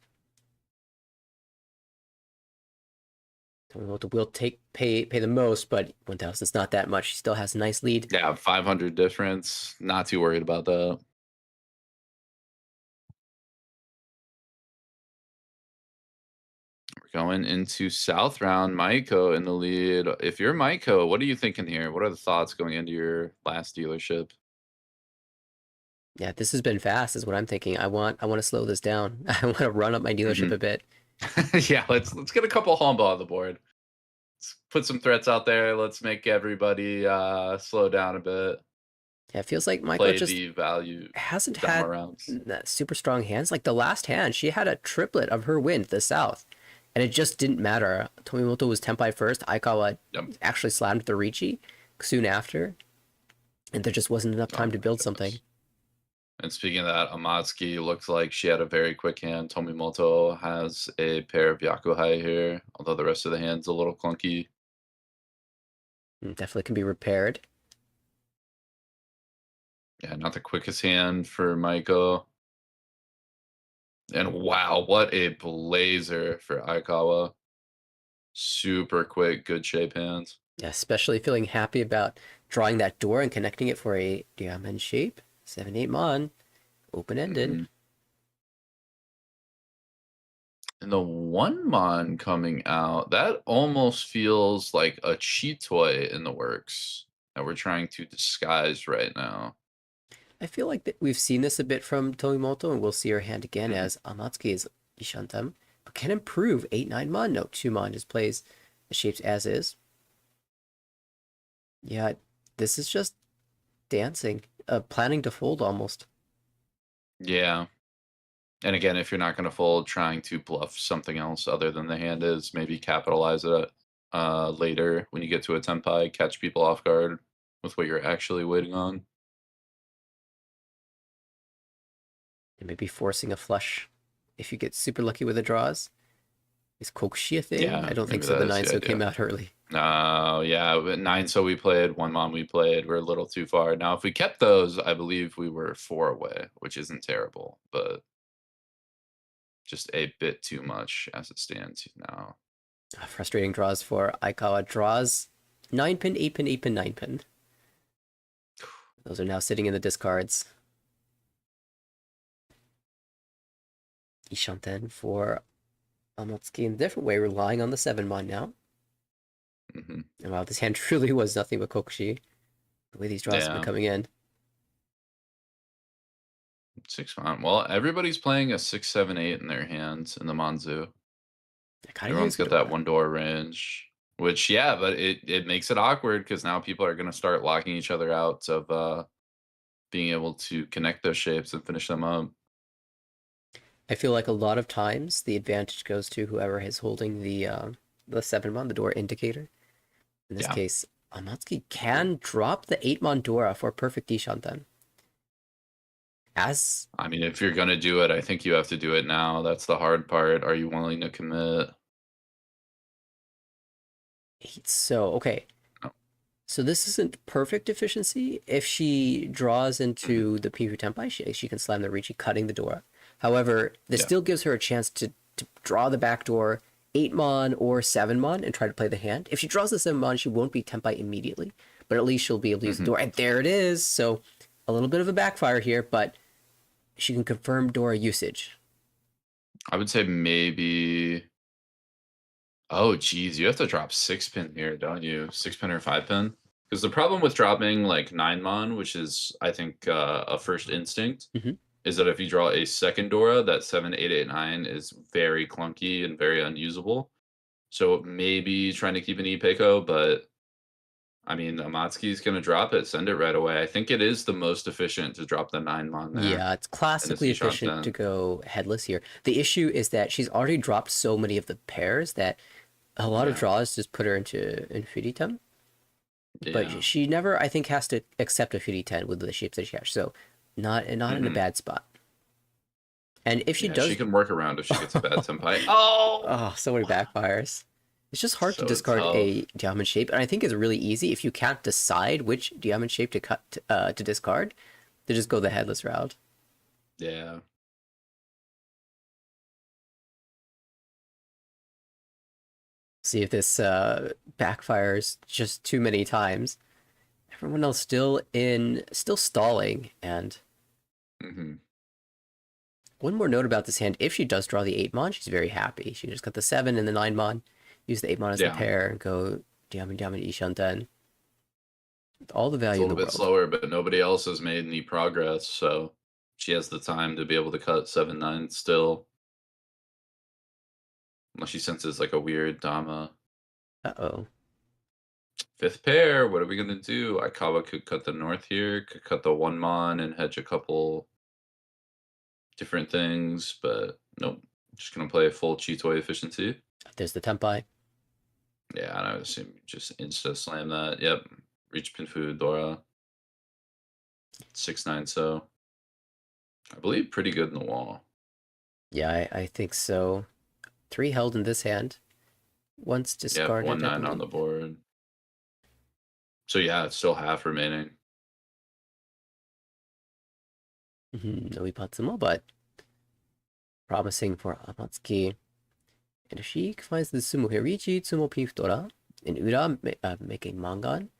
Tomimoto will pay the most, but 1,000 is not that much. She still has a nice lead. Yeah, 500 difference. Not too worried about that. We're going into South round. Maiko in the lead. If you're Maiko, what are you thinking here? What are the thoughts going into your last dealership? Yeah, this has been fast, is what I'm thinking. I want to slow this down. I want to run up my dealership a bit. Yeah, let's get a couple Honba on the board. Let's put some threats out there. Let's make everybody slow down a bit. Yeah, it feels like Maiko just hasn't had super strong hands. Like the last hand, she had a triplet of her win to the south, and it just didn't matter. Tomimoto was Tenpai first. Aikawa actually slammed the Riichi soon after, and there just wasn't enough time to build something. And speaking of that, Amatsuki looks like she had a very quick hand. Tomimoto has a pair of Yakuhai here, although the rest of the hand's a little clunky. Definitely can be repaired. Yeah, not the quickest hand for Maiko. And wow, what a blazer for Aikawa. Super quick, good shape hands. Yeah, especially feeling happy about drawing that door and connecting it for a diamond shape. 7-8 mon. Open-ended. And the 1 mon coming out, that almost feels like a cheat toy in the works that we're trying to disguise right now. I feel like we've seen this a bit from Tomimoto, and we'll see her hand again as Amatsuki is Ishantem, but can improve 8-9 mon. No, 2 mon just plays the shapes as is. Yeah, this is just dancing, planning to fold almost. Yeah. And again, if you're not going to fold, trying to bluff something else other than the hand is, maybe capitalize it later when you get to a Tenpai, catch people off guard with what you're actually waiting on. And maybe forcing a flush if you get super lucky with the draws. Is Kokushi a thing? Yeah, I don't think so. The 9-so came out early. No, yeah, 9-so we played, 1 mon we played. We're a little too far. Now, if we kept those, I believe we were 4 away, which isn't terrible, but just a bit too much as it stands now. Frustrating draws for Aikawa. Draws 9-pin, 8-pin, 8-pin, 9-pin. Those are now sitting in the discards. Ishanten for Amatsuki in a different way, relying on the 7 mon now. And wow, this hand truly was nothing but Kokushi. The way these draws have been coming in. 6 mon. Well, everybody's playing a 6, 7, 8 in their hands in the Manzu. Everyone's got that 1 door range. Which, yeah, but it makes it awkward because now people are going to start locking each other out of being able to connect those shapes and finish them up. I feel like a lot of times the advantage goes to whoever is holding the 7 mon, the door indicator. In this case, Amatsuki can drop the 8 mon Dora for perfect Ishanten. I mean, if you're going to do it, I think you have to do it now. That's the hard part. Are you willing to commit? 8-so, okay. Oh. So this isn't perfect efficiency. If she draws into the Pifu Tenpai, she can slam the Riichi, cutting the Dora. However, this still gives her a chance to draw the backdoor 8-mon or 7-mon and try to play the hand. If she draws the 7-mon, she won't be tempai immediately, but at least she'll be able to use the door. And there it is. So a little bit of a backfire here, but she can confirm Dora usage. I would say maybe... Oh, geez, you have to drop 6-pin here, don't you? 6-pin or 5-pin? Because the problem with dropping like 9-mon, which is, I think, a first instinct, is that if you draw a second Dora, that 7, 8, 8, 9 is very clunky and very unusable. So maybe trying to keep an Ipeiko, but I mean, Amatsuki's going to drop it, send it right away. I think it is the most efficient to drop the 9-mon there. Yeah, it's classically efficient to go headless here. The issue is that she's already dropped so many of the pairs that a lot of draws just put her into infinitum. Yeah. But she never, I think, has to accept a 50-10 with the shapes that she has. So not in a bad spot. And if she does... she can work around if she gets a bad tempai. Oh, so many backfires. It's just hard to discard a diamond shape. And I think it's really easy if you can't decide which diamond shape to discard, to just go the headless route. Yeah. See if this backfires just too many times. Everyone else still stalling, and one more note about this hand: if she does draw the 8-mon, she's very happy. She just got the 7 and the 9-mon, use the 8-mon as the pair, and go diamond ishanten. All the value in the world. It's a little bit slower, but nobody else has made any progress, so she has the time to be able to cut 7-9 still. Unless she senses like a weird Dama. Uh-oh. 5th pair, what are we going to do? Aikawa could cut the north here, could cut the 1-mon and hedge a couple different things, but nope. Just going to play full Chitoi efficiency. There's the tempai. Yeah, I would assume just insta-slam that. Yep. Reach Pinfu, Dora. 6-9, so I believe pretty good in the wall. Yeah, I think so. 3 held in this hand. Once discarded. 1-9 on the board. So yeah, it's still half remaining. No Ipatsumo, but promising for Amatsuki. And if she finds the Sumo Hirichi, Tsumo Piftora, and Ura making Mangan,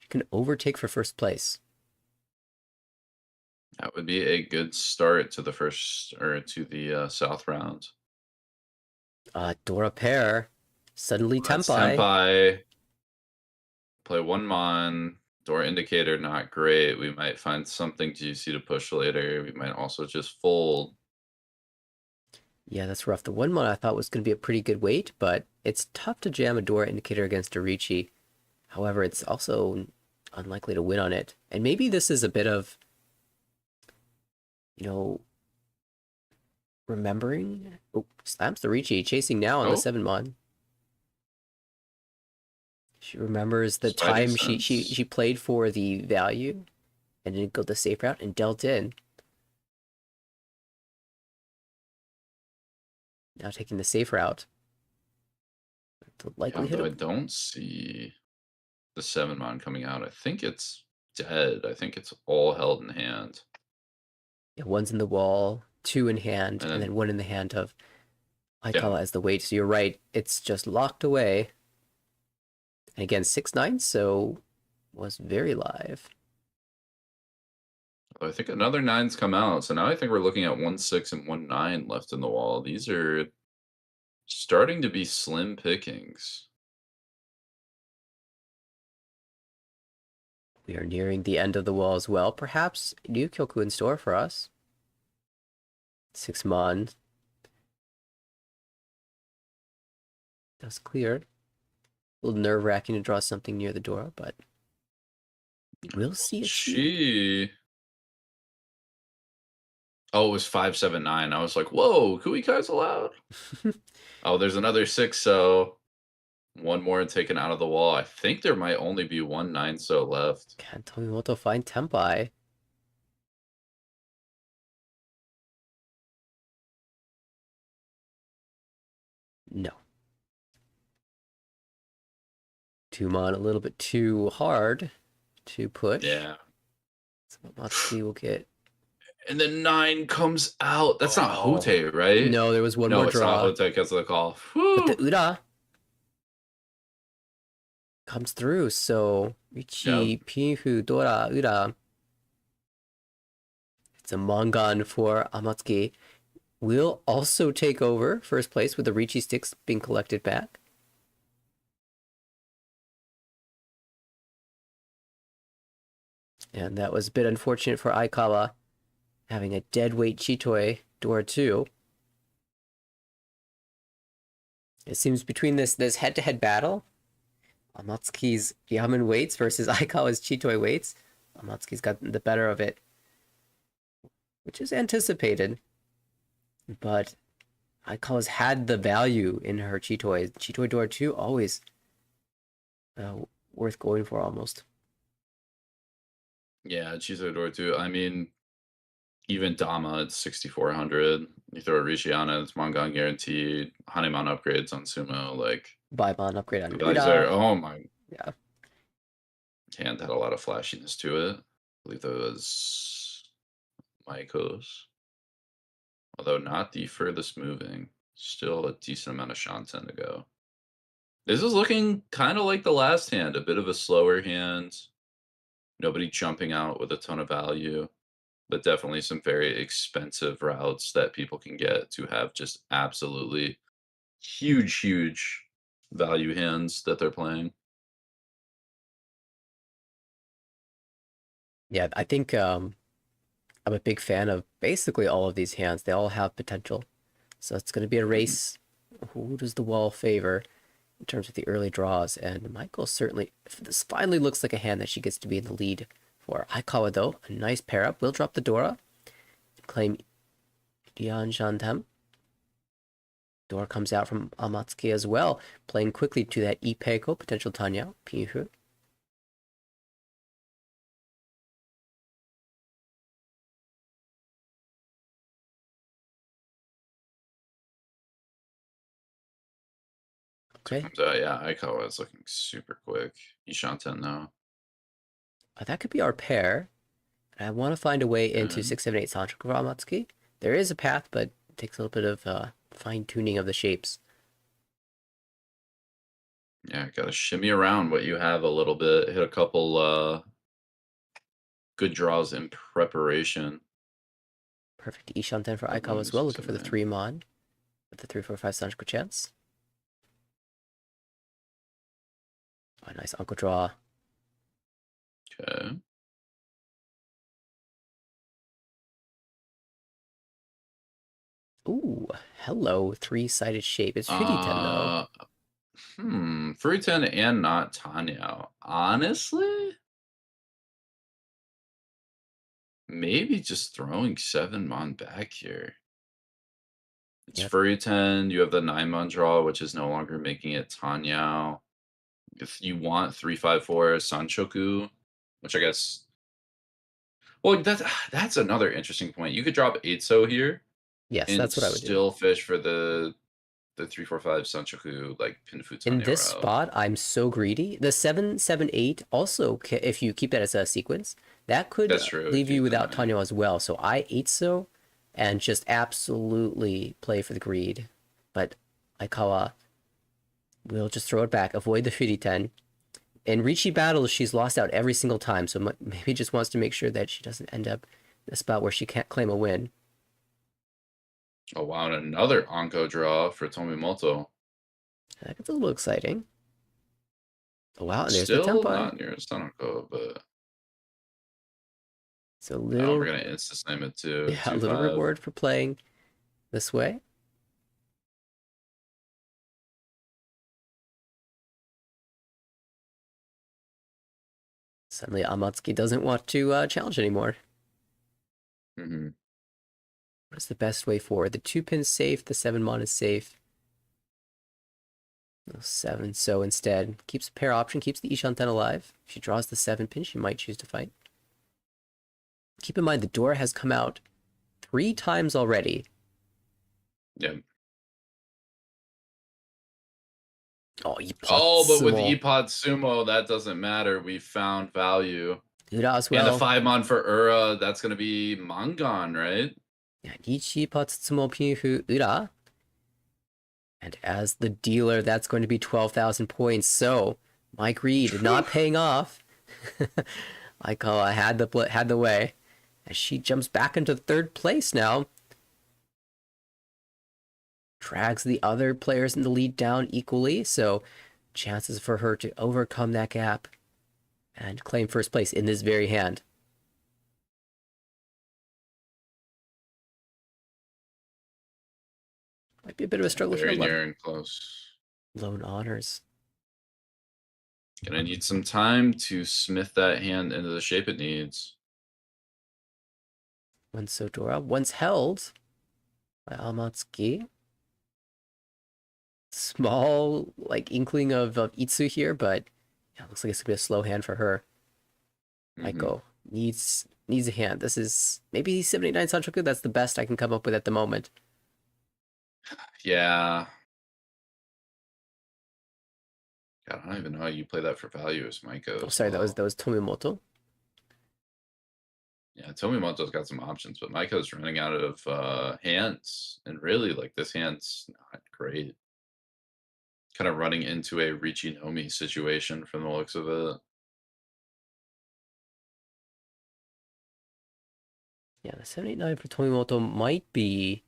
she can overtake for first place. That would be a good start to the first, or to the south round. Dora pair. Suddenly tempai. Tempai. Play 1-mon. Dora indicator, not great. We might find something juicy to push later. We might also just fold. Yeah, that's rough. The 1-mon I thought was going to be a pretty good weight, but it's tough to jam a Dora indicator against a Riichi. However, it's also unlikely to win on it. And maybe this is a bit of, remembering. Oh, slams the Riichi, chasing now on the 7-mon. She remembers the time she played for the value and didn't go the safe route and dealt in. Now taking the safe route. The likelihood I don't see the 7-mon coming out. I think it's dead. I think it's all held in hand. Yeah, 1's in the wall, 2 in hand, and then 1 in the hand of Aikawa as the weight. So you're right, it's just locked away. And again, 6-9, so was very live. I think another 9's come out. So now I think we're looking at 1-6 and 1-9 left in the wall. These are starting to be slim pickings. We are nearing the end of the wall as well. Perhaps new Kyoku in store for us. 6-mon. That's cleared. A little nerve-wracking to draw something near the door, but we'll see it. Oh, it was 5-7-9. I was like, whoa, Kuikai's allowed? Oh, there's another 6, so 1 more taken out of the wall. I think there might only be 1 9-so left. Can Tomimoto find tempai? No. 2-mon a little bit too hard to push. Yeah. So Amatsuki will get And then 9 comes out. That's not Hote, right? No, there was one more draw. No, it's not Hote because of the call. But the Ura comes through, so Riichi, Pinfu, Dora, Ura. It's a Mangan for Amatsuki. Will also take over first place with the Riichi sticks being collected back. And that was a bit unfortunate for Aikawa, having a deadweight Chitoi Dora 2. It seems between this head-to-head battle, Amatsuki's Yamen weights versus Aikawa's Chitoi weights, Amatsuki's got the better of it, which is anticipated. But Aikawa's had the value in her Chitoi. Chitoi Dora 2 always worth going for almost. Yeah, Chitoi Dora 2. I mean, even Dama, it's 6,400. You throw a Riichi on it, it's Mangan guaranteed. Haneman upgrades on Sumo, like Baimon upgrade on Ura. Oh my. Yeah. Hand had a lot of flashiness to it. I believe that was Maiko's. Although not the furthest moving. Still a decent amount of Shanten to go. This is looking kind of like the last hand, a bit of a slower hand. Nobody jumping out with a ton of value, but definitely some very expensive routes that people can get to have just absolutely huge value hands that they're playing. Yeah, I think I'm a big fan of basically all of these hands. They all have potential. So it's going to be a race. Who does the wall favor in terms of the early draws? And Maiko certainly, this finally looks like a hand that she gets to be in the lead for. Aikawa, though, a nice pair up. Will drop the Dora. Claim Dian Shantem. Dora comes out from Amatsuki as well, playing quickly to that Ipeko, potential Tanya, Pinfu. Okay. Yeah, Aikawa is looking super quick. Ishanten now. That could be our pair. I want to find a way into 678 Sanchoku for Amatsuki. There is a path, but it takes a little bit of fine-tuning of the shapes. Yeah, gotta shimmy around what you have a little bit. Hit a couple good draws in preparation. Perfect Ishanten for Aikawa as well, looking for the 3 Mon with the 3-4-5 Sanchoku chance. A nice Anko draw. Okay. Ooh, hello, 3-sided shape. It's Furiten though. Furiten and not Tanya. Honestly? Maybe just throwing 7 Mon back here. It's Furiten, you have the 9 Mon draw, which is no longer making it Tanya. If you want 3-5-4 Sanchoku, which I guess. Well, that's another interesting point. You could drop 8-so here. Yes, and that's what I would do. Still fish for the 3-4-5 Sanchoku, like Pinfu Tanya In this route. spot, I'm so greedy. The 7-7-8 also, if you keep that as a sequence, that could leave you without Tanya as well. So I 8-so and just absolutely play for the greed. But Aikawa will just throw it back, avoid the Furiten. In Riichi battles, she's lost out every single time, so maybe just wants to make sure that she doesn't end up in a spot where she can't claim a win. Oh, wow, and another Anko draw for Tomimoto. That gets a little exciting. Oh, wow, and there's Still the Tenpai. Not near Sanoko, but... So a little... we're going to insta-slam it too. Yeah, a little reward for playing this way. Suddenly Amatsuki doesn't want to challenge anymore. What's the best way forward? The 2-pin's safe, the 7 Mon is safe. 7 so instead. Keeps a pair option, keeps the Ishanten alive. If she draws the 7 pin, she might choose to fight. Keep in mind the Dora has come out 3 times already. Yeah. Oh, but with Ipad Sumo, that doesn't matter. We found value. Ura as well. And the 5-mon for Ura, that's going to be Mangan, right? Yeah, Riichi Patsumo Pinfu Ura. And as the dealer, that's going to be 12,000 points. So, Mike Reed not paying off. Aikawa had the way. As she jumps back into third place now. Drags the other players in the lead down equally. So, chances for her to overcome that gap and claim first place in this very hand. Might be a bit of a struggle Very here. near and close. Lone honors. Gonna need some time to smith that hand into the shape it needs. One Sodora, once held by Amatsuki. Small, like, inkling of Itsu here, but yeah, looks like it's gonna be a slow hand for her. Maiko needs a hand. This is maybe 79 Sanchoku. That's the best I can come up with at the moment. Yeah. God, I don't even know how you play that for value as Maiko. Oh, sorry, that was Tomimoto. Yeah, Tomimoto's got some options, but Maiko's running out of hands, and really, like, this hand's not great. Kind of running into a Riichi Nomi situation from the looks of it. Yeah, the 789 for Tomimoto might be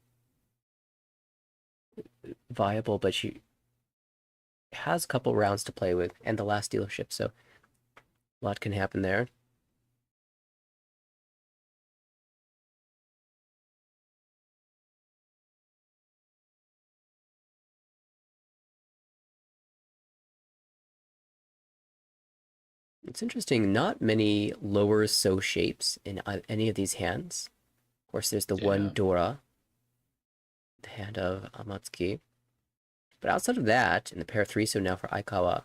viable, but she has a couple rounds to play with, and the last dealership, so a lot can happen there. It's interesting, not many lower so shapes in any of these hands. Of course, there's the one Dora, the hand of Amatsuki. But outside of that, in the pair 3, so now for Aikawa,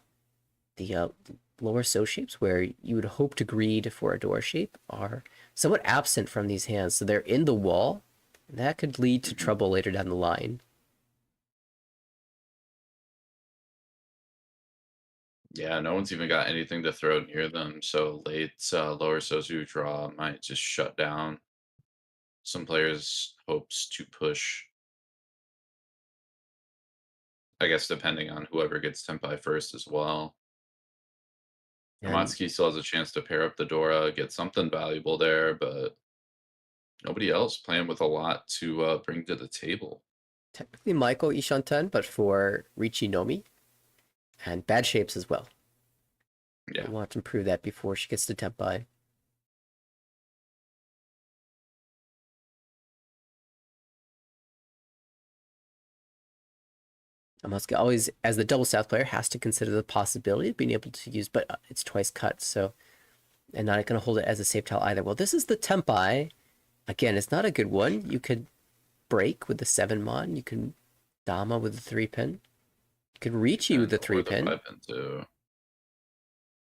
the lower so shapes where you would hope to greed for a door shape are somewhat absent from these hands. So they're in the wall, and that could lead to trouble later down the line. Yeah, no one's even got anything to throw near them, so late lower Sozu draw might just shut down some players' hopes to push. I guess depending on whoever gets Tenpai first as well. Amatsuki still has a chance to pair up the Dora, get something valuable there, but nobody else playing with a lot to bring to the table. Technically Maiko Ishanten, but for Riichi Nomi. And bad shapes as well. Yeah. I want to improve that before she gets to Tenpai. Amatsuki always, as the double south player, has to consider the possibility of being able to use, but it's twice cut, so, and not going to hold it as a safe tile either. Well, this is the Tenpai. Again, it's not a good one. You could break with the 7-mon. You can Dama with the 3-pin. You could Riichi with the 3-pin. The 5-pin too.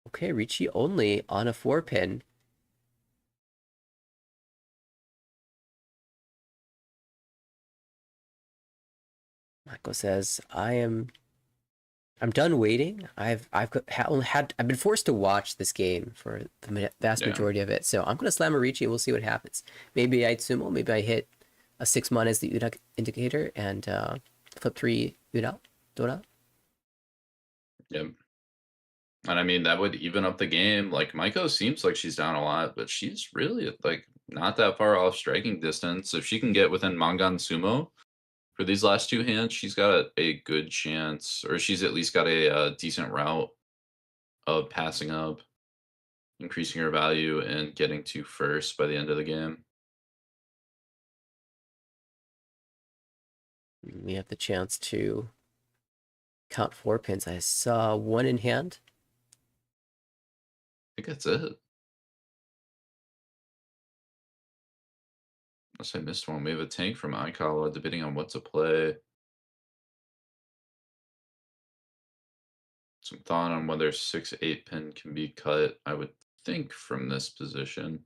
Okay, Riichi only on a 4-pin. Michael says, I'm done waiting. I've been forced to watch this game for the vast majority of it. So I'm gonna slam a Riichi and we'll see what happens. Maybe I Tsumo, maybe I hit a 6-mon as the Ura indicator and flip 3 Ura Dora. Yep. And I mean that would even up the game. Like Maiko seems like she's down a lot, but she's really like not that far off striking distance. If she can get within Mangan Sumo for these last 2 hands, she's got a good chance, or she's at least got a decent route of passing up, increasing her value, and getting to first by the end of the game. We have the chance to count 4 pins. I saw 1 in hand. I think that's it. Unless I missed one. We have a tank from Aikawa, depending on what to play. Some thought on whether 6-8 pin can be cut, I would think, from this position.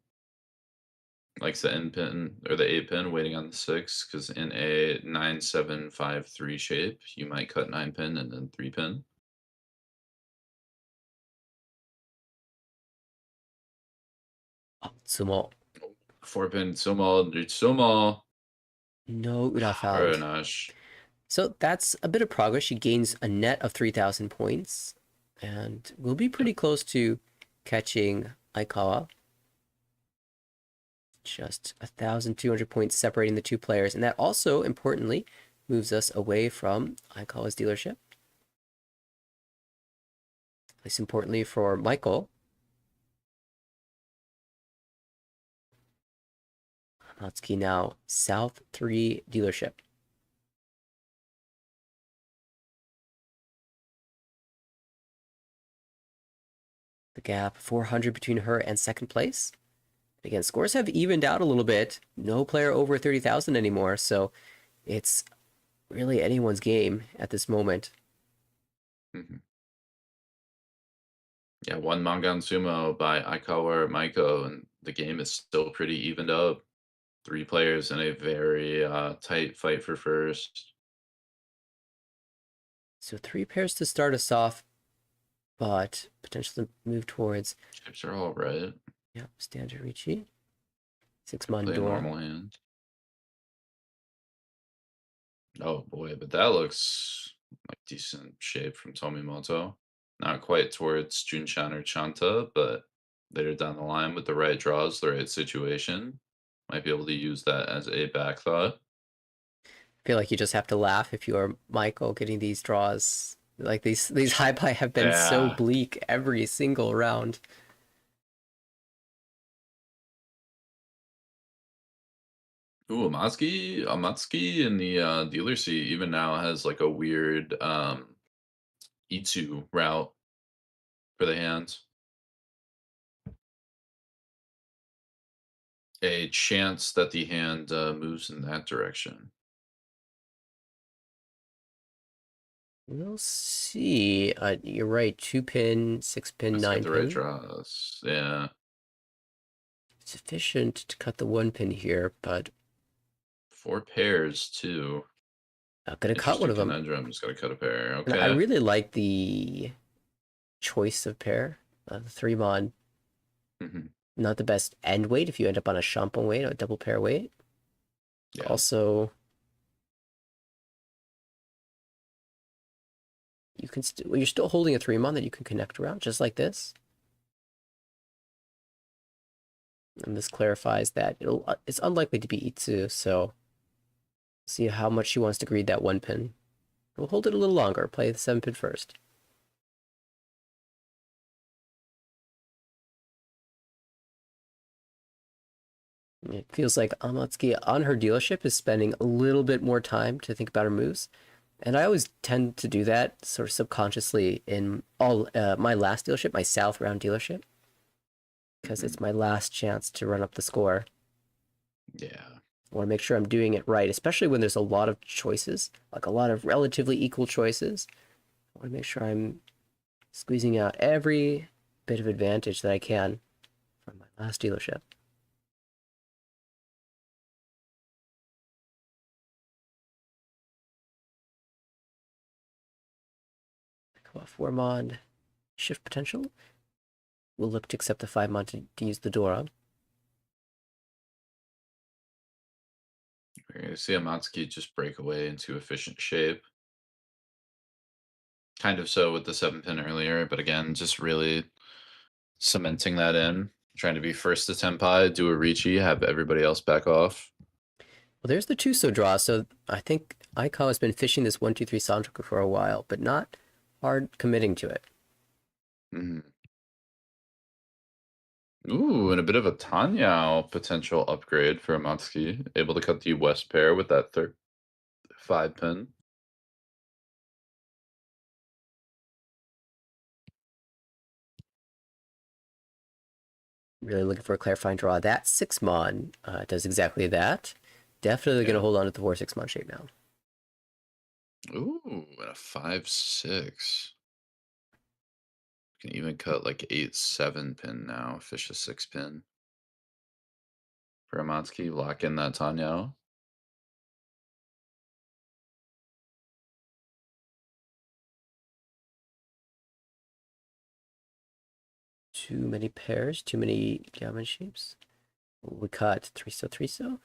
Likes the end pin or the 8 pin waiting on the 6, because in a 9-7-5-3 shape, you might cut 9 pin and then 3 pin. Tsumo. 4-pin Tsumo, Tsumo. No Ura Very found. nice. So that's a bit of progress. She gains a net of 3,000 points. And we'll be pretty close to catching Aikawa. Just 1,200 points separating the two players. And that also, importantly, moves us away from Aikawa's dealership. At least importantly for Maiko. Amatsuki now South 3 dealership. The gap 400 between her and second place. Again, scores have evened out a little bit. No player over 30,000 anymore, so it's really anyone's game at this moment. Mm-hmm. Yeah, one Mangan Sumo by Aikawa or Maiko, and the game is still pretty evened up. 3 players in a very tight fight for first. So 3 pairs to start us off, but potentially move towards. Chips are all right. Yep, standard Riichi. 6 Play a Mandor. normal hand. Oh boy, but that looks like decent shape from Tomimoto. Not quite towards Junchan or Chanta, but later down the line with the right draws, the right situation, might be able to use that as a back thought. I feel like you just have to laugh if you are Michael getting these draws. Like these high pie have been so bleak every single round. Ooh, Amatsuki in the dealer seat even now has like a weird Itsu route for the hands. A chance that the hand moves in that direction. We'll see. You're right. 2 pin, 6 pin, Let's 9 get the pin. right draws. Yeah. Sufficient to cut the 1 pin here, but 4 pairs too. not gonna cut one of them. Conundrum's gotta cut a pair. Okay. And I really like the choice of pair. The 3 mon. Not the best end weight if you end up on a shampoo weight or a double pair weight. Yeah. Also, you can you're still holding a 3 mon that you can connect around, just like this. And this clarifies that it's unlikely to be Itsu, so see how much she wants to greed that 1 pin. We'll hold it a little longer, play the 7 pin first. It feels like Amatsuki on her dealership is spending a little bit more time to think about her moves. And I always tend to do that sort of subconsciously in all my last dealership, my South round dealership. Because it's my last chance to run up the score. Yeah. I want to make sure I'm doing it right, especially when there's a lot of choices, like a lot of relatively equal choices. I want to make sure I'm squeezing out every bit of advantage that I can from my last dealership. Come off 4 mod, shift potential. We'll look to accept the 5 mod to use the Dora. We're going to see Amatsuki just break away into efficient shape. Kind of so with the 7 pin earlier, but again, just really cementing that in. Trying to be first to Tenpai, do a Riichi, have everybody else back off. Well, there's the Chuso draw, so I think Aikawa has been fishing this 1-2-3 Santoku for a while, but not hard committing to it. Ooh, and a bit of a Tanyao potential upgrade for Amatsuki. Able to cut the West pair with that 5 pin. Really looking for a clarifying draw. That 6 mon does exactly that. Definitely going to hold on to the 4-6 mon shape now. Ooh, and a 5-6. Can even cut like 8-7 pin now. Fish a 6 pin. For Amatsuki, lock in that Tanyao. Too many pairs, too many gammon shapes. We cut 3-so.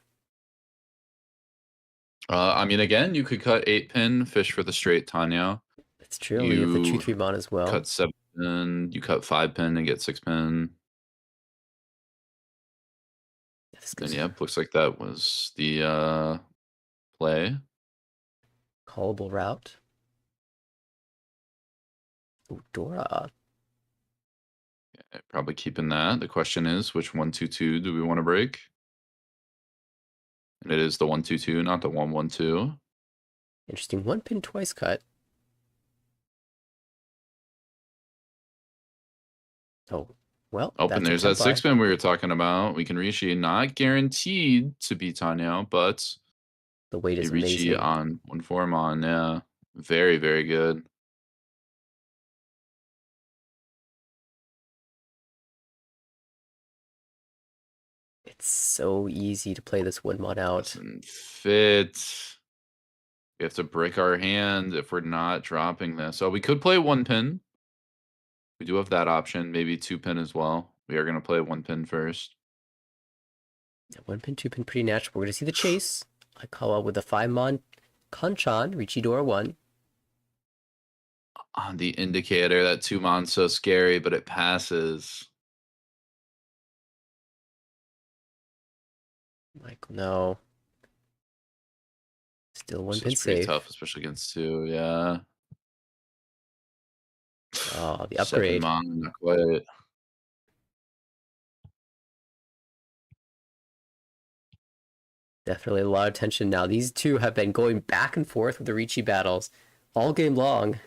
I mean, again, you could cut 8-pin, fish for the straight tateniu. That's true. You have the 2-3 mon as well. Cut 7-pin, you cut 5-pin and get 6-pin. And yep, looks like that was the play. Callable route. Ooh, Dora. Yeah, probably keeping that. The question is, which 1-2-2 do we want to break? And it is the 1-2-2, not the 1-1-2. Interesting. 1-pin twice cut. Oh, well. Oh, and there's that 6-pin we were talking about. We can Riichi, not guaranteed to be tateniu, but the weight is amazing. Riichi on 1-4 mon, yeah. Very, very good. It's so easy to play this 1 mon out. Doesn't fit. We have to break our hand if we're not dropping this. So we could play 1-pin. We do have that option. Maybe 2-pin as well. We are going to play 1-pin first. Yeah, 1-pin, 2-pin, pretty natural. We're going to see the chase. Aikawa with a 5-mon Kanchan, Riichi Dora 1. On the indicator, that 2-mon's so scary, but it passes. Michael, no. Still 1-pin safe. Pretty safe. Tough, especially against 2, yeah. Oh, the upgrade. 7-mon, not quite. Definitely a lot of tension now. These two have been going back and forth with the Riichi battles all game long.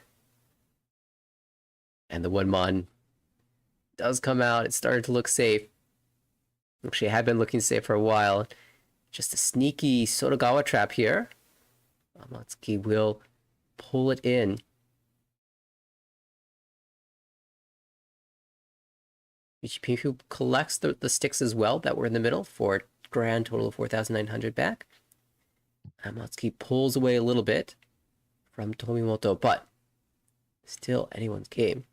And the 1-mon does come out. It's starting to look safe. Actually, it had been looking safe for a while. Just a sneaky Sotogawa trap here. Amatsuki will pull it in. Riichi collects the sticks as well that were in the middle for a grand total of 4,900 back. Amatsuki pulls away a little bit from Tomimoto, but still anyone's game.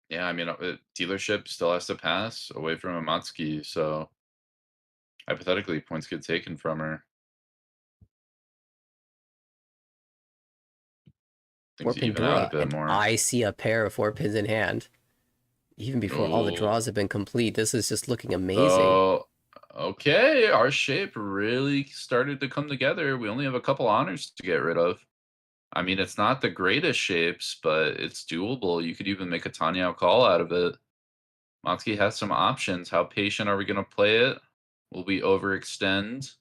Yeah, I mean, dealership still has to pass away from Amatsuki, so hypothetically, points get taken from her. Things even out a bit more. I see a pair of 4-pins in hand. Even before all the draws have been complete, this is just looking amazing. Oh, okay. Our shape really started to come together. We only have a couple honors to get rid of. I mean, it's not the greatest shapes, but it's doable. You could even make a tateniu call out of it. Matsuki has some options. How patient are we going to play it? Will we overextend?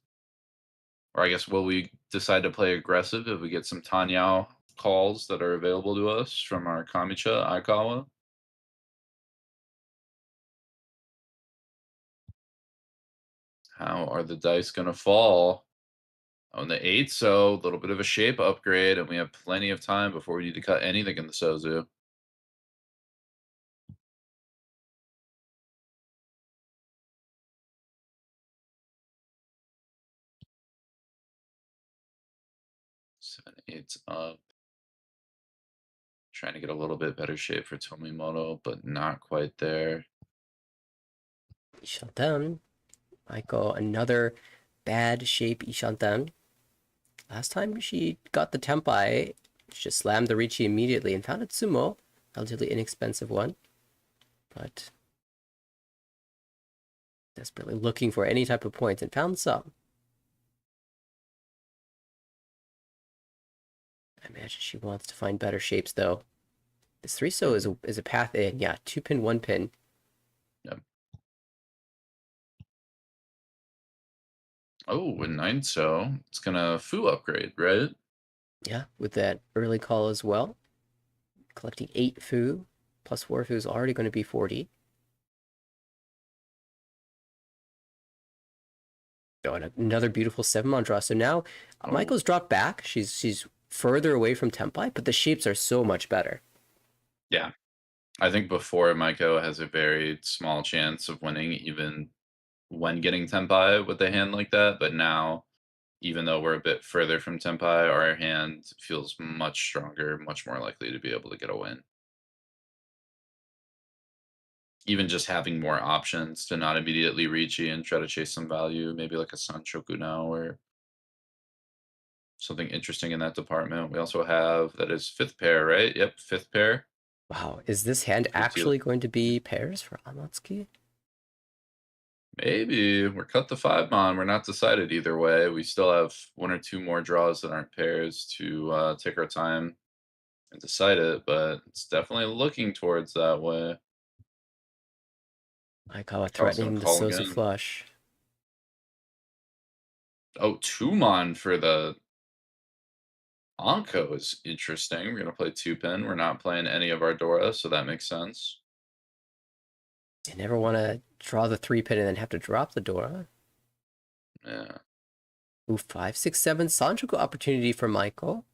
Or I guess, will we decide to play aggressive if we get some tateniu calls that are available to us from our Kamicha, Aikawa? How are the dice going to fall? On the 8, so a little bit of a shape upgrade, and we have plenty of time before we need to cut anything in the Sozu. Seven, 8's up. Trying to get a little bit better shape for Tomimoto, but not quite there. Ishanten. Maiko, another bad shape Ishanten. Last time she got the Tempai, she just slammed the Riichi immediately and found a Tsumo, relatively inexpensive one. But desperately looking for any type of points and found some. I imagine she wants to find better shapes though. This 3-so is a path in. Yeah, 2-pin, 1-pin. Yep. Oh, and 9-so. It's gonna Fu upgrade, right? Yeah, with that early call as well. Collecting 8 Fu, plus 4 Fu is already going to be 40. Oh, and another beautiful 7-mon draw. So now Maiko's dropped back. She's further away from Tempai, but the shapes are so much better. Yeah. I think before Maiko has a very small chance of winning, even when getting Tempai with a hand like that. But now, even though we're a bit further from Tempai, our hand feels much stronger, much more likely to be able to get a win. even just having more options to not immediately Riichi and try to chase some value, maybe like a Sanshoku now or something interesting in that department. We also have, that is 5th pair, right? Yep, 5th pair. Wow, is this hand actually going to be pairs for Amatsuki? Maybe. We're cut the 5-mon. We're not decided either way. We still have 1 or 2 more draws that aren't pairs to take our time and decide it, but it's definitely looking towards that way. Aikawa threatening the Sozu flush. Oh, 2-mon for the Anko is interesting. We're going to play 2-pin. We're not playing any of our Dora, so that makes sense. You never want to draw the 3-pin and then have to drop the Dora. Yeah. Ooh, 5, 6, 7 Sanchoku opportunity for Maiko.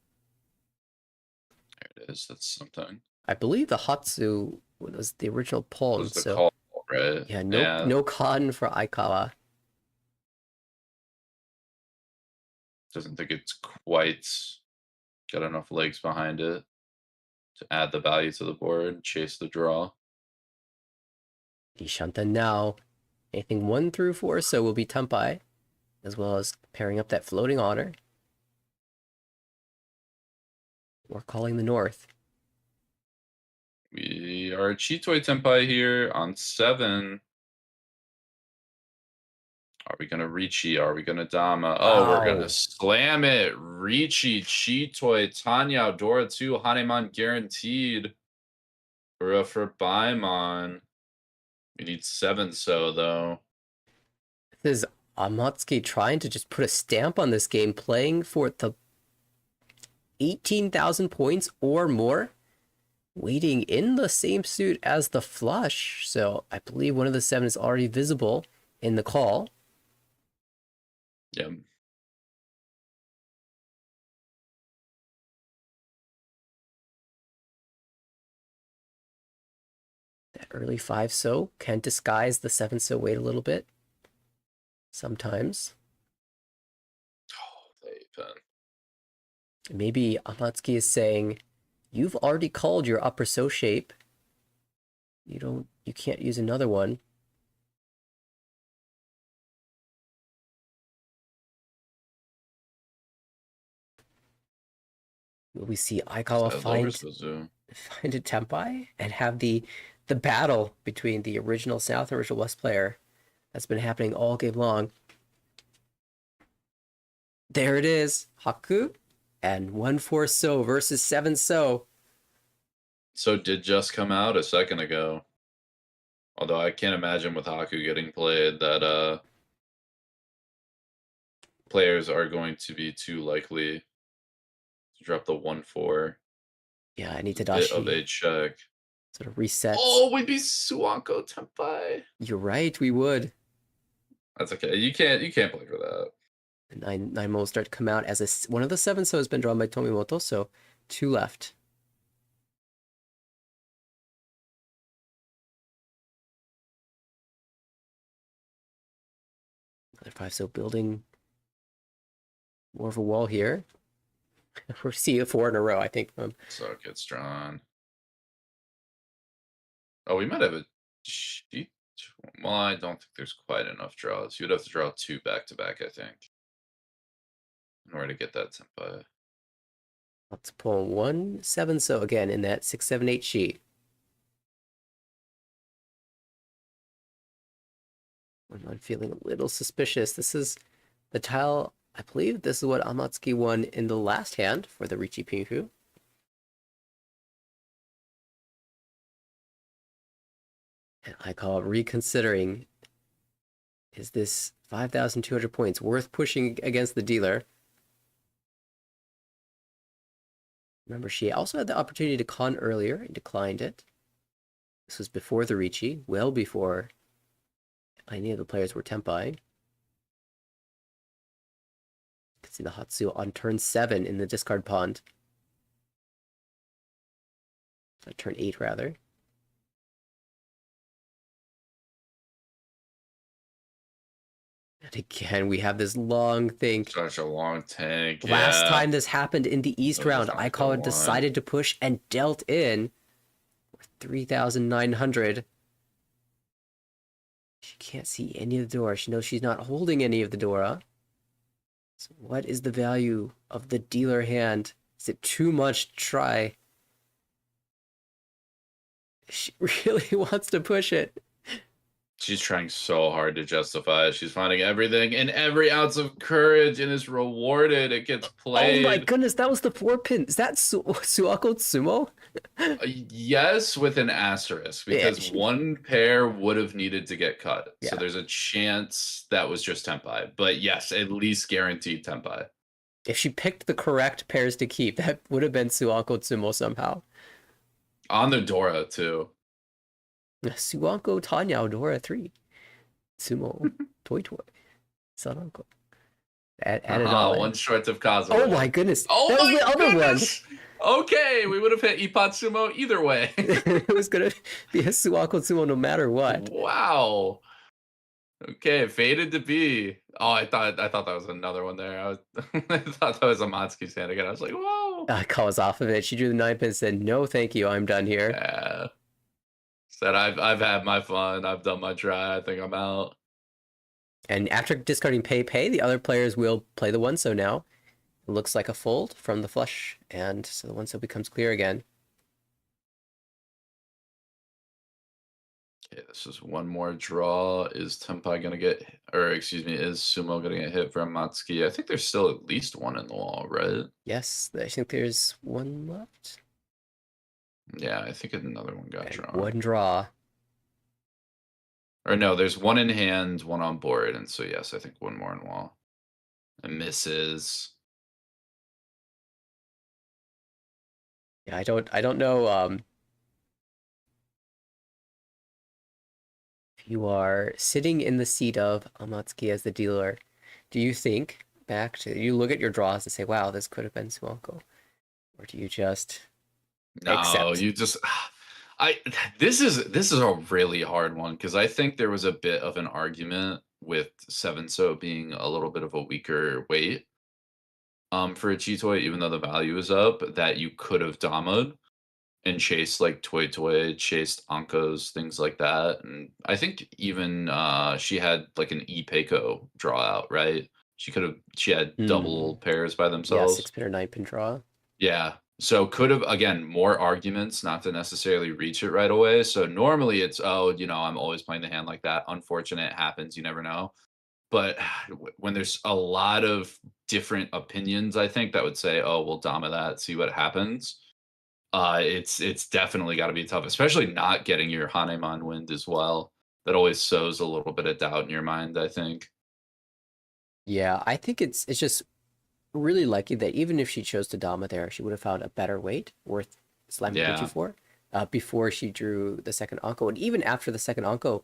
There it is. That's something. I believe the Hatsu was the original pawn. Was the call, right? Yeah, no con for Aikawa. Doesn't think it's quite got enough legs behind it to add the value to the board, chase the draw. Ishanta now. Anything 1 through 4 so will be Tempai, as well as pairing up that floating honor. We're calling the north. We are Chitoi Tempai here on 7. Are we gonna Riichi? Are we gonna Dama? Oh, we're gonna slam it. Riichi, Chitoi, Tanya, Dora 2, Hanemon guaranteed. For Baimon. We need 7 so though. This is Amatsuki trying to just put a stamp on this game, playing for the 18,000 points or more, waiting in the same suit as the flush. So I believe one of the 7 is already visible in the call. Yep. That early 5 so can disguise the 7 so wait a little bit. Sometimes. Oh, they Maybe Amatsuki is saying, you've already called your upper so shape. You can't use another one. Will we see Aikawa find a Tempai and have the battle between the original South and original West player that's been happening all game long? There it is, Haku and 1-4 so versus 7 so. So did just come out a second ago. Although I can't imagine with Haku getting played that players are going to be too likely to drop the 1-4. Yeah, I need to bit of a check. Sort of reset. Oh, we'd be Suanko Tempai. You're right, we would. That's okay. You can't play for that. The 9 will start to come out as one of the 7 so has been drawn by Tomimoto, so 2 left. Another 5 so building more of a wall here. We're seeing 4 in a row, I think. So it gets drawn. Oh, we might have a cheat. Well, I don't think there's quite enough draws. You'd have to draw 2 back-to-back, I think, in order to get that Tempai. Let's pull 1 7 so again in that 6 7 8 sheet. I'm feeling a little suspicious. This is the tile. I believe this is what Amatsuki won in the last hand for the Riichi Pinku. And Aikawa reconsidering, is this 5,200 points worth pushing against the dealer? Remember, she also had the opportunity to con earlier and declined it. This was before the Riichi, well before any of the players were Tempai. You can see the Hatsu on turn 7 in the discard pond. Turn 8, rather. And again, we have this long thing. Such a long tank. Last time this happened in the East round, Aikawa decided to push and dealt in 3,900. She can't see any of the Dora. She knows she's not holding any of the Dora. So what is the value of the dealer hand? Is it too much to try? She really wants to push it. She's trying so hard to justify it. She's finding everything and every ounce of courage, and it's rewarded. It gets played. Oh my goodness, that was the 4-pin. Is that Suako Tsumo? Yes, with an asterisk, because one pair would have needed to get cut. Yeah. So there's a chance that was just Tenpai. But yes, at least guaranteed Tenpai. If she picked the correct pairs to keep, that would have been Suako Tsumo somehow. On the Dora, too. Suako Tanyao Dora 3. Sumo. Toy. Sanako. Add it all. One short of Kazuha. Oh my goodness. Oh, that was the other one. Okay, we would have hit Ippatsumo either way. It was going to be a Suako Tsumo no matter what. Wow. Okay, fated to be. Oh, I thought that was another one there. I thought that was Amatsuki's hand again. I was like, whoa. Aikawa's off of it. She drew the 9-pin and said, no, thank you. I'm done here. Yeah. Said, I've had my fun. I've done my try. I think I'm out. And after discarding pay, the other players will play the one-so now. It looks like a fold from the flush, and so the one-so becomes clear again. Okay, this is one more draw. Is Tenpai gonna get, or excuse me, is Sumo gonna get hit from Amatsuki? I think there's still at least one in the wall, right? Yes, I think there's one left. Yeah, I think another one got drawn. One draw. Or no, there's one in hand, one on board, and so yes, I think one more in wall. And misses. Yeah, I don't know. If you are sitting in the seat of Amatsuki as the dealer, do you think back to, you look at your draws and say, wow, this could have been Suako? Or do you just accept? You just this is a really hard one, because I think there was a bit of an argument with 7-so being a little bit of a weaker weight for a Chitoi, even though the value is up, that you could have Damaed and chased like Toy, chased Ankos, things like that. And I think even she had like an Ipeiko draw out, right? She had double pairs by themselves. Yeah, 6-pin or 9-pin draw. Yeah. So could have, again, more arguments not to necessarily reach it right away. So normally it's, I'm always playing the hand like that. Unfortunate, it happens. You never know. But when there's a lot of different opinions, I think that would say, we'll Dama that, see what happens. It's definitely got to be tough, especially not getting your Hanemon wind as well. That always sows a little bit of doubt in your mind, I think. Yeah, I think it's just really likely that even if she chose to Dama there, she would have found a better weight worth slamming Riichi for before she drew the second Anko. And even after the second Anko,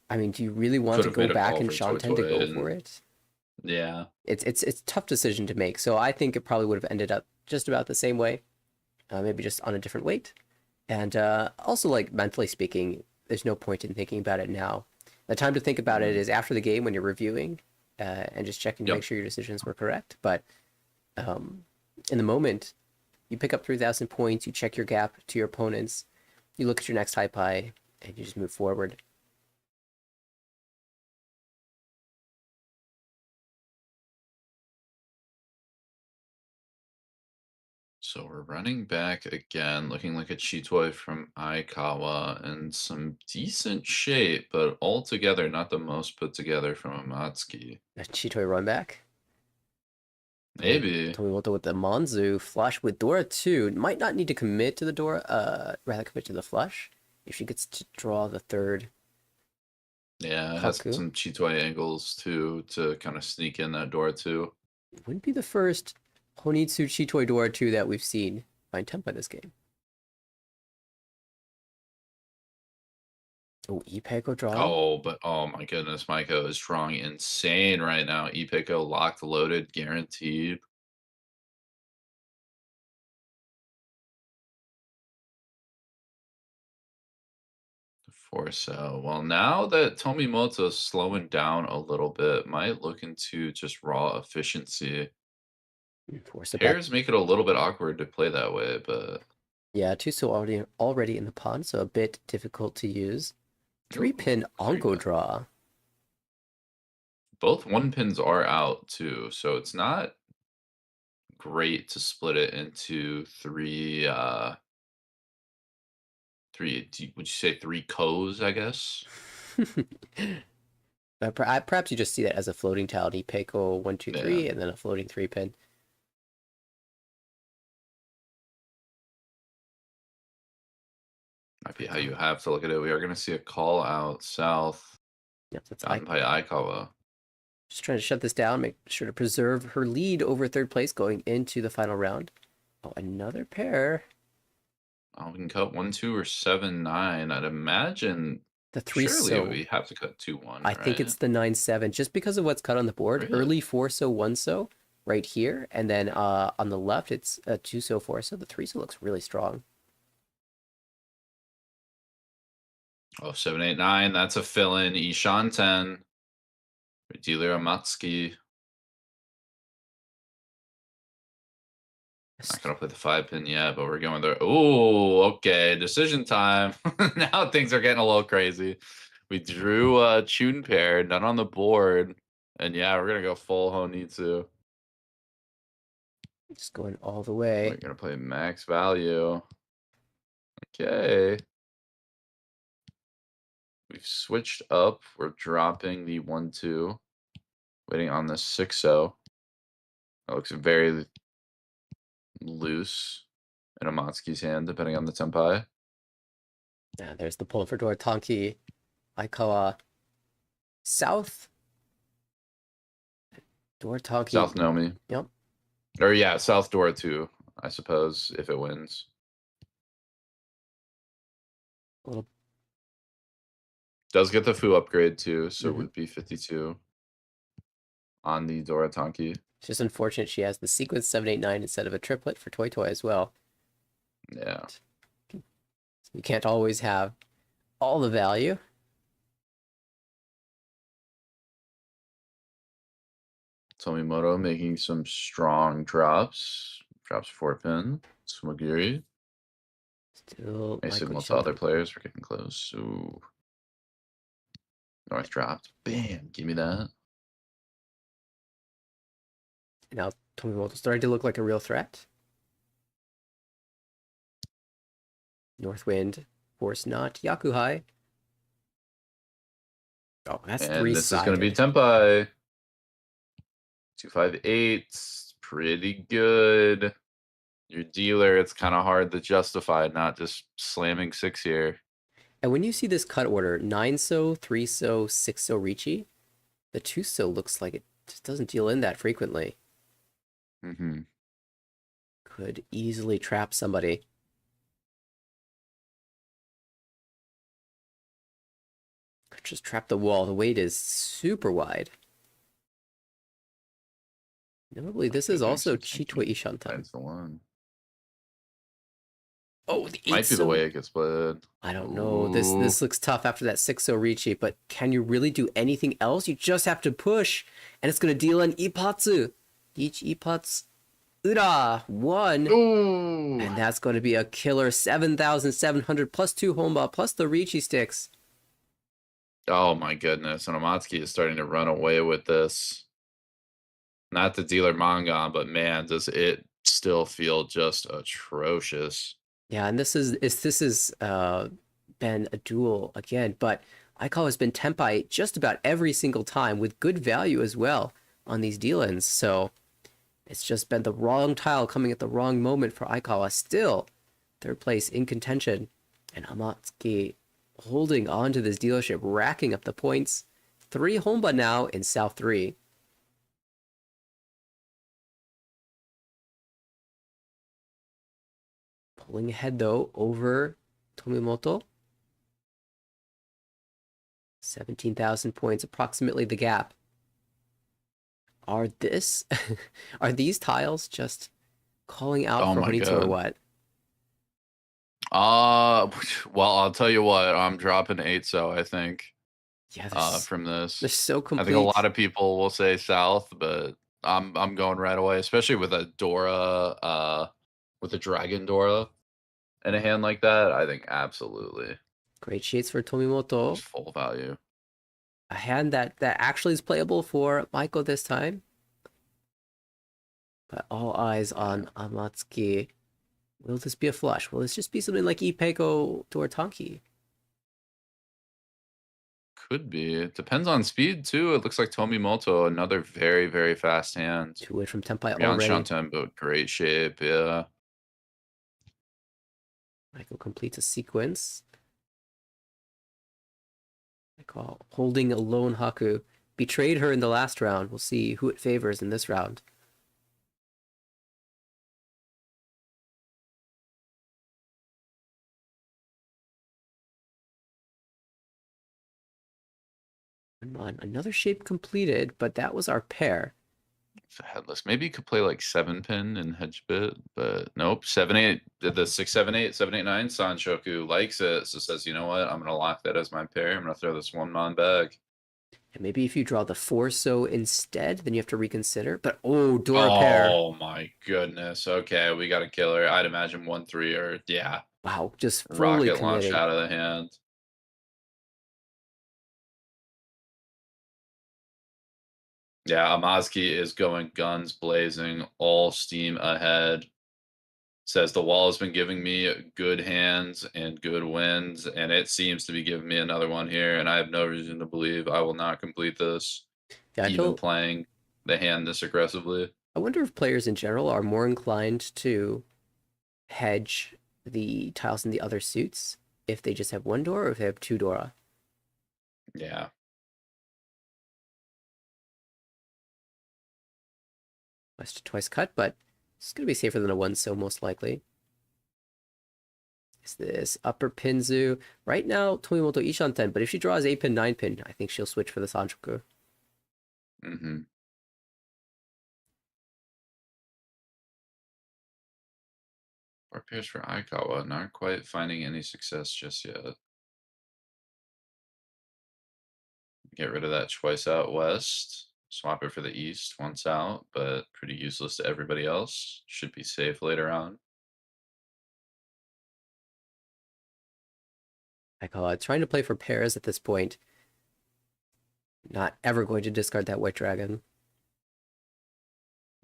I mean, do you really want to go back and Shanten to go for it? Yeah. It's a tough decision to make. So I think it probably would have ended up just about the same way, maybe just on a different weight. And also, like, mentally speaking, there's no point in thinking about it now. The time to think about it is after the game when you're reviewing and just checking to make sure your decisions were correct. But in the moment, you pick up 3,000 points, you check your gap to your opponents, you look at your next high pie, and you just move forward. So we're running back again, looking like a Chitoi from Aikawa in some decent shape, but altogether not the most put together from Amatsuki. A Chitoi run back? Maybe. Tomimoto with the Monzu flush with Dora 2. Might not need to commit to the Dora, rather commit to the flush if she gets to draw the third. Yeah, it has some Chitoi angles too to kind of sneak in that Dora 2. It wouldn't be the first Honitsu Chitoi Dora 2 that we've seen find Tenpai this game. Oh, Ipeiko draw. Oh, but oh my goodness, Maiko is drawing insane right now. Ipeiko locked, loaded, guaranteed. So, well, now that Tomimoto's slowing down a little bit, might look into just raw efficiency. Pairs make it a little bit awkward to play that way, but yeah, 2-so already in the pond, so a bit difficult to use. 3-pin Ongo draw. both 1-pins are out too, so it's not great to split it into three. Would you say 3 ko's? I guess. Perhaps you just see that as a floating tile, Peiko 1, 2, 3, and then a floating 3-pin. Might be how you have to look at it. We are going to see a call out south. Yep, that's by Aikawa. Just trying to shut this down, make sure to preserve her lead over third place going into the final round. Oh, another pair. Oh, we can cut 1, 2, or 7, 9. I'd imagine the 3 surely so. we have to cut 2, 1. I think it's the 9, 7, just because of what's cut on the board. Really? Early 4 so 1 so right here, and then on the left it's a 2 so 4 so. The 3 so looks really strong. Oh, 7, 8, 9. That's a fill-in. Ishan 10. Dealer Amatsuki. Not gonna play the 5-pin yet, but we're going there. Oh, okay. Decision time. Now things are getting a little crazy. We drew a tune pair, none on the board, and yeah, we're gonna go full Honitsu. Just going all the way. We're gonna play max value. Okay. We've switched up. We're dropping the 1, 2. Waiting on the 6-0. That looks very loose in Amatsuki's hand, depending on the tempai. Yeah, there's the pull for door Tanki. Aikawa. South. Door Tanki. South Nomi. Yep. Or yeah, South Door too, I suppose, if it wins. Does get the Fu upgrade too, so it would be 52 on the Dora Tanki. It's just unfortunate she has the sequence 7, 8, 9 instead of a triplet for Toy Toy as well. Yeah. You can't always have all the value. Tomimoto making some strong drops. Drops 4-pin. Sumagiri. Still A signal to other players. We're getting close. Ooh. North dropped. Bam. Give me that. Now Tomimoto starting to look like a real threat. Northwind, force not, Yakuhai. Oh, that's and 3-sided. This is going to be Tempai. 2, 5, 8. Pretty good. Your dealer, it's kind of hard to justify not just slamming 6 here. And when you see this cut order, 9 so, 3 so, 6 so Riichi, the 2 so looks like it just doesn't deal in that frequently. Could easily trap somebody. Could just trap the wall. The weight is super wide. Notably, this is also Chitoi Ishantan. That's the one. Oh, the 8 might be the way it gets played. I don't know. This looks tough after that 6 so Riichi, but can you really do anything else? You just have to push, and it's going to deal an Ipatsu. Each Ipatsu. Ura 1. Ooh. And that's going to be a killer 7,700 plus 2 Honba plus the Riichi sticks. Oh my goodness. And Amatsuki is starting to run away with this. Not the dealer manga, but man, does it still feel just atrocious. Yeah, and this is been a duel again, but Aikawa has been tempai just about every single time with good value as well on these deal-ins. So it's just been the wrong tile coming at the wrong moment for Aikawa. Still, third place in contention, and Amatsuki holding on to this dealership, racking up the points. 3 Honba now in South 3. Pulling ahead, though, over Tomimoto. 17,000 points, approximately the gap. Are these tiles just calling out for Honitsu or what? Well, I'll tell you what, I'm dropping 8 so I think. Yeah, from this. They're so complete. I think a lot of people will say South, but I'm going right away, especially with a Dora, with a Dragon Dora in a hand like that. I think absolutely. Great shades for Tomimoto. Full value. a hand that actually is playable for Maiko this time. But all eyes on Amatsuki. Will this be a flush? Will this just be something like Ipeko Doratanki? Could be. It depends on speed too. It looks like Tomimoto, another very, very fast hand. 2-way from Tenpai Beyond already. Shanten, but great shape, yeah. Maiko completes a sequence. Maiko holding a lone Haku. Betrayed her in the last round. We'll see who it favors in this round. Another shape completed, but that was our pair. It's a headless. Maybe you could play like 7-pin and hedge bit, but nope. 7-8 did the 6-7-8, 7-8-9. Sanshoku likes it, so says, you know what? I'm gonna lock that as my pair. I'm gonna throw this one mon bag. And maybe if you draw the 4-so instead, then you have to reconsider. But Dora pair. Oh my goodness. Okay, we got a killer. I'd imagine 1-3 or yeah. Wow, just fully rocket committed. launch out of the hand. Yeah, Amatsuki is going guns blazing, all steam ahead. Says the wall has been giving me good hands and good wins, and it seems to be giving me another one here, and I have no reason to believe I will not complete this, Yeah, even playing the hand this aggressively. I wonder if players in general are more inclined to hedge the tiles in the other suits if they just have 1 Dora or if they have 2 Dora. Yeah. Twice cut, but it's going to be safer than a 1-so most likely. Is this upper Pinzu? Right now, Tomimoto Ishanten, but if she draws 8-pin, 9-pin, I think she'll switch for the Sanchoku. Mm-hmm. Or pairs for Aikawa, not quite finding any success just yet. Get rid of that choice out west. Swap it for the east once out, but pretty useless to everybody else. Should be safe later on. Aikawa trying to play for pairs at this point. Not ever going to discard that white dragon.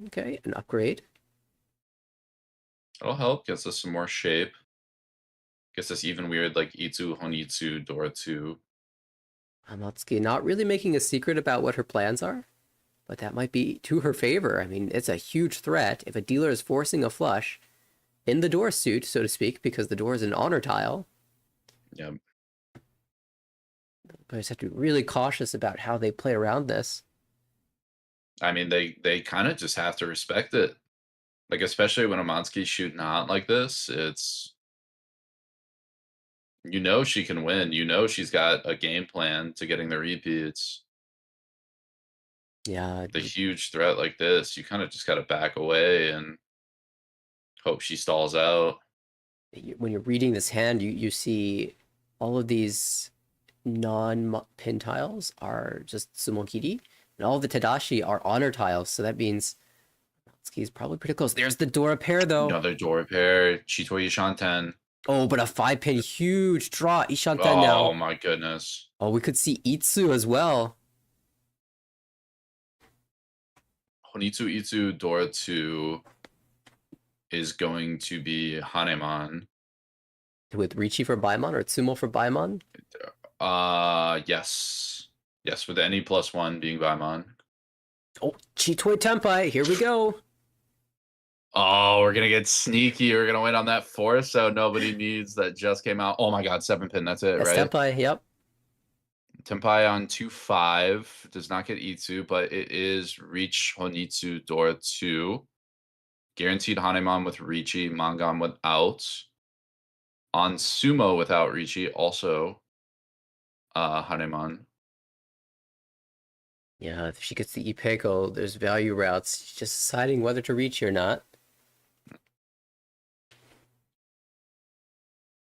Okay, an upgrade. It'll help. Gets us some more shape. Gets us even weird like Itsu, Honitsu, Dora 2. Amatsuki not really making a secret about what her plans are, but that might be to her favor. I mean, it's a huge threat if a dealer is forcing a flush in the door suit, so to speak, because the door is an honor tile. Yep. Players have to be really cautious about how they play around this. I mean, they kind of just have to respect it. Like, especially when Amatsuki's shooting hot like this, it's... You know she can win. You know she's got a game plan to getting the repeats. Yeah. The huge threat like this, you kind of just got to back away and hope she stalls out. When you're reading this hand, you see all of these non-pin tiles are just Sumonkiri, and all the Tadashi are honor tiles, so that means Amatsuki's probably pretty close. There's the Dora pair, though. Another Dora pair, Chitoi Ishanten. Oh, but a 5-pin huge draw. Ishanten now. Oh my goodness. Oh, we could see Itsu as well. Honitsu Itsu Dora 2 is going to be Hanemon. With Riichi for Baimon or Tsumo for Baimon? Yes. Yes, with any +1 being Baimon. Oh, Chitoi Tenpai, here we go. Oh, we're gonna get sneaky. We're gonna win on that 4-so nobody needs that just came out. Oh my god, 7-pin, that's it, Yes, right? Tenpai, yep. Tenpai on 2-5 does not get Itsu, but it is Reach Honitsu Dora 2. Guaranteed Hanemon with Riichi, Mangan without. On Sumo without Riichi, also Hanemon. Yeah, if she gets the Ipeko, there's value routes. She's just deciding whether to reach or not.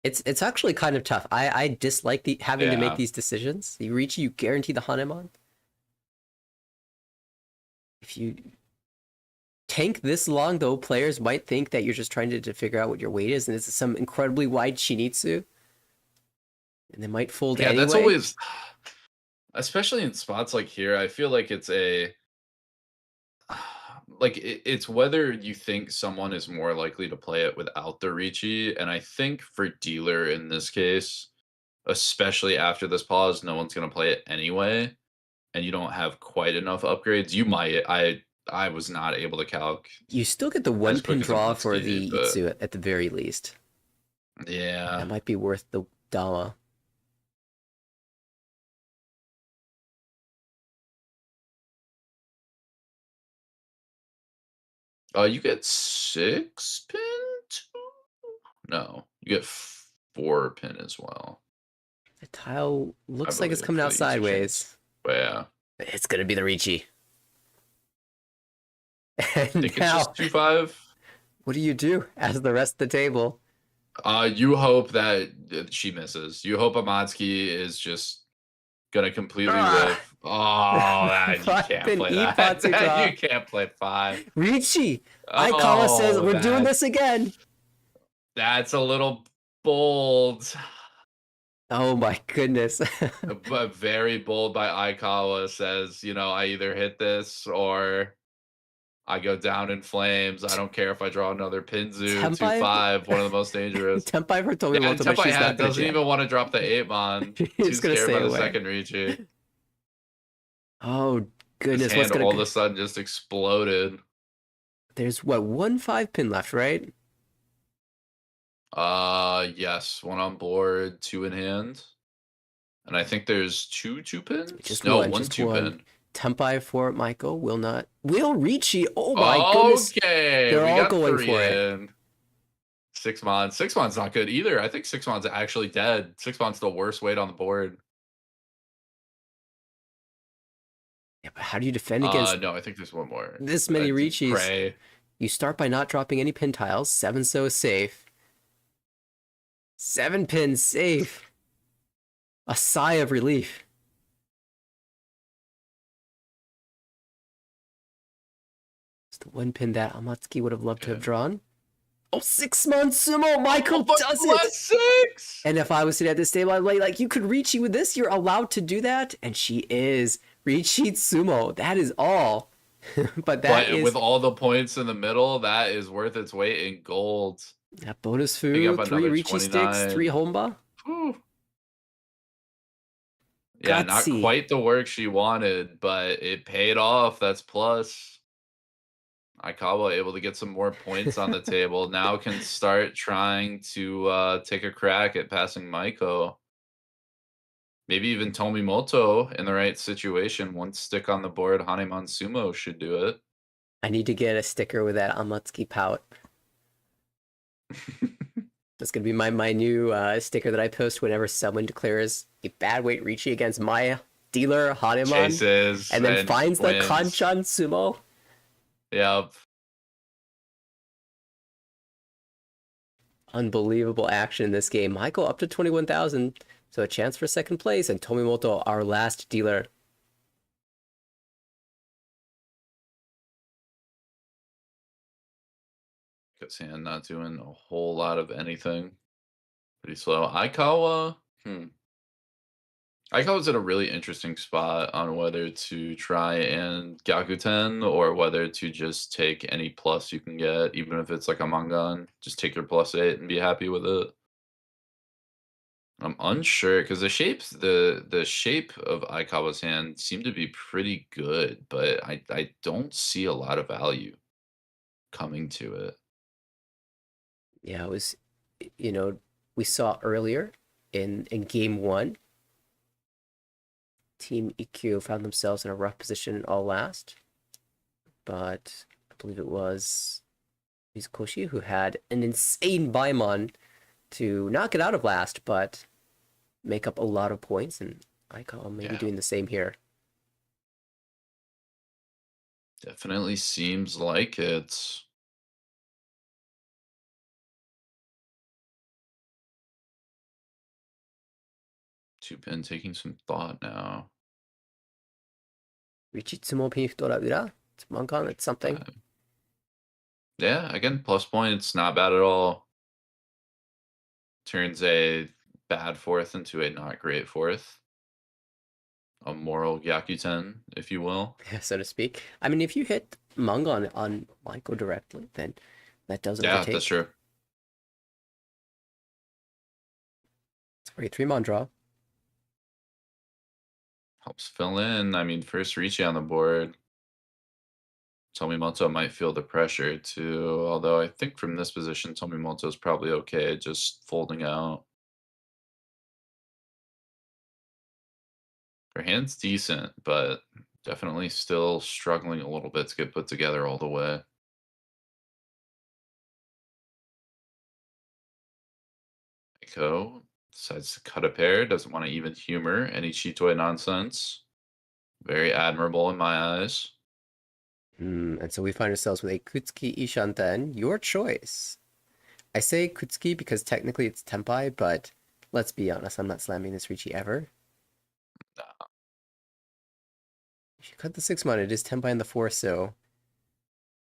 It's actually kind of tough. I dislike having to make these decisions. You reach, you guarantee the Hanemon. If you tank this long, though, players might think that you're just trying to figure out what your weight is, and it's some incredibly wide Shinitsu. And they might fold anyway. That's always... especially in spots like here, I feel like it's a like it's whether you think someone is more likely to play it without the Riichi, and I think for dealer in this case, especially after this pause, no one's gonna play it anyway, and you don't have quite enough upgrades. You might. I was not able to calc You still get the as 1-pin quick as draw for Amatsuki, the but Itsu at the very least. yeah. That might be worth the Dama. You get 6 pin too? No, you get 4 pin as well. The tile looks like it's believe, coming for out the Itsu chains. sideways. But yeah. It's gonna be the Riichi. I think it's just 2-5. What do you do as the rest of the table? You hope that she misses. You hope Amatsuki is just gonna completely whiff. Oh, you can't play that. You can't play 5. Riichi! Aikawa says, we're doing this again. That's a little bold. Oh my goodness. But very bold by Aikawa says, I either hit this or I go down in flames. I don't care if I draw another Pinzu, 2-5, one of the most dangerous. Tempai for Tomimoto, but she's not doesn't even want to drop the 8-mon. Too scared by the second Riichi. Oh goodness, his hand all of a sudden just exploded. There's what, 1 5-pin left, right? Yes, 1 on board, 2 in hand. And I think there's 2 2-pins? Just no, one, 1 just 2-pin. Tempai for Maiko will Riichi. Oh my goodness. Okay, they're we all got going 3 for in. it. 6-mon. 6-mon's not good either. I think 6-mon's actually dead. 6-mon's the worst weight on the board. Yeah, but how do you defend against no, I think there's one more. This many Riichis. Pray. You start by not dropping any pin tiles. 7 so safe. 7 pins safe. A sigh of relief. It's the 1 pin that Amatsuki would have loved to have drawn. Oh, 6-mon sumo! Maiko does it! 6! And if I was sitting at this table, I'd be like, you could Riichi with this? You're allowed to do that? And she is. Riichi sumo. That is all. but with all the points in the middle, that is worth its weight in gold. That bonus food, 3 Riichi sticks, 3 Honba. Whew. Yeah, not quite the work she wanted, but it paid off. That's plus. Aikawa able to get some more points on the table. Now can start trying to take a crack at passing Maiko. Maybe even Tomimoto in the right situation. 1 stick on the board, Hanemon Sumo should do it. I need to get a sticker with that Amatsuki pout. That's going to be my new sticker that I post whenever someone declares a bad weight Riichi against my dealer, Hanemon. Chases and then finds the Kanchan Sumo. Yep. Unbelievable action in this game. Maiko up to 21,000. So a chance for second place. And Tomimoto, our last dealer. His hand not doing a whole lot of anything. Pretty slow. Aikawa. Aikawa's in a really interesting spot on whether to try and Gyakuten or whether to just take any plus you can get, even if it's like a Mangan. Just take your +8 and be happy with it. I'm unsure because the shape of Aikawa's hand seemed to be pretty good, but I don't see a lot of value coming to it. Yeah, it was, we saw earlier in game 1, Team Ikkyu found themselves in a rough position in all last, but I believe it was Mizukoshi who had an insane Baimon to not get out of last, but make up a lot of points, and Aikawa may be doing the same here. Definitely seems like it. Two-pin taking some thought now. Riichi Tsumo Pinfutora Ura. It's Mangan, it's something. Yeah, again, plus points, not bad at all. Turns a bad 4th into a not great 4th. a moral Gyakuten, if you will. So to speak. I mean, if you hit manga on Maiko directly, then that does overtake. Yeah, that's true. It's a great 3-mon draw. Helps fill in. I mean, first Riichi on the board. Tomimoto might feel the pressure too, although I think from this position, Tomimoto's probably okay just folding out. Her hand's decent, but definitely still struggling a little bit to get put together all the way. Maiko decides to cut a pair, doesn't want to even humor any Chitoi nonsense. Very admirable in my eyes. And so we find ourselves with a Kutsuki Ishanten, your choice. I say Kutsuki because technically it's Tenpai, but let's be honest, I'm not slamming this Riichi ever. No. If you cut the 6-mon, it is Tenpai in the 4, so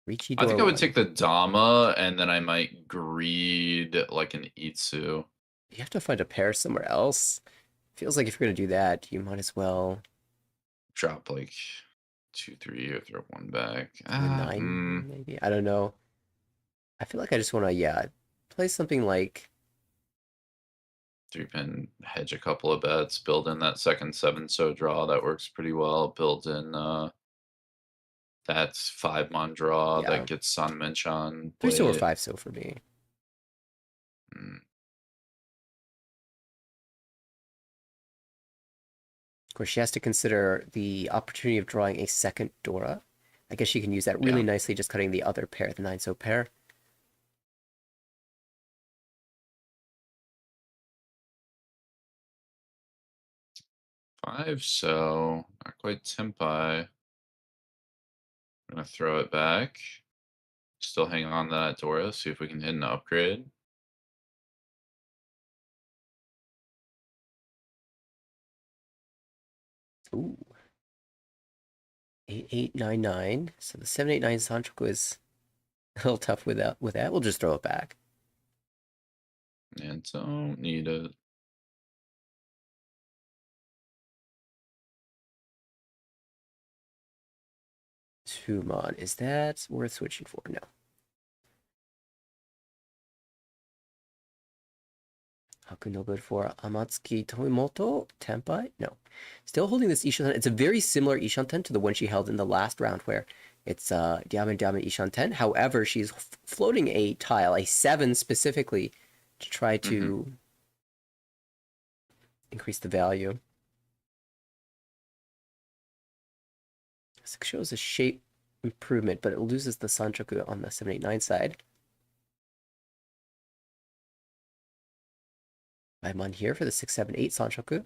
Riichi I think I would 1. take the Dama, and then I might greed like an Itsu. You have to find a pair somewhere else. Feels like if you're going to do that, you might as well Drop like 2, 3, or throw 1 back. a 9, maybe? I don't know. I feel like I just want to, play something like 3-pin, hedge a couple of bets, build in that second 7-so draw. That works pretty well. Build in that 5-mon draw that gets Sanmenchan. 3-so or 5-so for me. Of course, she has to consider the opportunity of drawing a second Dora. I guess she can use that really nicely, just cutting the other pair, the 9-so pair. So not quite Tenpai. I'm gonna throw it back. Still hang on to that Dora, see if we can hit an upgrade. Ooh. 8899. So the 789 Sanchoku is a little tough with that. We'll just throw it back. And don't need it. Tumon. Is that worth switching for? No. Haku no good for Amatsuki Tomimoto. Tenpai? No. Still holding this Ishanten. It's a very similar Ishanten to the one she held in the last round where it's Diamond Ishanten. However, she's floating a tile, a 7 specifically, to try to increase the value. This shows a shape improvement, but it loses the Sanchoku on the 789 side. I'm on here for the 678 Sanchoku.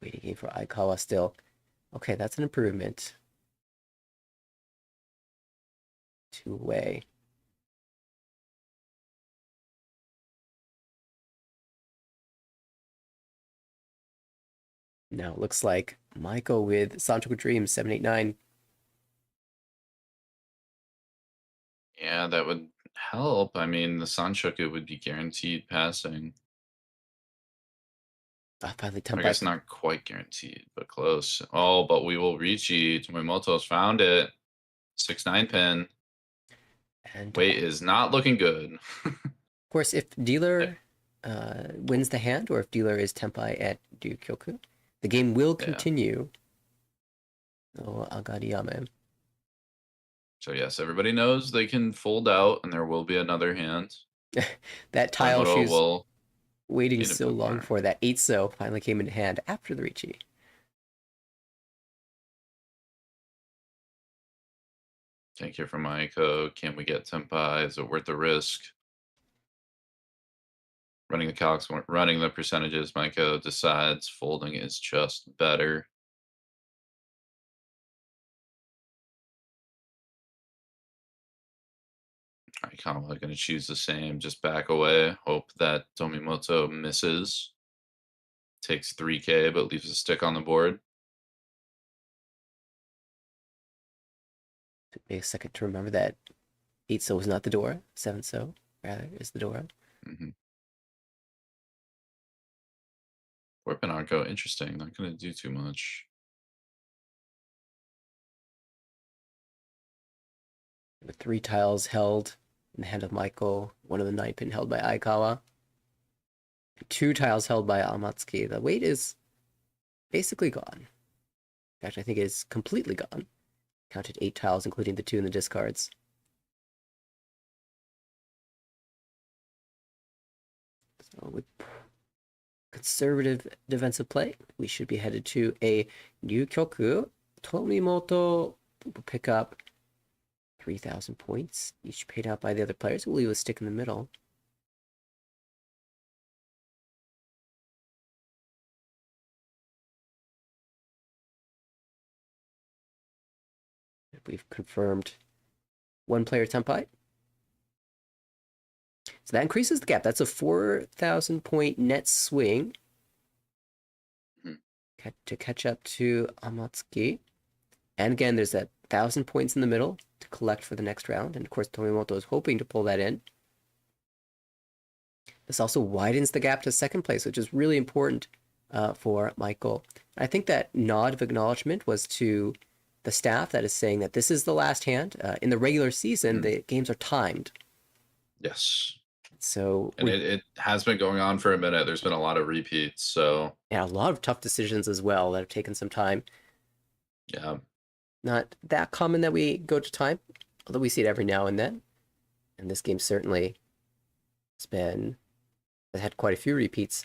Waiting game for Aikawa still. Okay, that's an improvement. 2 away. Now it looks like Maiko with Sanchoku Dream 789. Yeah, that would help. I mean, the Sanchoku would be guaranteed passing. Finally, I guess not quite guaranteed, but close. Oh, but we will Riichi. Tomimoto's found it. 6-9 pin. And weight is not looking good. Of course, if dealer wins the hand, or if dealer is Tenpai at Ryukyoku, the game will continue. Oh, Agariyame. So yes, everybody knows they can fold out, and there will be another hand. That tile she's waiting so long for, that 8-so, finally came into hand after the Riichi. Thank you for Maiko. Can we get Tenpai? Is it worth the risk? Running the calcs, running the percentages, Maiko decides folding is just better. Aikawa going to choose the same, just back away. Hope that Tomimoto misses. Takes 3K, but leaves a stick on the board. Took me a second to remember that 8-so is not the Dora. 7-so, rather, is the Dora. Or Pinocchio, interesting. Not going to do too much. With 3 tiles held in the hand of Maiko, 1 of the 9-pin held by Aikawa, 2 tiles held by Amatsuki. The weight is basically gone. In fact, I think it is completely gone. Counted 8 tiles, including the 2 in the discards. So with conservative defensive play, we should be headed to a new kyoku. Tomimoto will pick up 3,000 points, each paid out by the other players. We'll leave a stick in the middle. We've confirmed 1 player tempai. So that increases the gap. That's a 4,000 point net swing to catch up to Amatsuki. And again, there's that 1,000 points in the middle to collect for the next round. And of course, Tomimoto is hoping to pull that in. This also widens the gap to second place, which is really important for Michael. I think that nod of acknowledgement was to the staff that is saying that this is the last hand. In the regular season, the games are timed. Yes. So and it has been going on for a minute. There's been a lot of repeats. So yeah, a lot of tough decisions as well that have taken some time. Yeah. Not that common that we go to time, although we see it every now and then. And this game certainly has had quite a few repeats.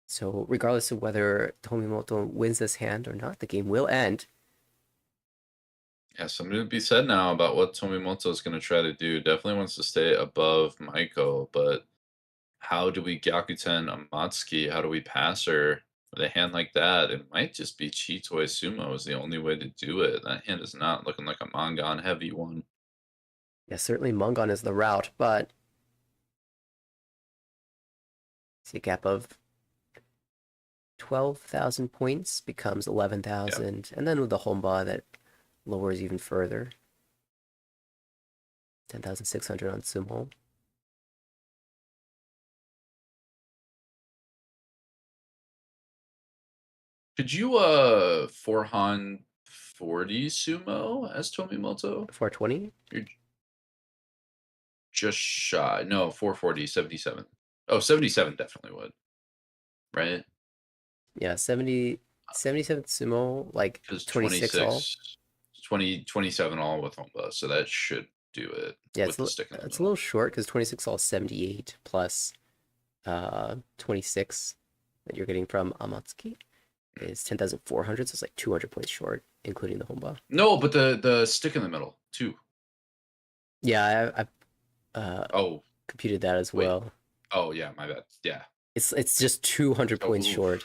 So regardless of whether Tomimoto wins this hand or not, the game will end. Yeah, something to be said now about what Tomimoto is going to try to do. Definitely wants to stay above Maiko, but how do we Gyakuten Amatsuki? How do we pass her with a hand like that? It might just be Chitoi Sumo is the only way to do it. That hand is not looking like a Mangan heavy one. Yeah, certainly Mangan is the route, but see a gap of 12,000 points becomes 11,000, and then with the Honba that lowers even further. 10,600 on Sumo. Could you forehand 40 Sumo as Tomimoto? 420? You're just shy. No, 440, 77. Oh, 77 definitely would. Right? Yeah, 77 Sumo, like 26 all. 27 all with Honba, so that should do it. Yeah, with the stick in the it's a little short because 26 all is 78 plus 26 that you're getting from Amatsuki is 10,400, so it's like 200 points short, including the Honba. No, but the stick in the middle too. Yeah, I've computed that as well. Oh yeah, my bad. Yeah, it's just 200 points short.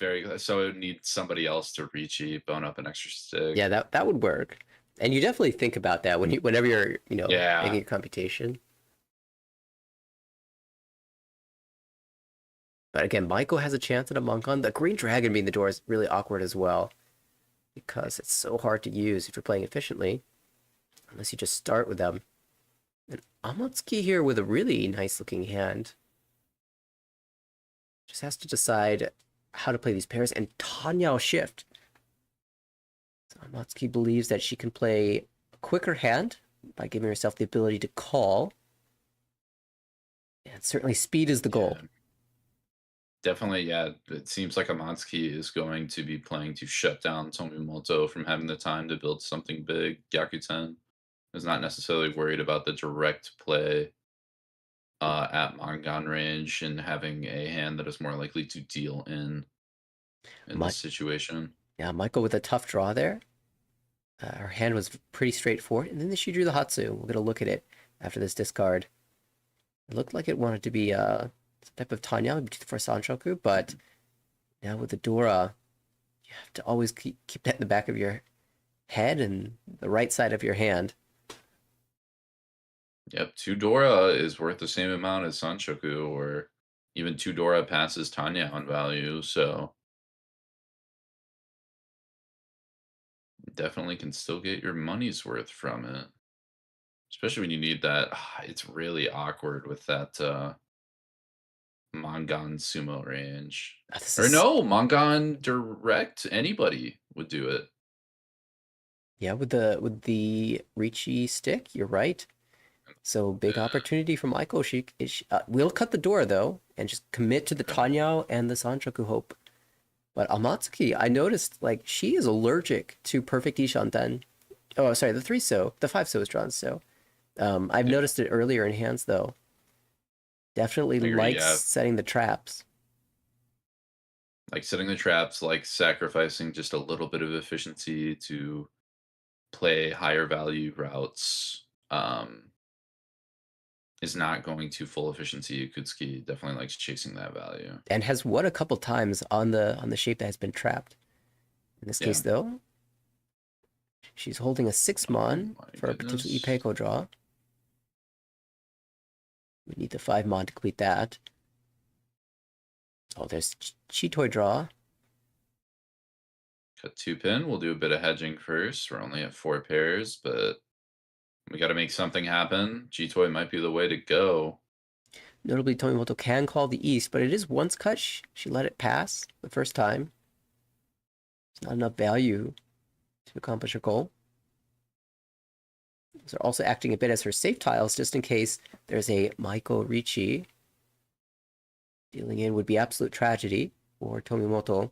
Very good. So it would need somebody else to Riichi, bone up an extra stick. Yeah, that would work. And you definitely think about that whenever you're making a computation. But again, Maiko has a chance at a Mangan. The Green Dragon being the door is really awkward as well, because it's so hard to use if you're playing efficiently, unless you just start with them. And Amatsuki here with a really nice looking hand. Just has to decide how to play these pairs, and Tanyao shift. So Amatsuki believes that she can play a quicker hand by giving herself the ability to call. And certainly speed is the goal. Yeah. Definitely, yeah. It seems like Amatsuki is going to be playing to shut down Tomimoto from having the time to build something big. Gyakuten is not necessarily worried about the direct play at Mangan range and having a hand that is more likely to deal in this situation. Yeah, Maiko with a tough draw there. Her hand was pretty straightforward, and then she drew the Hatsu. We'll get a look at it after this discard. It looked like it wanted to be some type of Tanya for Sanshoku, but now with the Dora, you have to always keep that in the back of your head and the right side of your hand. Yep, 2 Dora is worth the same amount as Sanshoku, or even 2 Dora passes Tanya on value, so definitely can still get your money's worth from it. Especially when you need that. It's really awkward with that Mangan sumo range. Or no, Mangan direct. Anybody would do it. Yeah, with the Riichi stick, you're right. So big opportunity for Maiko. She will cut the door though, and just commit to the tateniu and the Sanchoku Hope. But Amatsuki, I noticed like she is allergic to perfect Ishanten. Oh, sorry, the 3-so, the 5-so is drawn so. I've noticed it earlier in hands though. Definitely likes setting the traps. Like setting the traps, like sacrificing just a little bit of efficiency to play higher value routes. Is not going to full efficiency. Yakutsuki definitely likes chasing that value. And has won a couple times on the shape that has been trapped. In this case though, she's holding a 6-mon for a potential Ipeiko draw. We need the 5-mon to complete that. Oh, there's Chitoi draw. Cut 2-pin. We'll do a bit of hedging first. We're only at 4 pairs, but we got to make something happen. Chitoi might be the way to go. Notably, Tomimoto can call the East, but it is once cut. She let it pass the first time. It's not enough value to accomplish her goal. They're also acting a bit as her safe tiles, just in case there's a Maiko Riichi. Dealing in would be absolute tragedy for Tomimoto.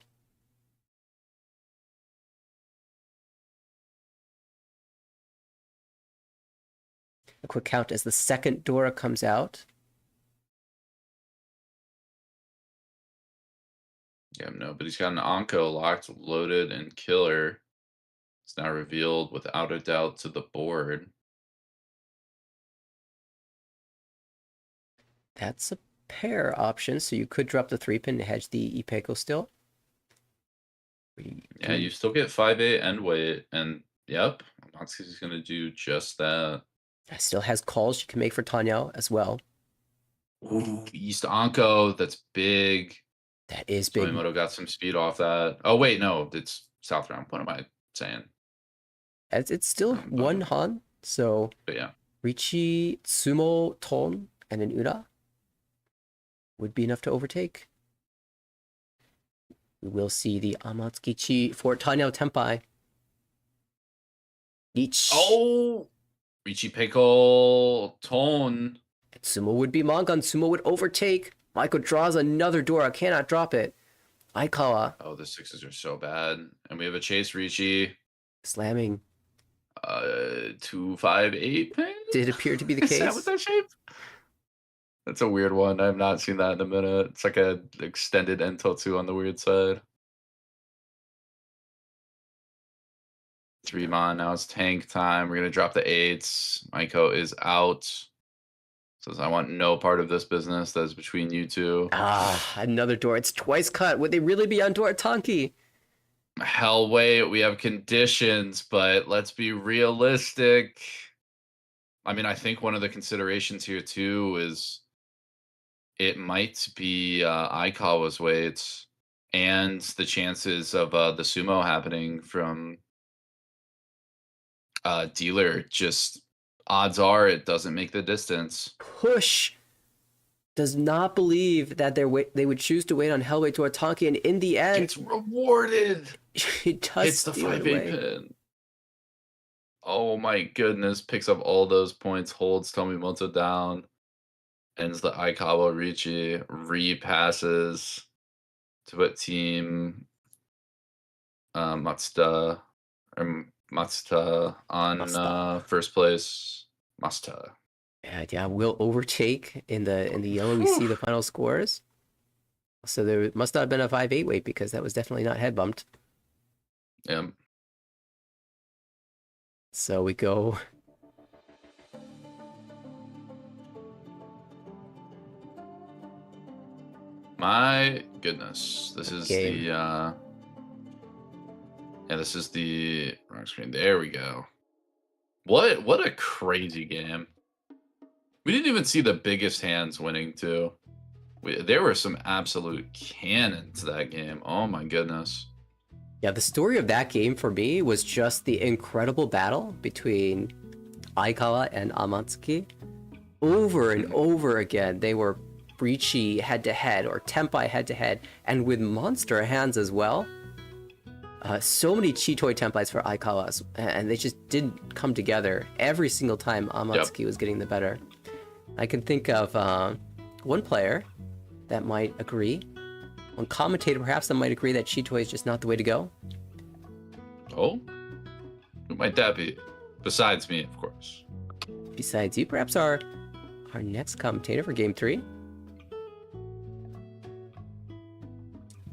A quick count as the second Dora comes out. Yeah, no, but he's got an Anko locked, loaded, and killer. It's now revealed without a doubt to the board. That's a pair option, so you could drop the 3-pin to hedge the Ipeiko still. Yeah, you still get 5-8 end weight, and yep, Amatsuki's going to do just that. That still has calls you can make for tateniu as well. Ooh, East Anko, that's big. That is big. Tomimoto got some speed off that. Oh, wait, no, it's South Round. What am I saying? It's still one Han, so but yeah. Riichi, Sumo, Ton, and an Una would be enough to overtake. We will see the Amatsuki for tateniu Tenpai. Each. Oh! Riichi Peiko Ton. Sumo would be Mangan. Sumo would overtake. Maiko draws another Dora. Cannot drop it. Aikawa. Oh, the 6s are so bad. And we have a chase Riichi. Slamming. 2-5-8 pin? Did appear to be the case. Is that with that shape? That's a weird one. I've not seen that in a minute. It's like a extended Entotsu on the weird side. 3-mon. Now it's tank time. We're going to drop the 8s. Maiko is out. Says, I want no part of this business. That's between you two. Another door. It's twice cut. Would they really be on door Tanki? Hell, wait. We have conditions, but let's be realistic. I mean, I think one of the considerations here, too, is it might be Aikawa's weights and the chances of the sumo happening from dealer. Just odds are it doesn't make the distance. Push does not believe that they would choose to wait on Hellway to Tanki, and in the end, it's rewarded. It does hits the 5-8 pin. Oh my goodness! Picks up all those points, holds Tomimoto down, ends the Aikawa Riichi, repasses to what team? Matsuta on first place. Masuta. Yeah, will overtake in the yellow. We see the final scores. So there must not have been a 5-8 weight because that was definitely not head bumped. Yeah. So we go. My goodness, this is game. Yeah, this is the wrong screen. There we go. What a crazy game. We didn't even see the biggest hands winning too. There were some absolute cannons that game. Oh my goodness. Yeah, the story of that game for me was just the incredible battle between Aikawa and Amatsuki. Over and over again, they were Riichi head-to-head or Tenpai head-to-head, and with monster hands as well. So many Chitoi Tenpais for Aikawas, and they just didn't come together. Every single time Amatsuki was getting the better. I can think of one player that might agree, one commentator perhaps that might agree that Chitoi is just not the way to go. Oh? Who might that be? Besides me, of course. Besides you, perhaps our next commentator for Game 3.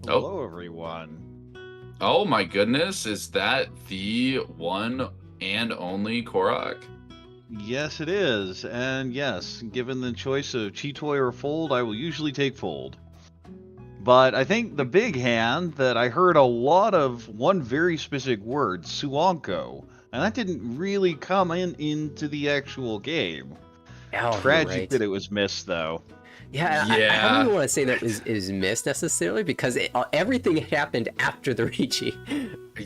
Hello, everyone. Oh my goodness, is that the one and only Corak? Yes, it is. And yes, given the choice of Chitoi or Fold, I will usually take Fold. But I think the big hand that I heard a lot of one very specific word, Suonko, and that didn't really come into the actual game. Oh, Tragic right. that it was missed, though. Yeah. I don't even want to say that is missed necessarily, because everything happened after the Riichi.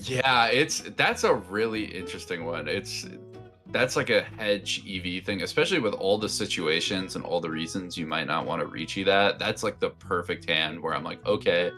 Yeah, that's a really interesting one. That's like a hedge EV thing, especially with all the situations and all the reasons you might not want to Riichi that. That's like the perfect hand where I'm like, okay,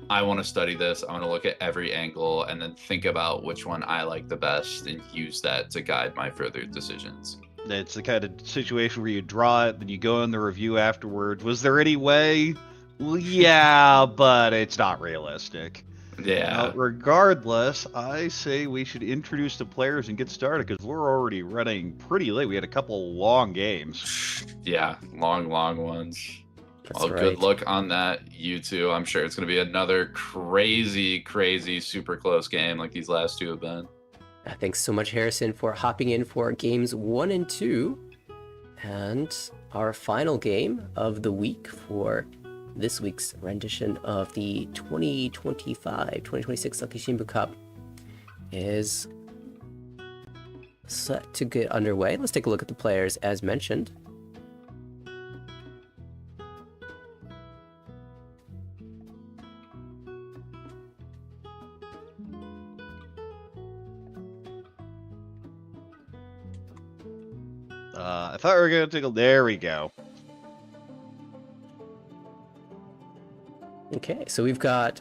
I want to study this. I want to look at every angle and then think about which one I like the best and use that to guide my further decisions. It's the kind of situation where you draw it, then you go in the review afterwards. Was there any way? Well, yeah, but it's not realistic. Yeah. Now, regardless, I say we should introduce the players and get started, because we're already running pretty late. We had a couple long games. Yeah, long ones. That's right. Good luck on that, you two. I'm sure it's going to be another crazy, super close game like these last two have been. Thanks so much, Harrison, for hopping in for games 1 and 2. And our final game of the week for this week's rendition of the 2025-2026 Sankei Shimbun Cup is set to get underway. Let's take a look at the players as mentioned. I thought we were going to take a... There we go. Okay, so we've got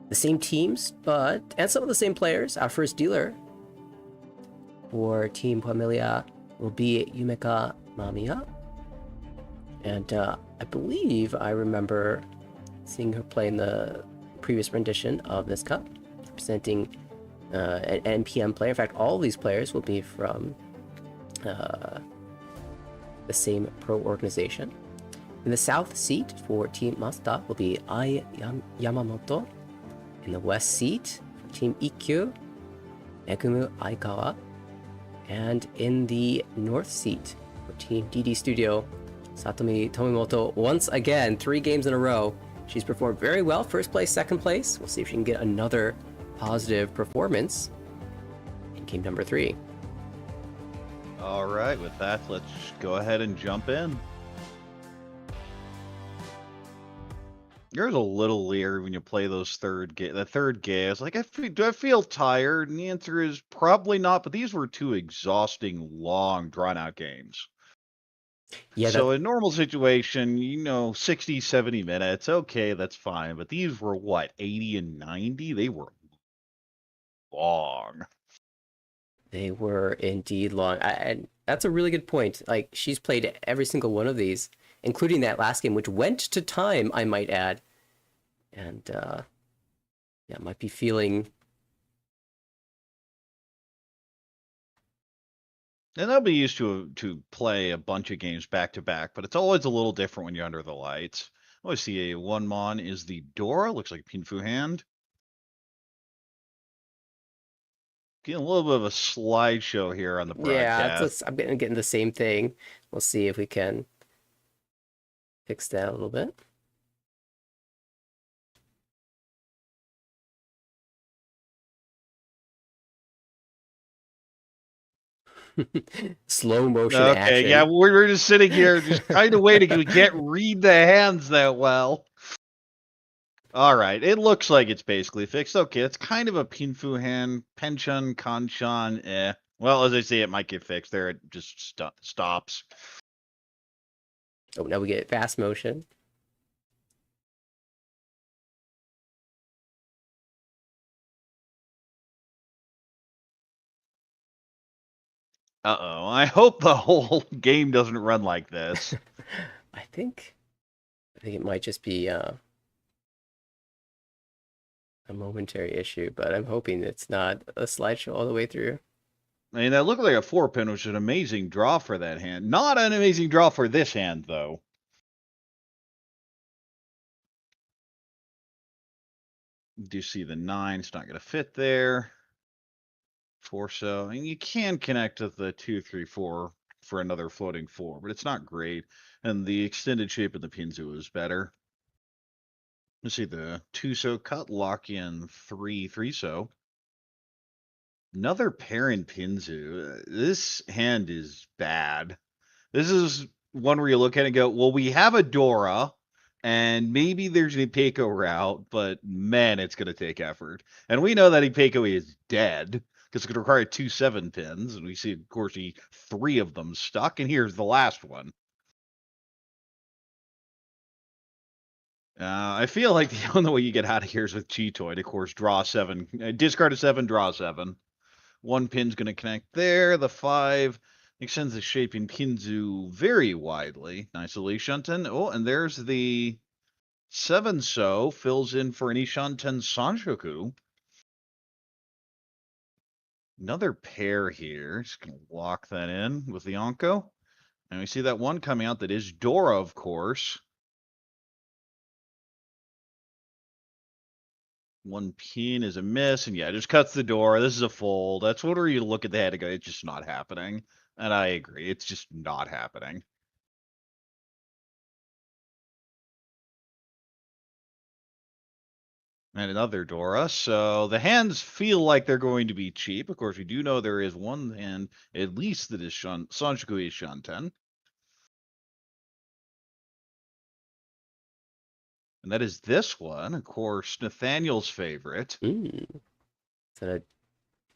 the same teams, and some of the same players. Our first dealer for Team Puamelia will be Yumeka Mamiya. And I believe I remember seeing her play in the previous rendition of this cup, representing an NPM player. In fact, all of these players will be from the same pro organization. In the south seat for Team Masuta will be Yamamoto. In the west seat for Team Ikkyu, Megumu Aikawa. And in the north seat for Team DD Studio, Satomi Tomimoto. Once again, 3 games in a row. She's performed very well. First place, second place. We'll see if she can get another positive performance in game number 3. All right, with that, let's go ahead and jump in. You're a little leery when you play those the third game. It's like, do I feel tired? And the answer is probably not, but these were 2 exhausting, long, drawn-out games. Yeah. So in a normal situation, 60, 70 minutes, okay, that's fine. But these were, what, 80 and 90? They were long. They were indeed long. And that's a really good point. Like, she's played every single one of these, including that last game, which went to time, I might add. And, might be feeling... And I'll be used to play a bunch of games back-to-back, but it's always a little different when you're under the lights. I always see a 1-mon is the Dora, looks like a Pinfu hand. Getting a little bit of a slideshow here on the broadcast. Yeah, I'm getting the same thing. We'll see if we can fix that a little bit. Slow motion action. Okay, yeah, we're just sitting here, just kind of waiting. We can't read the hands that well. All right, it looks like it's basically fixed. Okay, it's kind of a pinfu hand. Penchun, kanchan, eh. Well, as I say, it might get fixed. There, it just stops. Oh, now we get fast motion. Uh-oh. I hope the whole game doesn't run like this. I think it might just be a momentary issue, but I'm hoping it's not a slideshow all the way through. I mean, that looked like a 4-pin, which is an amazing draw for that hand. Not an amazing draw for this hand, though. Do you see the 9? It's not going to fit there. 4 so. And you can connect with the 2, 3, 4 for another floating 4, but it's not great. And the extended shape of the Pinzu is better. Let's see the 2 so cut, lock in 3, 3 so. Another pair in Pinzu. This hand is bad. This is one where you look at it and go, well, we have a Dora, and maybe there's an Ipeko route, but man, it's going to take effort. And we know that Ipeko is dead, because it's going to require 2 7-pins, and we see, of course, 3 of them stuck, and here's the last one. I feel like the only way you get out of here is with Cheetoid, of course, draw 7, discard a 7, draw 7. 1 pin's going to connect there, the 5... extends the shape in Pinzu very widely. Nicely shunten. Oh, and there's the 7 so fills in for an Ishanten Sanshoku. Another pair here. Just gonna lock that in with the Onko. And we see that one coming out that is Dora, of course. 1 pin is a miss, and yeah, just cuts the Dora. This is a fold. That's where you look at the head and go, it's just not happening. And I agree, it's just not happening. And another Dora. So the hands feel like they're going to be cheap. Of course, we do know there is one hand, at least, that is Sanshoku is Shanten. And that is this one. Of course, Nathaniel's favorite.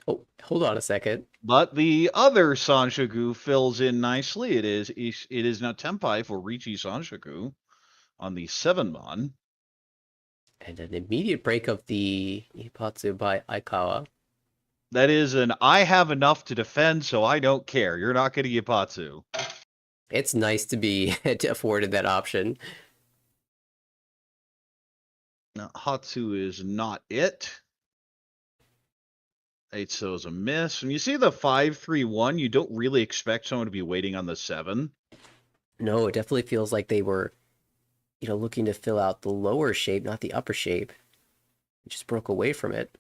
Oh, hold on a second. But the other Sanshoku fills in nicely. It is now Tempai for Riichi Sanshoku on the 7-mon. And an immediate break of the Ipatsu by Aikawa. That is an I have enough to defend, so I don't care. You're not getting Ipatsu. It's nice to be afforded that option. Now, Hatsu is not it. 8 so is a miss. When you see the 5-3-1, you don't really expect someone to be waiting on the 7. No, it definitely feels like they were, looking to fill out the lower shape, not the upper shape. It just broke away from it.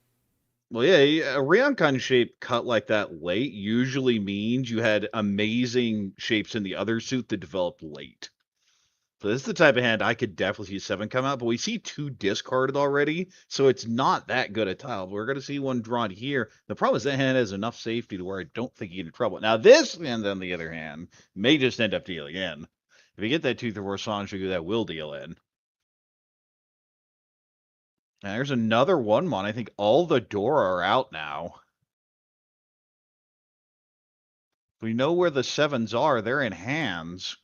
Well, yeah, a Ryokan shape cut like that late usually means you had amazing shapes in the other suit that developed late. So this is the type of hand I could definitely see 7 come out, but we see 2 discarded already, so it's not that good a tile. We're going to see 1 drawn here. The problem is that hand has enough safety to where I don't think you get in trouble. Now this hand, on the other hand, may just end up dealing in. If you get that 2-4 Sanshoku, that will deal in. Now, there's another 1-mon. I think all the Dora are out now. We know where the 7s are. They're in hands.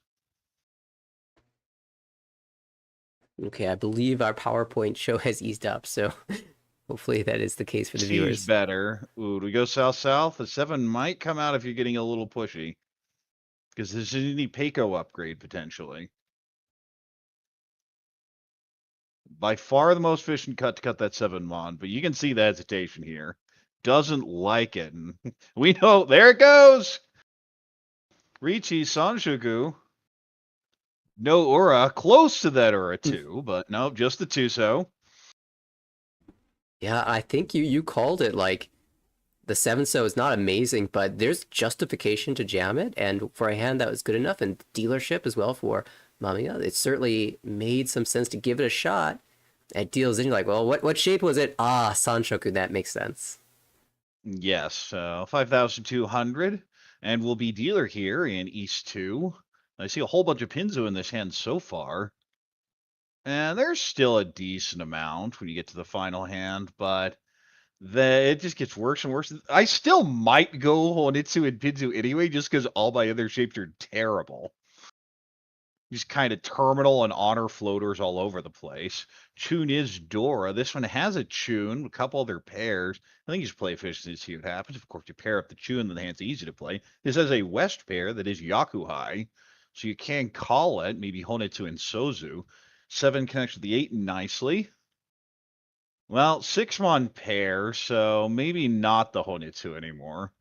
Okay, I believe our PowerPoint show has eased up, so hopefully that is the case for the viewers. Seems better. Ooh, do we go south-south? The 7 might come out if you're getting a little pushy. Because there's an Ipeko upgrade, potentially. By far the most efficient cut to cut that 7-mon, but you can see the hesitation here. Doesn't like it. And we know, there it goes! Riichi Sanshoku. No Ura, close to that Ura 2, but no, just the 2 so. Yeah, I think you called it. Like, the 7 so is not amazing, but there's justification to jam it, and for a hand that was good enough, and dealership as well for Mamiya, it certainly made some sense to give it a shot. It deals in, you're like, well, what shape was it? Ah, Sanshoku, that makes sense. Yes, 5,200, and we'll be dealer here in East 2. I see a whole bunch of Pinzu in this hand so far. And there's still a decent amount when you get to the final hand, but it just gets worse and worse. I still might go Honitsu and Pinzu anyway, just because all my other shapes are terrible. Just kind of terminal and honor floaters all over the place. Chun is Dora. This one has a Chun, a couple other pairs. I think you just play efficiency to see what happens. Of course, you pair up the Chun, then the hand's easy to play. This has a West pair that is Yakuhai, so you can call it, maybe Honitsu and Sozu. 7 connects with the 8 nicely. Well, 6-mon pair, so maybe not the Honitsu anymore.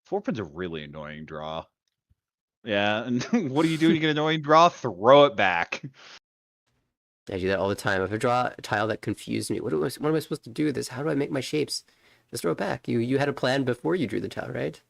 4-pin's a really annoying draw. Yeah, and what do you do when you get an annoying draw? Throw it back. I do that all the time. If I draw a tile that confused me, what am I supposed to do with this? How do I make my shapes? Just throw it back. You had a plan before you drew the tile, right?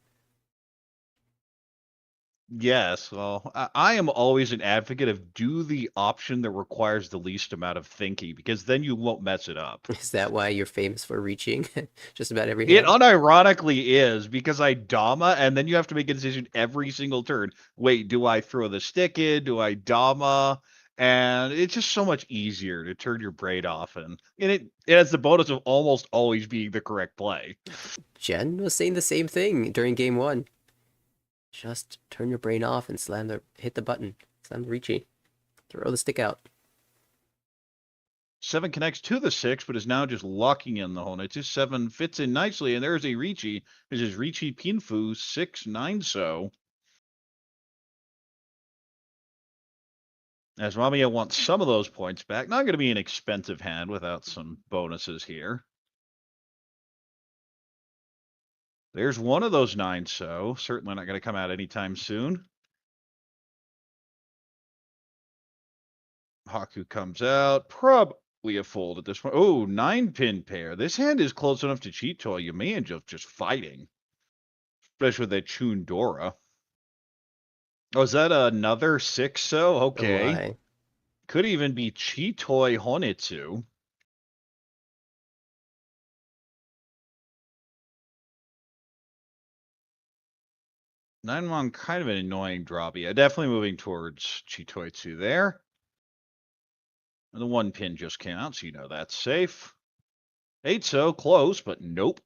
Yes, well, I am always an advocate of do the option that requires the least amount of thinking, because then you won't mess it up. Is that why you're famous for reaching just about every It hand? unironically is, because I Dama, and then you have to make a decision every single turn. Wait, do I throw the stick in? Do I Dama? And it's just so much easier to turn your brain off, and it has the bonus of almost always being the correct play. Jenn was saying the same thing during game 1. Just turn your brain off and hit the button. Slam the Riichi. Throw the stick out. 7 connects to the 6, but is now just locking in the Honitsu. 7 fits in nicely, and there's a Riichi. This is Riichi Pinfu 6-9 so. As Mamiya wants some of those points back. Not going to be an expensive hand without some bonuses here. There's one of those 9 so. Certainly not going to come out anytime soon. Haku comes out. Probably a fold at this point. Oh, 9-pin pair. This hand is close enough to cheat toy. You may end up just fighting. Especially with that Chundora. Oh, is that another 6 so? Okay. Oh, Could even be Chitoi Honitsu. Nine-mon, kind of an annoying drop. Yeah, definitely moving towards Chitoi 2 there. And the 1 pin just came out, so you know that's safe. 8 so, close, but nope.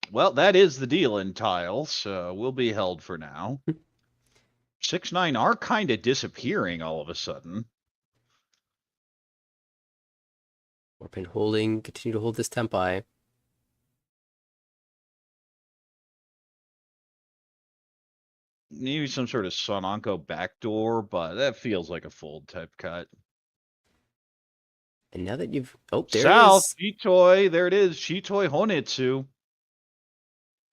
Well, that is the deal in tiles, so we'll be held for now. 6-9 are kind of disappearing all of a sudden. We've been continue to hold this tempi. Maybe some sort of Sonanko backdoor, but that feels like a fold type cut. And now that you've... Oh, there South, it is. Chitoi, there it is. Chitoi Honitsu.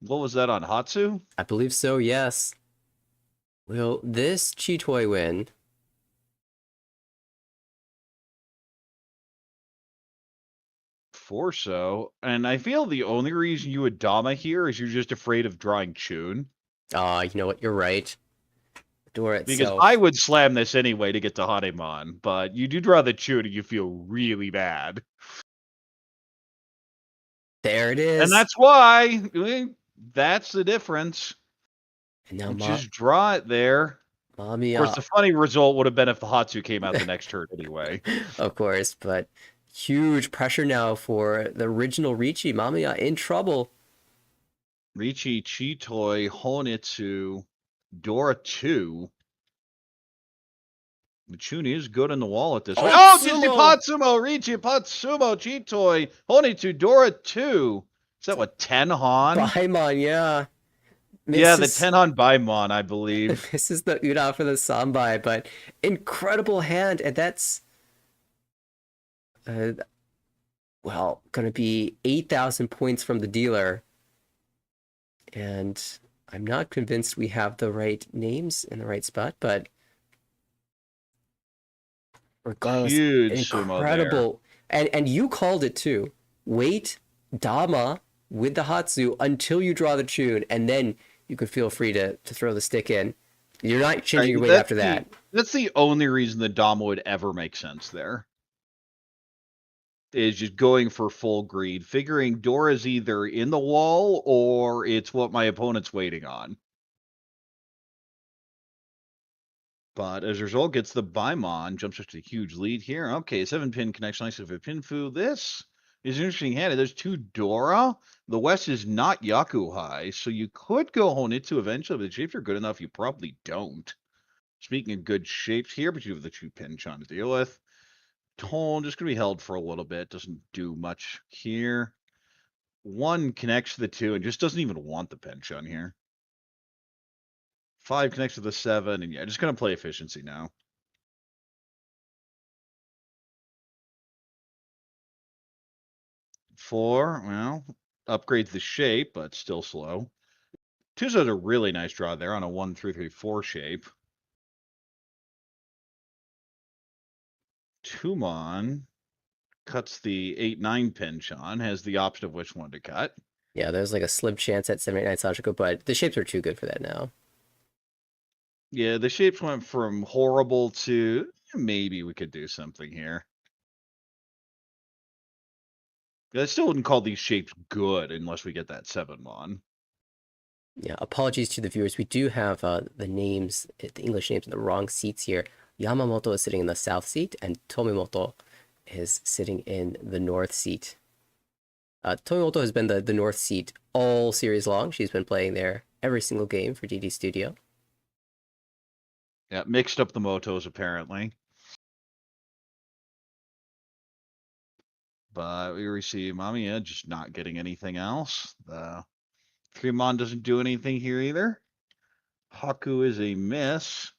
What was that on Hatsu? I believe so, yes. Will this Chitoi win? For so. And I feel the only reason you would Dama here is you're just afraid of drawing Chun. You know what? You're right. Door itself. Because I would slam this anyway to get to Hanemon, but you do draw the Chun and you feel really bad. There it is. And that's why. That's the difference. And now just draw it there. Mamiya. Of course, the funny result would have been if the Hatsu came out the next turn anyway. Of course, but huge pressure now for the original Riichi. Mamiya in trouble. Riichi, Chitoi, Honitsu, Dora 2. The Chun is good on the wall at this point. Oh, Disney Patsumo, Riichi, Patsumo, Chitoi, Honitsu, Dora 2. Is that what, 10 Han? Baimon, yeah. Yeah, the 10 Han Baimon, I believe. This is the Uda for the Sambai, but incredible hand, and that's well, gonna be 8,000 points from the dealer. And I'm not convinced we have the right names in the right spot, but regardless, huge incredible. And you called it too. Wait, Dama with the Hatsu until you draw the Chun, and then you could feel free to throw the stick in. You're not changing your weight after that. That's the only reason the Dama would ever make sense there. Is just going for full greed, figuring Dora's either in the wall or it's what my opponent's waiting on. But as a result, gets the Baimon, jumps up to a huge lead here. Okay, 7-pin connection nicely with Pinfu. This is an interesting hand. There's 2 Dora. The West is not Yakuhai, so you could go Honitsu eventually, but if you're good enough, you probably don't. Speaking of good shapes here, but you have the 2 Pinchan to deal with. Tone just going to be held for a little bit. Doesn't do much here. 1 connects to the 2 and just doesn't even want the Pinchan here. 5 connects to the 7, and yeah, just going to play efficiency now. 4, well, upgrades the shape, but still slow. Tuzo's a really nice draw there on a 1-3-3-4 shape. Tumon cuts the 8-9 Pinchan, has the option of which one to cut. Yeah, there's like a slim chance at 7-8-9 Sanchoku, but the shapes are too good for that now. Yeah, the shapes went from horrible to maybe we could do something here. I still wouldn't call these shapes good unless we get that 7-mon. Yeah, apologies to the viewers. We do have the names, the English names in the wrong seats here. Yamamoto is sitting in the south seat, and Tomimoto is sitting in the north seat. Tomimoto has been the north seat all series long. She's been playing there every single game for DD Studio. Yeah, mixed up the motos apparently. But we receive Mamiya just not getting anything else. The 3-mon doesn't do anything here either. Haku is a miss.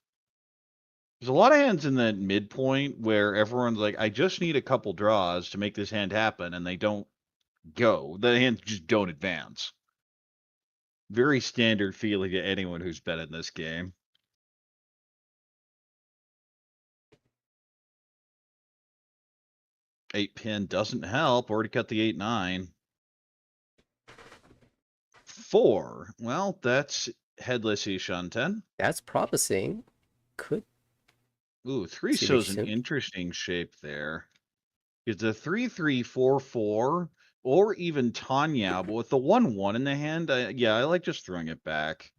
There's a lot of hands in that midpoint where everyone's like, I just need a couple draws to make this hand happen, and they don't go. The hands just don't advance. Very standard feeling to anyone who's been in this game. Eight pin doesn't help. Already cut the 8-9. 4. Well, that's headless Ishanten. That's promising. Could. Ooh, 3 See shows an soon. interesting shape there. It's a 3-3-4-4, or even Tanya, but with the 1-1 in the hand, yeah, I like just throwing it back.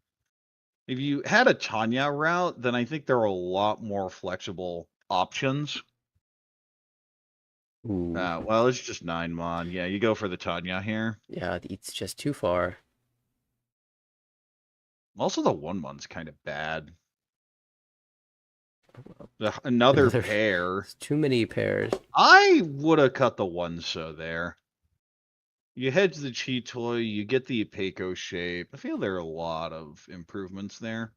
If you had a Tanya route, then I think there are a lot more flexible options. Ooh. Well, it's just 9-mon. Yeah, you go for the Tanya here. Yeah, it's just too far. Also, the 1-mon's kind of bad. Another pair. There's too many pairs. I would have cut the 1-so there. You hedge the Chitoi, you get the Peiko shape. I feel there are a lot of improvements there.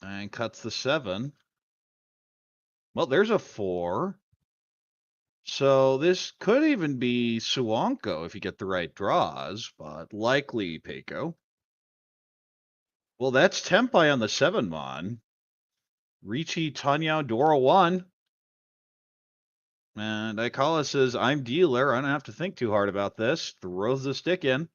And cuts the 7. Well, there's a 4. So this could even be Suanko if you get the right draws, but likely Peiko. Well, that's Tempai on the 7-mon. Riichi Tanya Dora 1. And Aikawa says, I'm dealer. I don't have to think too hard about this. Throws the stick in.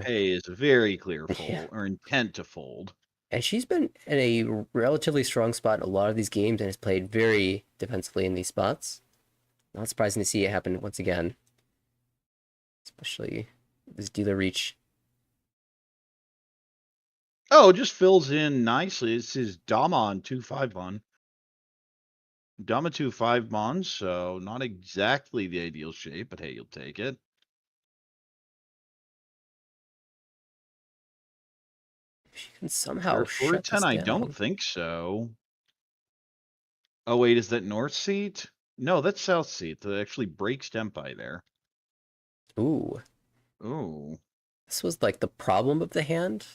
Pay is a very clear fold, or intent to fold. And she's been in a relatively strong spot in a lot of these games and has played very defensively in these spots. Not surprising to see it happen once again. Especially this dealer reach. Oh, it just fills in nicely. This is Damon 2-5-mon. Dama 2-5-mon, so not exactly the ideal shape, but hey, you'll take it. She can somehow shut 10, I down. don't think so. Oh, wait, is that north seat? No, that's south seat. That actually breaks Tempai there. Ooh. Ooh. This was like the problem of the hand.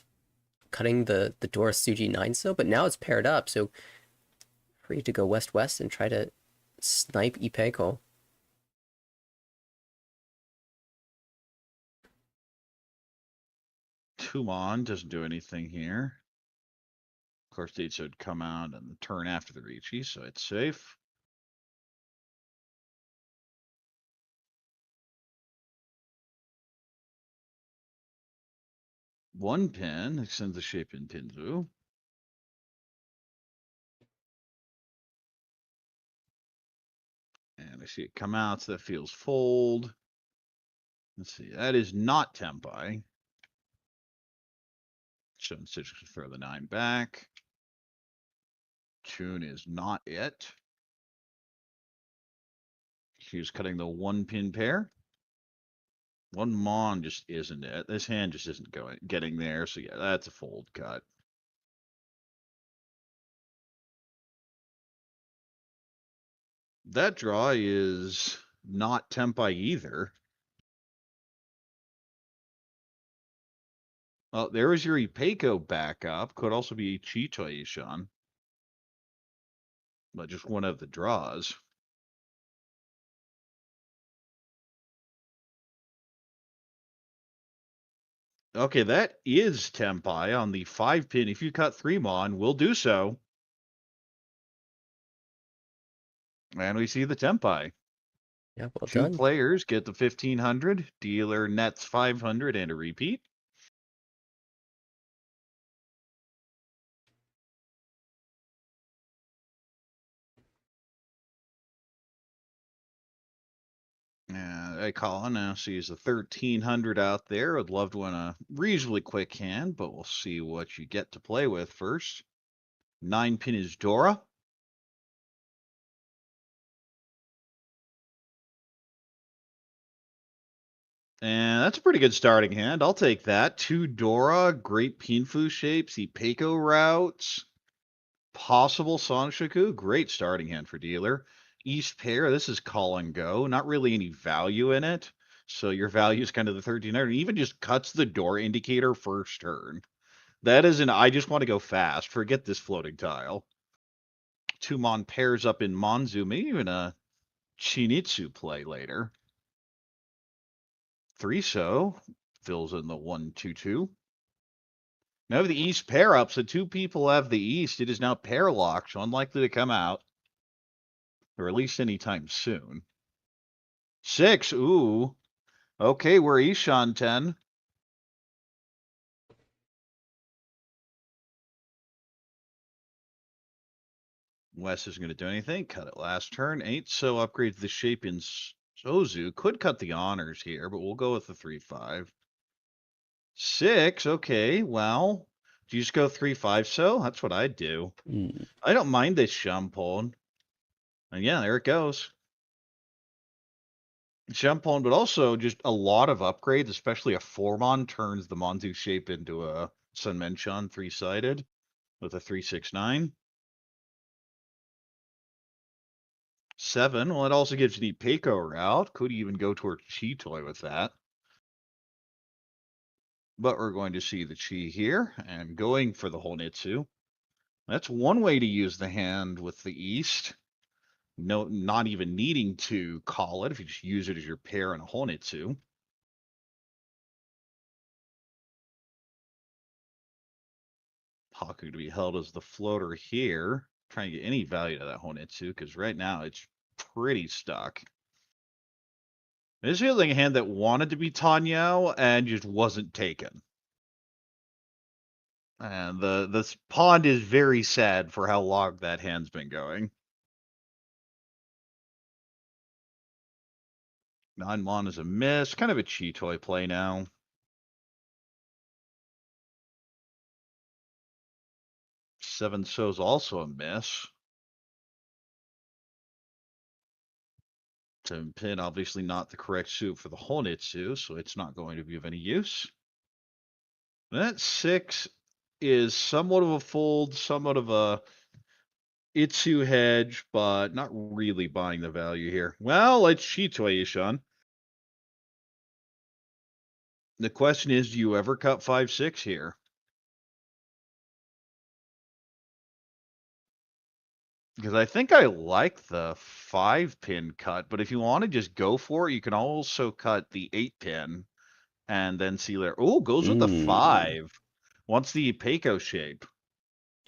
Cutting the Dora Suji 9-so, but now it's paired up, so free to go west-west and try to snipe Ipeiko. Tumon doesn't do anything here. Of course, dates would come out and turn after the Riichi, so it's safe. One pin extends the shape in Pinzu. And I see it come out, so that feels fold. Let's see, that is not Tempai. So instead, just throw the 9 back. Tune is not it. He's cutting the 1-pin pair. 1 mon just isn't it. This hand just isn't getting there. So yeah, that's a fold cut. That draw is not Tempai either. Well, there was your Ipeko backup. Could also be Chitoi Ishan. But just one of the draws. Okay, that is Tempai on the 5-pin. If you cut 3 mon, we'll do so. And we see the Tempai. Yeah, well 2 done. players get the 1500. Dealer nets 500 and a repeat. Aikawa now sees the 1300 out there. Would love to win a reasonably quick hand, but we'll see what you get to play with first. 9-pin is Dora. And that's a pretty good starting hand. I'll take that. 2 Dora, great Pinfu shapes, Ipeko routes, possible Sanshoku. Great starting hand for dealer. East pair, this is call and go. Not really any value in it. So your value is kind of the 1300. Even just cuts the door indicator first turn. That is an I just want to go fast. Forget this floating tile. 2 mon pairs up in Monzu. Maybe even a Chinitsu play later. 3 so fills in the 1-2-2. Now the East pair up, so 2 people have the East. It is now pair locked, so unlikely to come out. Or at least anytime soon. 6, ooh. Okay, we're Ishan 10. Wes isn't going to do anything. Cut it last turn. 8, so upgrades the shape in Sozu. Could cut the honors here, but we'll go with the 3-5. 6, okay, well, do you just go 3-5 so? That's what I'd do. I don't mind this Shampon. And yeah, there it goes. Shampon, but also just a lot of upgrades, especially a 4-mon turns the Monzu shape into a Sunmenchan 3-sided with a 3-6-9. 7, well, it also gives you the Ipeko route. Could even go towards Chitoi with that. But we're going to see the Chi here and going for the Honitsu. That's one way to use the hand with the East. No, not even needing to call it if you just use it as your pair and a Honitsu. Haku to be held as the floater here. Trying to get any value to that Honitsu because right now it's pretty stuck. This feels like a hand that wanted to be Tanyao and just wasn't taken. And this pond is very sad for how long that hand's been going. 9 mon is a miss. Kind of a Chitoi play now. 7 so's also a miss. 7 pin, obviously not the correct suit for the Honitsu, so it's not going to be of any use. That 6 is somewhat of a fold, somewhat of a Itsu hedge, but not really buying the value here. Well, it's Chitoi Ishan. The question is, do you ever cut 5-6 here? Because I think I like the 5-pin cut, but if you want to just go for it, you can also cut the 8-pin and then see there. Oh, goes with the 5. Wants the Ipeko shape.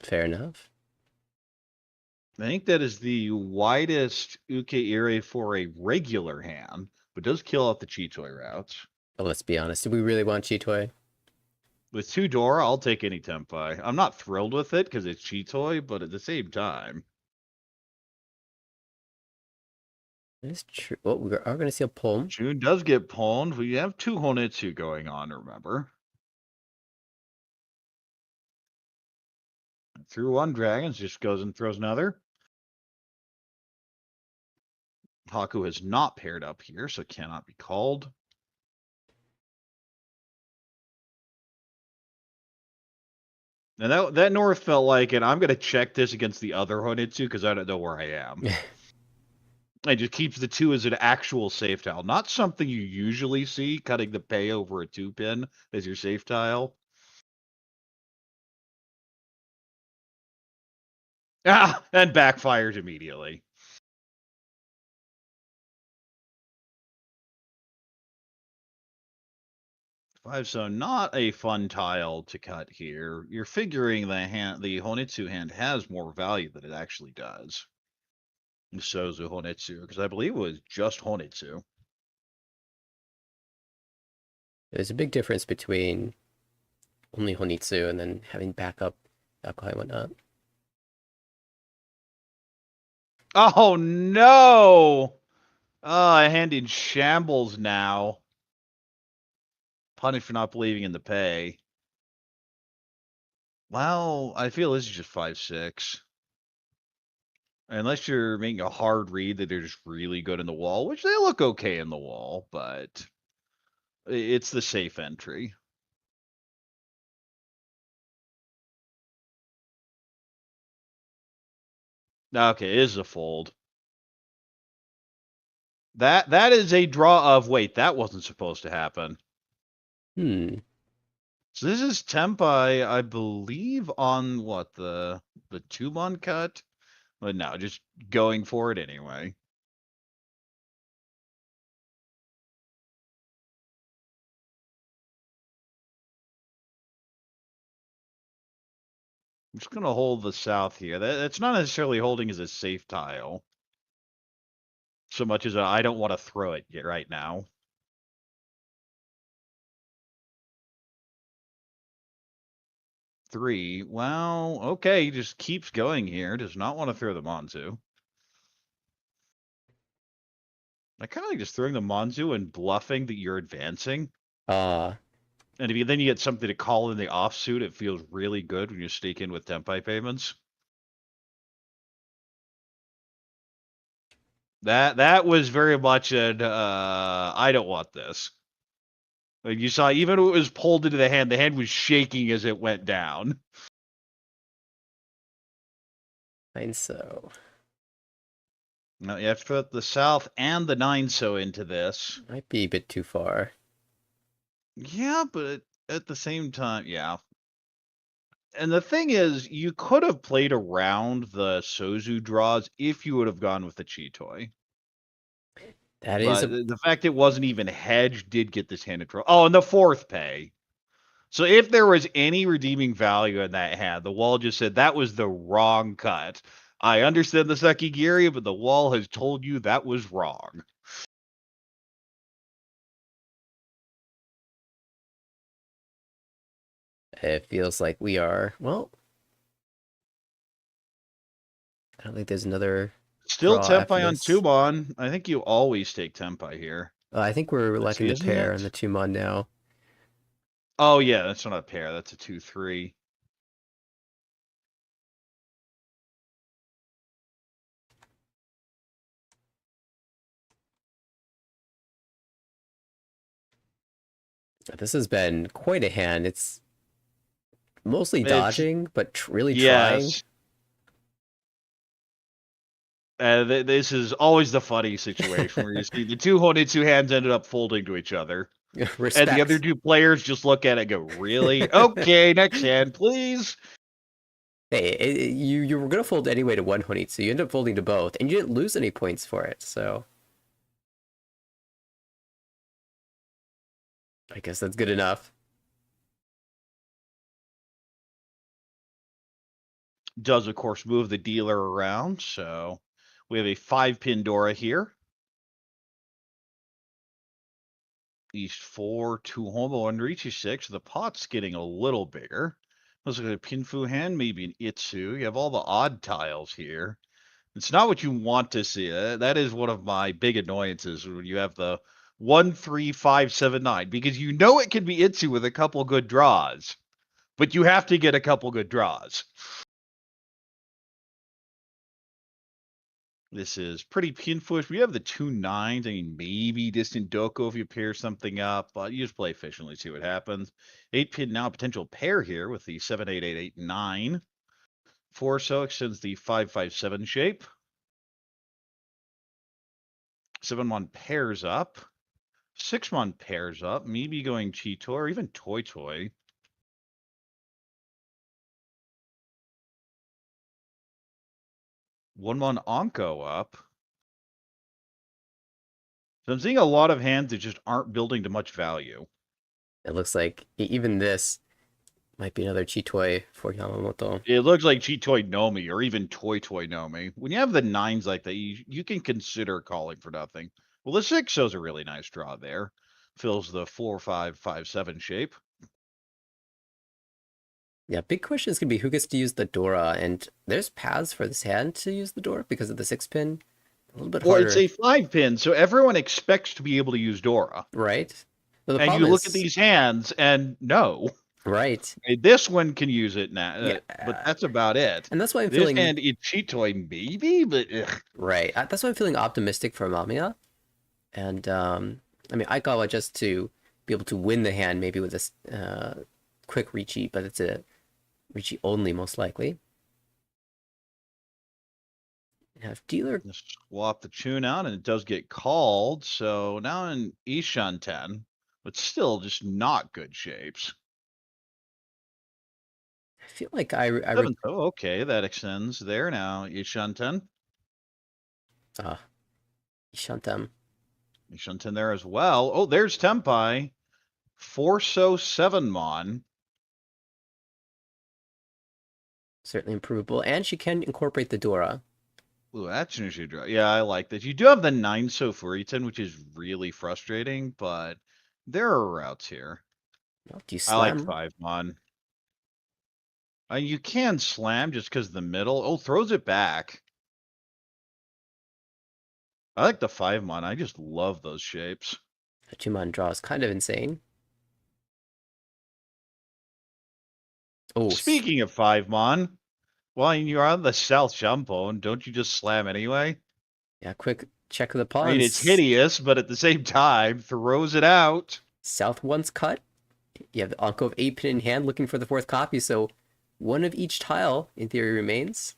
Fair enough. I think that is the widest Uke-ire for a regular hand, but does kill out the Chitoi routes. But let's be honest, do we really want Chitoi? With 2 Dora, I'll take any Tempai. I'm not thrilled with it because it's Chitoi, but at the same time. It's true. Oh, we are going to see a palm. June does get pawned. We have 2 Honitsu going on, remember? Threw 1 dragons, just goes and throws another. Haku has not paired up here, so cannot be called. And that North felt like it. I'm going to check this against the other Honitsu because I don't know where I am. It just keeps the 2 as an actual safe tile. Not something you usually see, cutting the pay over a 2-pin as your safe tile. Ah, and backfires immediately. 5, so not a fun tile to cut here. You're figuring the Honitsu hand has more value than it actually does. Sozu Honitsu, because I believe it was just Honitsu. There's a big difference between only Honitsu and then having backup alcohol and whatnot. Oh no! Oh, a hand in shambles now. Punished for not believing in the pay. Well, I feel this is just 5-6. Unless you're making a hard read that they're just really good in the wall, which they look okay in the wall, but it's the safe entry. Okay, it is a fold. That is a draw of, wait, that wasn't supposed to happen. So this is Tempai, I believe, on what, the 2-mon cut? But no, just going for it anyway. I'm just going to hold the south here. That's not necessarily holding as a safe tile. So much as I don't want to throw it yet right now. Three. Well, okay, he just keeps going here. Does not want to throw the Monzu. I kind of like just throwing the Monzu and bluffing that you're advancing. And then you get something to call in the offsuit. It feels really good when you stake in with Tempai payments. That was very much an I don't want this. Like you saw, even when it was pulled into the hand was shaking as it went down. And so. Now you have to put the south and the 9-so into this. Might be a bit too far. Yeah, but at the same time, yeah. And the thing is, you could have played around the Sozu draws if you would have gone with the Chitoi. The fact it wasn't even hedged did get this hand to draw. Oh, and the 4th pay. So if there was any redeeming value in that hand, the wall just said that was the wrong cut. I understand the Sekigiri, but the wall has told you that was wrong. It feels like we are, well, I don't think there's another. Still Tempai on 2-mon. I think you always take Tempai here. I think we're lacking the pair on the 2-mon now. Oh, yeah, that's not a pair. That's a 2-3. This has been quite a hand. It's mostly dodging, but really trying. This is always the funny situation where you see the 2 Honitsu hands ended up folding to each other. Respect. And the other 2 players just look at it and go, really? Okay, next hand, please. Hey, you were going to fold anyway to 1 Honitsu. You ended up folding to both, and you didn't lose any points for it, so. I guess that's good enough. Does, of course, move the dealer around, so we have a 5-pin Dora here. East 4, 2 Homo, and Riichi 6. The pot's getting a little bigger. Looks like a Pinfu hand, maybe an Itsu. You have all the odd tiles here. It's not what you want to see. That is one of my big annoyances when you have the 1, 3, 5, 7, 9, because you know it can be Itzy with a couple good draws, but you have to get a couple good draws. This is pretty painful. We have the 2 9s. I mean, maybe Distant Doko if you pair something up, but you just play efficiently, see what happens. 8-pin now, potential pair here with the 7 8 8 8 9. 4 so extends the 5 5 7 shape. 7-1 pairs up. 6-1 pairs up. Maybe going Cheeto or even Toy Toy. 1-1 Onko up. So I'm seeing a lot of hands that just aren't building to much value. It looks like even this might be another Chitoi for Yamamoto. It looks like Chitoi Nomi or even Toy Toy Nomi. When you have the 9s like that, you can consider calling for nothing. Well, the 6 shows a really nice draw there. Fills the 4 5 5 7 shape. Yeah, big question is going to be who gets to use the Dora, and there's paths for this hand to use the Dora because of the 6-pin. A little bit harder. Well, it's a 5-pin, so everyone expects to be able to use Dora. Right. Well, and you look at these hands, and no. Right. This one can use it now, but that's about it. And that's why I'm feeling... This hand, Ichitoi maybe, but... Ugh. Right. That's why I'm feeling optimistic for Mamiya. And, I mean, Aikawa just to be able to win the hand, maybe with this quick Riichi, but it's a Riichi only, most likely. Have dealer swap the tune out, and it does get called. So now in Ishan 10, but still just not good shapes. I feel like oh, okay, that extends there now. Ishan 10. Ishan 10. Ishan 10 there as well. Oh, there's Tempai. 4 so 7 mon. Certainly improvable, and she can incorporate the Dora. Ooh, that's an issue draw. Yeah, I like that. You do have the 9 so Furitan, which is really frustrating, but there are routes here. Well, do you slam? I like 5 mon. You can slam just because the middle. Oh, throws it back. I like the 5 mon. I just love those shapes. The 2-mon draw is kind of insane. Oh, speaking of 5 mon, well, you're on the South Shumpone. Don't you just slam anyway? Yeah, quick check of the pawns. I mean, it's hideous, but at the same time, throws it out. South one's cut. You have the Onko of 8-pin in hand looking for the 4th copy, so one of each tile, in theory, remains.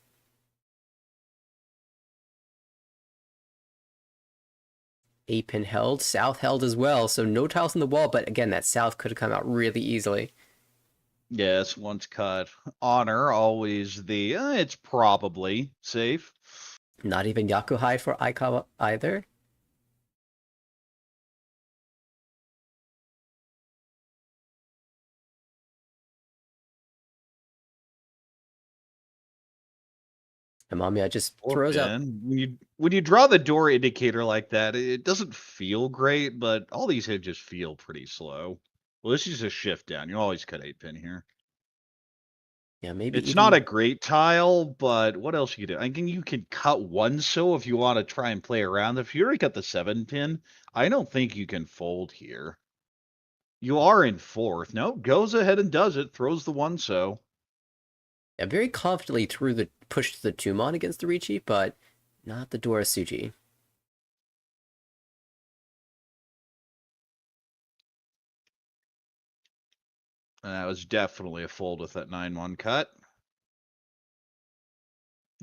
Eight-pin held, South held as well, so no tiles on the wall, but again, that South could have come out really easily. Yes, once cut. Honor, always the, it's probably safe. Not even Yakuhai for Aikawa either. And Mamiya just throws out. When you draw the door indicator like that, it doesn't feel great, but all these hits just feel pretty slow. Well, this is a shift down. You always cut 8-pin here. Yeah, maybe it's not a great tile, but what else you can do? I think you can cut 1 so if you want to try and play around. If you already cut the 7-pin, I don't think you can fold here. You are in 4th. No, goes ahead and does it. Throws the 1 so. Yeah, very confidently pushed the 2-mon against the Riichi, but not the Dora Suji. And that was definitely a fold with that 9-1 cut.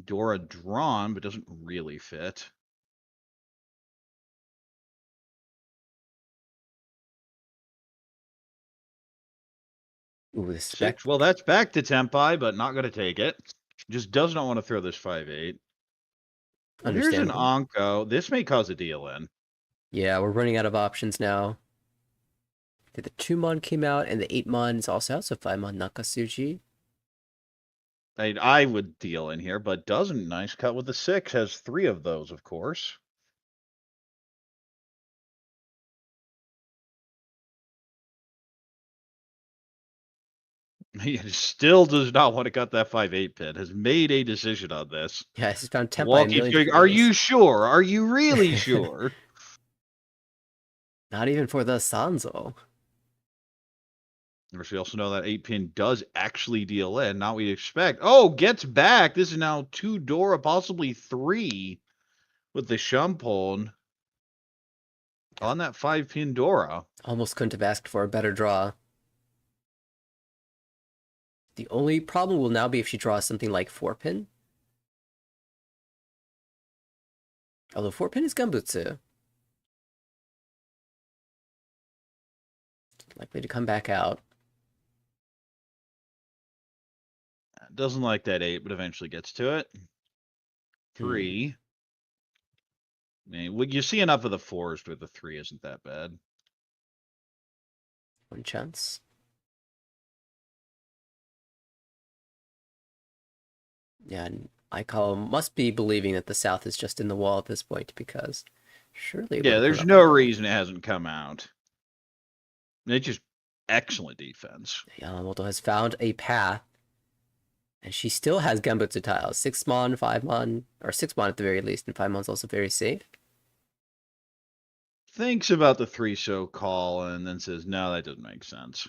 Dora drawn, but doesn't really fit. Ooh, the 6. Well, that's back to Tempai, but not going to take it. Just does not want to throw this 5-8. Well, here's an Onko. This may cause a deal in. Yeah, we're running out of options now. The 2-mon came out, and the 8-mon is also out, so 5-mon Nakatsuki. I would deal in here, but doesn't. Nice cut with the 6. Has 3 of those, of course. He still does not want to cut that 5-8 pin. Has made a decision on this. Yeah, he's found temp by Wall a keeps million going, different are ways. you sure? Are you really sure? Not even for the Sanzo. Of course, we also know that 8-pin does actually deal in. Not what we expect. Oh, gets back. This is now 2 Dora, possibly 3 with the Shumpon on that 5-pin Dora. Almost couldn't have asked for a better draw. The only problem will now be if she draws something like 4-pin. Although 4-pin is Gambutsu. Likely to come back out. Doesn't like that 8, but eventually gets to it. 3. I mean, you see enough of the 4s where the 3 isn't that bad. One chance. Yeah, and Aikawa must be believing that the South is just in the wall at this point, because surely... Yeah, there's no reason it hasn't come out. It's just excellent defense. Yamamoto has found a path, and she still has Gambutsu tiles. 6-mon, 5-mon, or 6-mon at the very least, and 5-mon's also very safe. Thinks about the 3-so call, and then says, no, that doesn't make sense.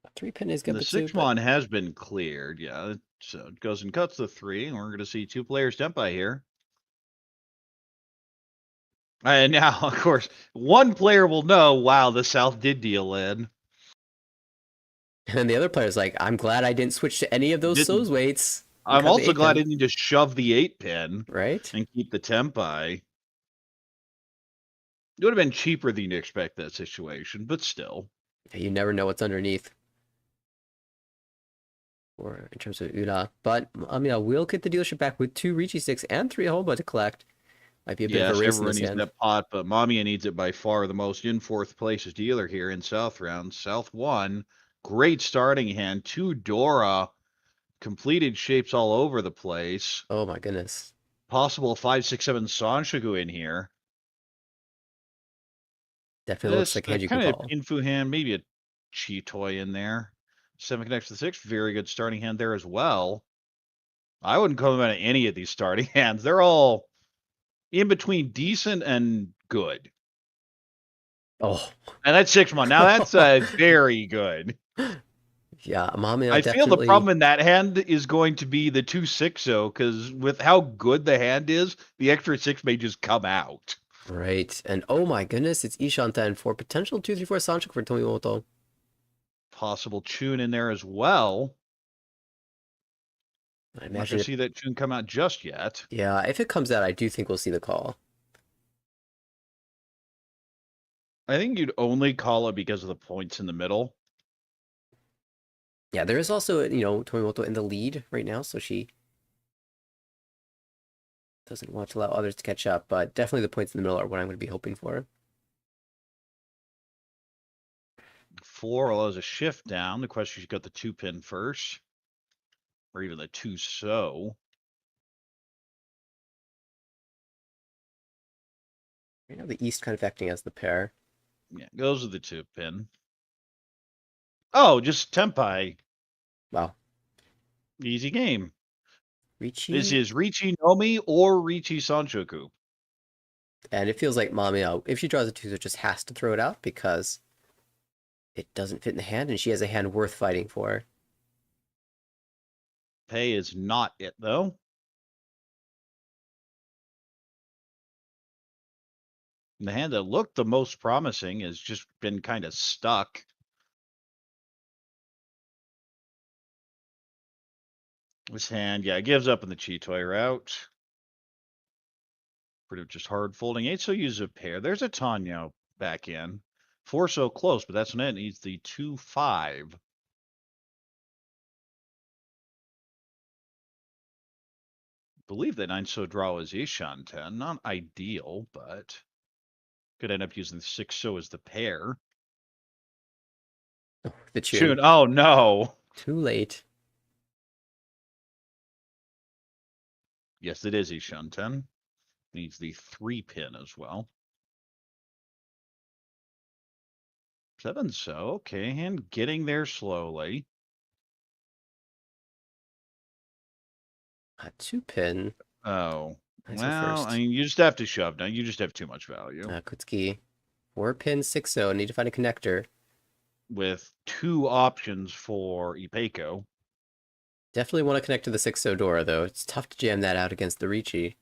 A 3-pin is The Gambutsu. 6-mon has been cleared, yeah. So it goes and cuts the 3, and we're going to see 2 players tempai here. And now, of course, one player will know, wow, the South did deal in. And then the other player's like, I'm glad I didn't switch to any of those So's weights. I'm also glad I didn't just shove the 8-pin. Right? And keep the tempai. It would have been cheaper than you'd expect that situation, but still. You never know what's underneath. Or in terms of Ura. But Mamiya will get the dealership back with 2 Riichi sticks and 3 Holba to collect. Might be a bit of a race everyone in this needs hand. that pot, but Mamiya needs it by far. The most in 4th place is dealer here in South round. South 1. Great starting hand. 2 Dora. Completed shapes all over the place. Oh my goodness. Possible 5, 6, 7 Sanshoku in here. Definitely looks like a hand you can kind of call. Infu hand, maybe a Chi-Toy in there. 7 connects to the 6. Very good starting hand there as well. I wouldn't call them out of any of these starting hands. They're all in between decent and good. Oh. And that's 6-mon. Now that's very good. Yeah, Mamiya I definitely... feel the problem in that hand is going to be the 2-6-0, because with how good the hand is, the extra 6 may just come out. Right. And oh my goodness, it's Ishanten for potential 2-3-4 Sanchoku for Tomimoto. Possible tune in there as well. I I'm not imagine going to see that tune come out just yet. Yeah, if it comes out, I do think we'll see the call. I think you'd only call it because of the points in the middle. Yeah, there is also, Tomimoto in the lead right now, so she doesn't want to allow others to catch up, but definitely the points in the middle are what I'm going to be hoping for. 4 allows a shift down. The question is, you got the 2-pin first. Or even the 2-so. Right now the East kind of acting as the pair. Yeah, goes with the 2-pin. Oh, just tempai. Wow. Easy game. Riichi. This is Riichi Nomi or Riichi Sanshoku. And it feels like Mamiya, if she draws a 2, just has to throw it out because it doesn't fit in the hand, and she has a hand worth fighting for. Pay is not it, though. The hand that looked the most promising has just been kind of stuck. This hand, yeah, gives up in the Chi-Toy route. Pretty much just hard folding 8, so use a pair. There's a Tateniu back in. 4 so close, but that's when it needs the 2-5. Believe that 9 so draw is Ishanten. Not ideal, but could end up using the 6 so as the pair. Oh, the tune. Oh no. Too late. Yes, it is Ishanten. needs the 3-pin as well. 7 so, okay, and getting there slowly. A 2-pin. Oh, Nice well, first. I mean, you just have to shove now. You just have too much value. Nakatsuki. 4-pin 6-0. Need to find a connector. With 2 options for Ipeco. Definitely want to connect to the 6-0 Dora, though. It's tough to jam that out against the Riichi.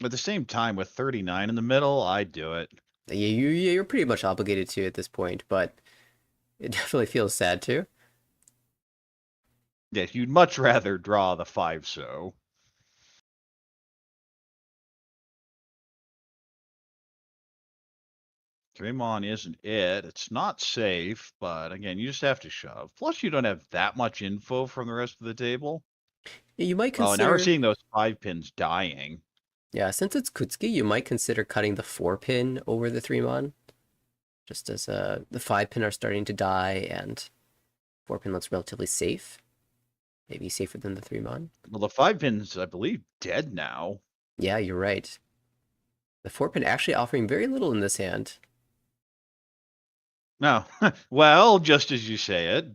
At the same time, with 39 in the middle, I'd do it. Yeah, you're pretty much obligated to at this point, but it definitely feels sad too. Yes, you'd much rather draw the 5 so. Draymond isn't it. It's not safe, but again, you just have to shove. Plus, you don't have that much info from the rest of the table. Yeah, you might consider... Oh, now we're seeing those 5 pins dying. Yeah, since it's Kutsuki, you might consider cutting the 4-pin over the 3-mon. Just as the 5-pin are starting to die, and 4-pin looks relatively safe. Maybe safer than the 3-mon. Well, the 5 pin's, I believe, dead now. Yeah, you're right. The 4-pin actually offering very little in this hand. No. Well, just as you say it.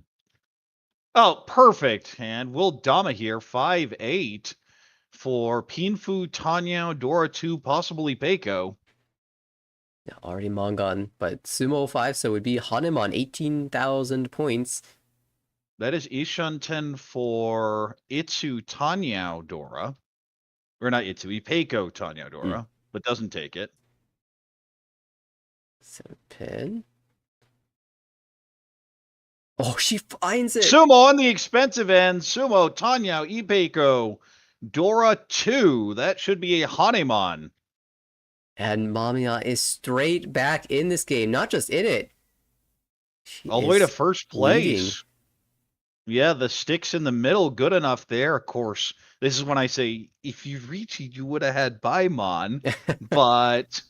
Oh, perfect. And we'll Dama here, 5-8 for Pinfu, Tanya, Dora 2, possibly Peiko. Yeah, already Mongon, but Sumo 5, so it would be Hanemon, 18,000 points. That is Ishan 10 for Itsu, Tanya, Dora. Or not Itsu, Peiko, Tanya, Dora, but doesn't take it. 7-pin. Oh, she finds it! Sumo on the expensive end. Sumo, Tanya, Ipeiko, Dora 2. That should be a Hanemon. And Mamiya is straight back in this game, not just in it. She All the way to is first place. leading. Yeah, the sticks in the middle, good enough there. Of course, this is when I say, if you reach it, you would have had Baimon, but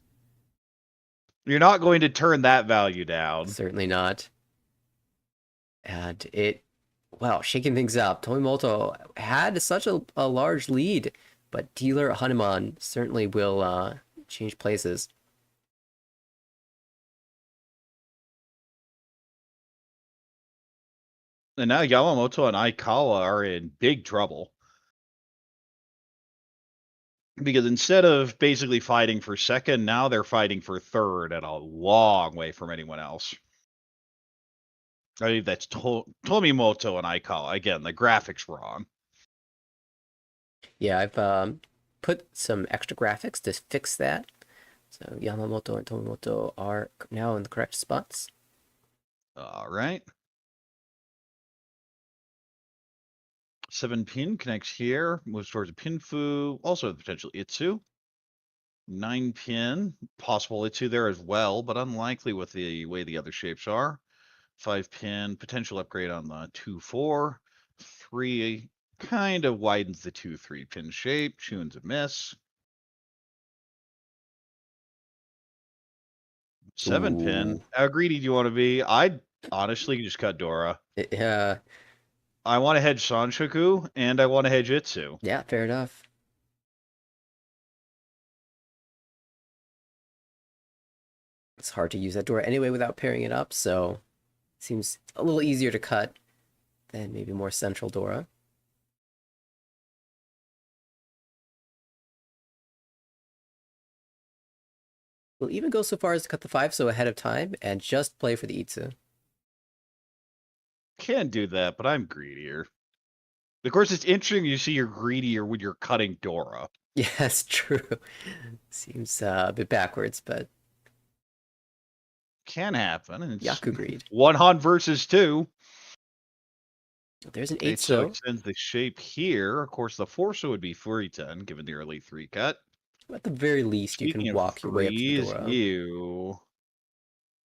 you're not going to turn that value down. Certainly not. And it, well, shaking things up. Tomimoto had such a large lead, but dealer Hanuman certainly will change places. And now Yamamoto and Aikawa are in big trouble. Because instead of basically fighting for second, now they're fighting for third and a long way from anyone else. I believe that's Tomimoto and Aikawa. Again, the graphics wrong. Yeah, I've put some extra graphics to fix that. So Yamamoto and Tomimoto are now in the correct spots. All right. 7-pin connects here, moves towards a Pinfu, also the potential Itsu. 9-pin, possible Itsu there as well, but unlikely with the way the other shapes are. 5-pin, potential upgrade on the 2-4. 3 kind of widens the 2-3-pin shape. Tune's a miss. 7-pin. How greedy do you want to be? I'd honestly just cut Dora. Yeah. I want to hedge Sanshoku, and I want to hedge Itsu. Yeah, fair enough. It's hard to use that door anyway without pairing it up, so it seems a little easier to cut than maybe more central Dora. We'll even go so far as to cut the 5 so ahead of time and just play for the Itsu. Can do that, but I'm greedier. Of course, it's interesting you see you're greedier when you're cutting Dora. Yeah, that's true. Seems a bit backwards, but... Can happen. And it's Yaku greed. 1 Han versus 2. There's an 8 8 so extends the shape here. Of course, the 4 so would be Furitan, given the early 3 cut. At the very least, you can walk your way up to the Dora.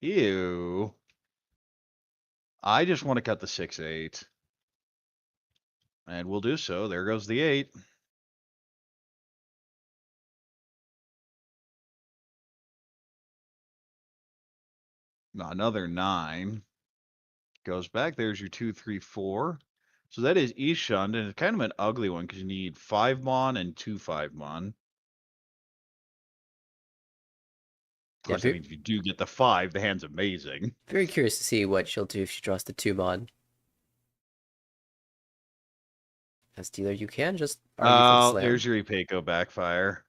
Ew. I just want to cut the 6-8. And we'll do so. There goes the 8. Another 9. Goes back. There's your 2, 3, 4. So that is Ishund, and it's kind of an ugly one because you need 5 mon and 2 5 mon. Of course, I mean, if you do get the 5, the hand's amazing. Very curious to see what she'll do if she draws the 2 mon. As dealer, you can just argue for the slam. There's your Ipeco backfire.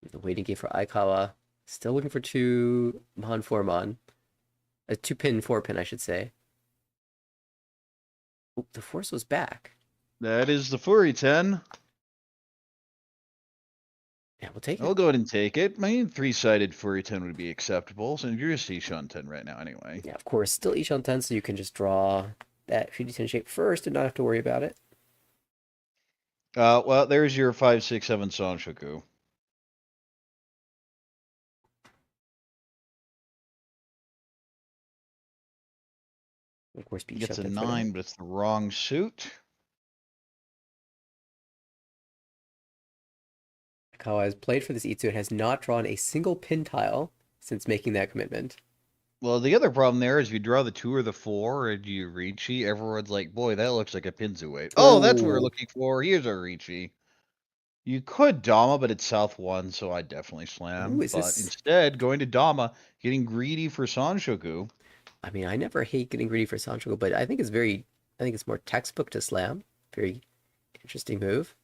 The waiting game for Aikawa. Still looking for 2 mon, 4 mon. A 2 pin, 4 pin, I should say. Oop, the force was back. That is the Furi 10. Yeah, we'll take it. I'll go ahead and take it. I mean, 3-sided Furi 10 would be acceptable, so you're just Ishund 10 right now anyway. Yeah, of course. Still Ishund 10, so you can just draw that 3D10 shape first and not have to worry about it. Well, there's your 5, 6, 7 Sanshoku. Of course, He gets a 9, but it's the wrong suit. Aikawa has played for this Itsu and has not drawn a single pin tile since making that commitment. Well, the other problem there is if you draw the 2 or the 4 and you Riichi, everyone's like, boy, that looks like a Pinzu weight. Oh, that's what we're looking for. Here's our Riichi. You could Dama, but it's South 1, so I definitely slam. Ooh, instead, going to Dama, getting greedy for Sanshoku. I mean, I never hate getting greedy for Sanshoku, but I think it's more textbook to slam. Very interesting move.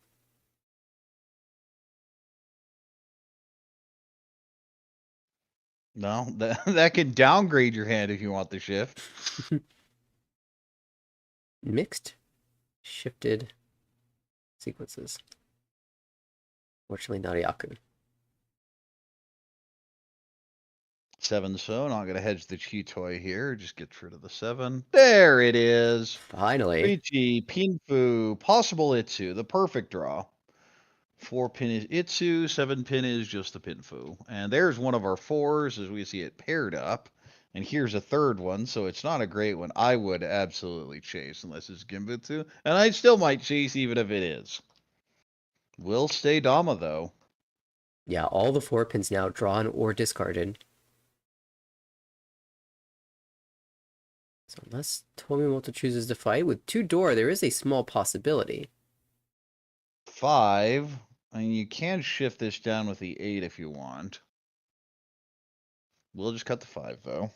No, that can downgrade your hand if you want the shift. Mixed, shifted sequences. Fortunately, not Yaku. 7, so not going to hedge the Chi toy here. Just get rid of the 7. There it is. Finally. Riichi, Pinfu, possible Itsu, the perfect draw. 4 pin is Itsu, 7 pin is just the Pinfu. And there's one of our 4s as we see it paired up. And here's a third one, so it's not a great one. I would absolutely chase unless it's Gimbutsu. And I still might chase even if it is. Will stay Dama, though. Yeah, all the 4 pins now drawn or discarded. So unless Tomimoto chooses to fight, with 2 door, there is a small possibility. 5. I mean, you can shift this down with the 8 if you want. We'll just cut the 5, though.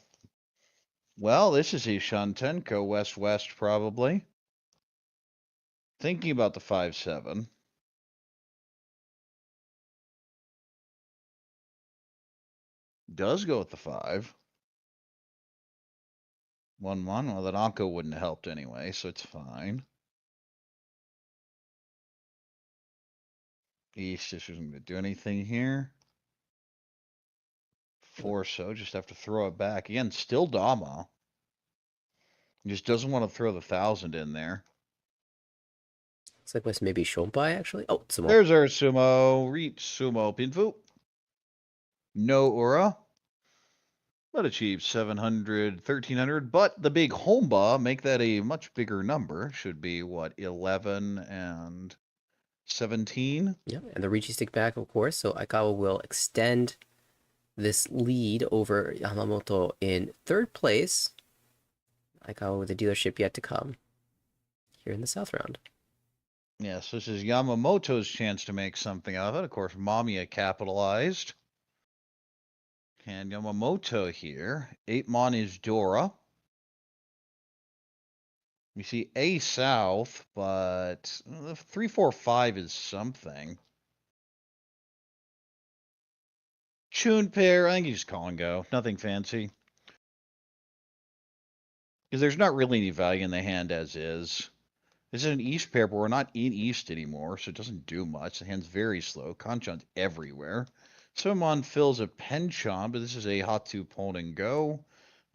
Well, this is Ishund Tenko, west-west, probably. Thinking about the 5-7. Does go with the 5. 1-1. Well, that Anko wouldn't have helped anyway, so it's fine. East just isn't going to do anything here. 4, so just have to throw it back. Again, still Dama. He just doesn't want to throw the 1,000 in there. Looks like this may be Shonpai, actually. Oh, Sumo. There's our Sumo. Reach Sumo Pinfu. No Ura. But achieves 700, 1,300. But the big Homba, make that a much bigger number. Should be, what, 11 and 17? Yeah, and the Riichi stick back, of course. So Aikawa will extend this lead over Yamamoto in 3rd place. Aikawa with the dealership yet to come here in the South round. Yes, this is Yamamoto's chance to make something out of it. Of course, Mamiya capitalized. And Yamamoto here. 8 mon is Dora. We see a south, but 3, 4, 5 is something. Chun pair, I think you just call and go. Nothing fancy. Because there's not really any value in the hand as is. This is an East pair, but we're not in East anymore, so it doesn't do much. The hand's very slow. Kanchan's everywhere. Summon fills a Penchant, but this is a Hatu Pon and Go.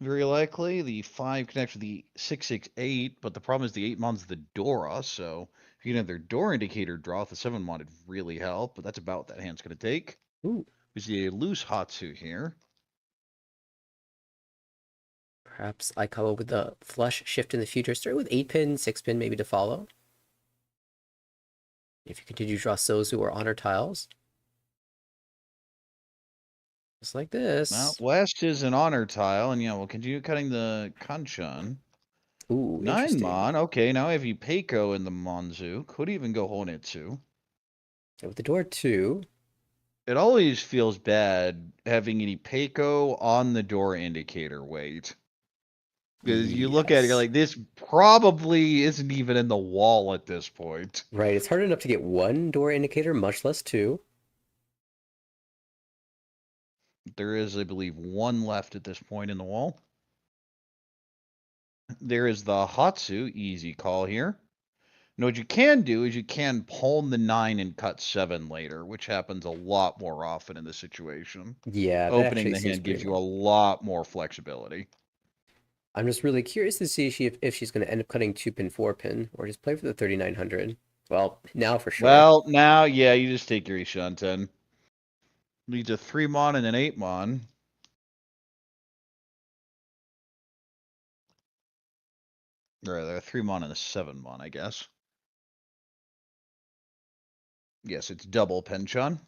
Very likely. The 5 connects with the 6, 6, 8, but the problem is the 8 mon's the Dora, so if you can have their Dora indicator draw with the 7 mon, it'd really help, but that's about what that hand's going to take. Ooh. We see a loose Hatu here. Perhaps Aikawa with the flush shift in the future. Start with 8 pin, 6 pin maybe to follow. If you continue to draw Sozu or Honor tiles. Just like this. Now, west is an honor tile, and yeah, we'll continue cutting the kanchan. Ooh, 9 interesting. mon. Okay, now I have Ipeiko in the Monzu. Could even go Honetsu. With the door 2. It always feels bad having an Ipeiko on the door indicator weight. Because you look at it, you're like, this probably isn't even in the wall at this point. Right, it's hard enough to get 1 door indicator, much less 2. There is, I believe, 1 left at this point in the wall. There is the Hatsu, easy call here. Now, what you can do is you can pawn the 9 and cut 7 later, which happens a lot more often in this situation. Yeah, that Opening actually the hand gives you a normal. lot more flexibility. I'm just really curious to see if she's going to end up cutting 2-pin, 4-pin, or just play for the 3900. Well, now for sure. Well, now, yeah, you just take your Ishanten. Leads a 3 mon and an 8 mon. Or a 3 mon and a 7 mon, I guess. Yes, it's double Penchon.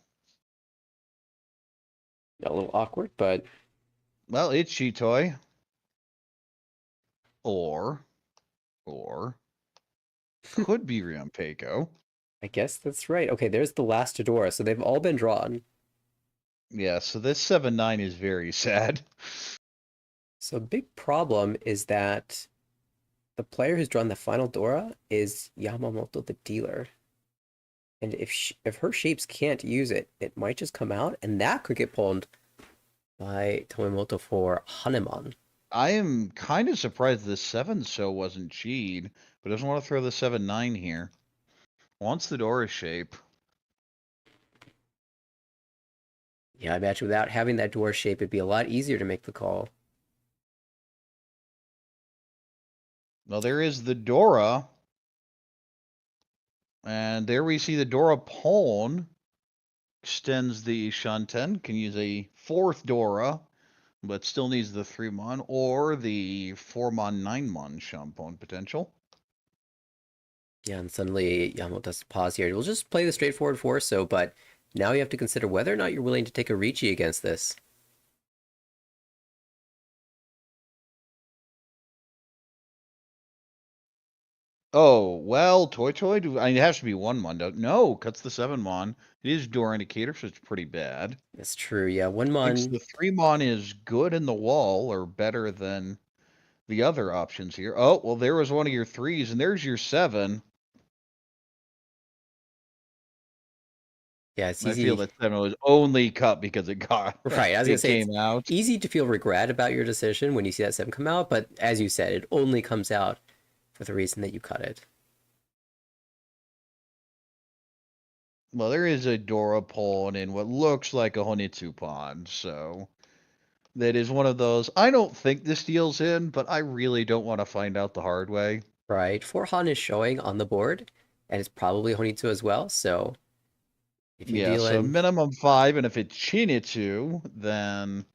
A little awkward, but... Well, it's Shitoi. Or could be Ryunpeiko. I guess that's right. Okay, there's the last Adora, so they've all been drawn. Yeah, so this 7-9 is very sad. So a big problem is that the player who's drawn the final Dora is Yamamoto, the dealer. And if her shapes can't use it, it might just come out, and that could get pulled by Tomimoto for Hanemon. I am kind of surprised the 7-so wasn't cheated, but doesn't want to throw the 7-9 here. Wants the Dora shape. Yeah, I imagine without having that Dora shape, it'd be a lot easier to make the call. Well, there is the Dora. And there we see the Dora pawn. Extends the Shanten. Can use a 4th Dora, but still needs the 3 mon or the 4 mon, 9 mon Shampon potential. Yeah, and suddenly Yamamoto has to pause here. We'll just play the straightforward 4-so, but now you have to consider whether or not you're willing to take a Riichi against this. Oh, well, Toy, it has to be 1 mon. No, cuts the 7 mon. It is door indicator, so it's pretty bad. That's true, yeah. 1 mon. Thinks the 3 mon is good in the wall, or better than the other options here. Oh, well, there was one of your 3s, and there's your 7. Yeah, it's I easy. feel that 7 was only cut because it got right. I was gonna say came out. Easy to feel regret about your decision when you see that 7 come out, but as you said, it only comes out for the reason that you cut it. Well, there is a Dora pawn in what looks like a Honitsu pawn, so that is one of those. I don't think this deal's in, but I really don't want to find out the hard way. Right. 4 Han is showing on the board, and it's probably Honitsu as well, so if you deal so in... minimum 5, and if it's Chinitsu, then...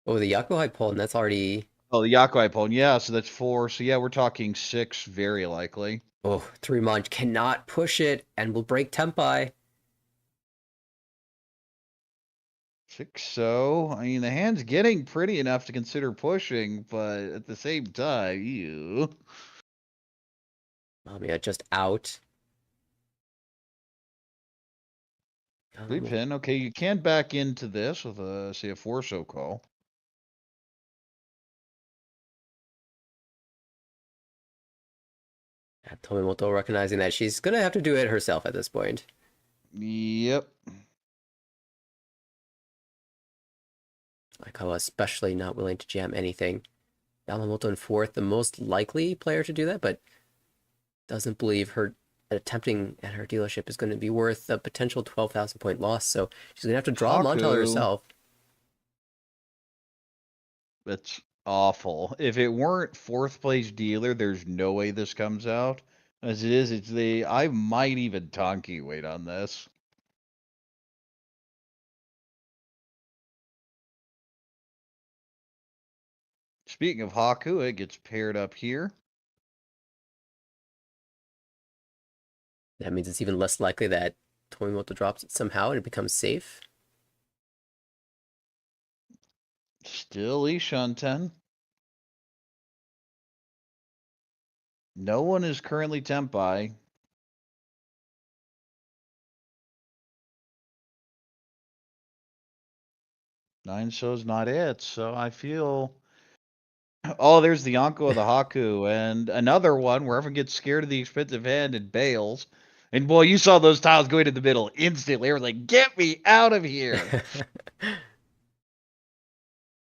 Oh, the Yakuhai pawn, that's already... Oh, the Yakuai pawn, yeah, so that's 4. So yeah, we're talking 6, very likely. Oh, 3 mon cannot push it, and will break Tempai. 6, so, I mean, the hand's getting pretty enough to consider pushing, but at the same time, ew. Mamiya just out. 3 pin, okay, you can back into this with a, say, a 4-so call. Tomimoto recognizing that she's gonna have to do it herself at this point. Yep. Aikawa especially not willing to jam anything. Yamamoto in 4th, the most likely player to do that, but doesn't believe her attempting at her dealership is going to be worth a potential 12,000 point loss, so she's going to have to draw Montel herself. That's awful. If it weren't 4th place dealer, there's no way this comes out. As it is, I might even Tonki wait on this. Speaking of Haku, it gets paired up here. That means it's even less likely that Tomimoto drops it somehow and it becomes safe. Still Ishanten. No one is currently Tempai. Nine so's not it, so I feel... Oh, there's the Yonko of the Haku, and another one where everyone gets scared of the expensive hand and bails. And boy, you saw those tiles going to the middle instantly. Everyone's like, get me out of here!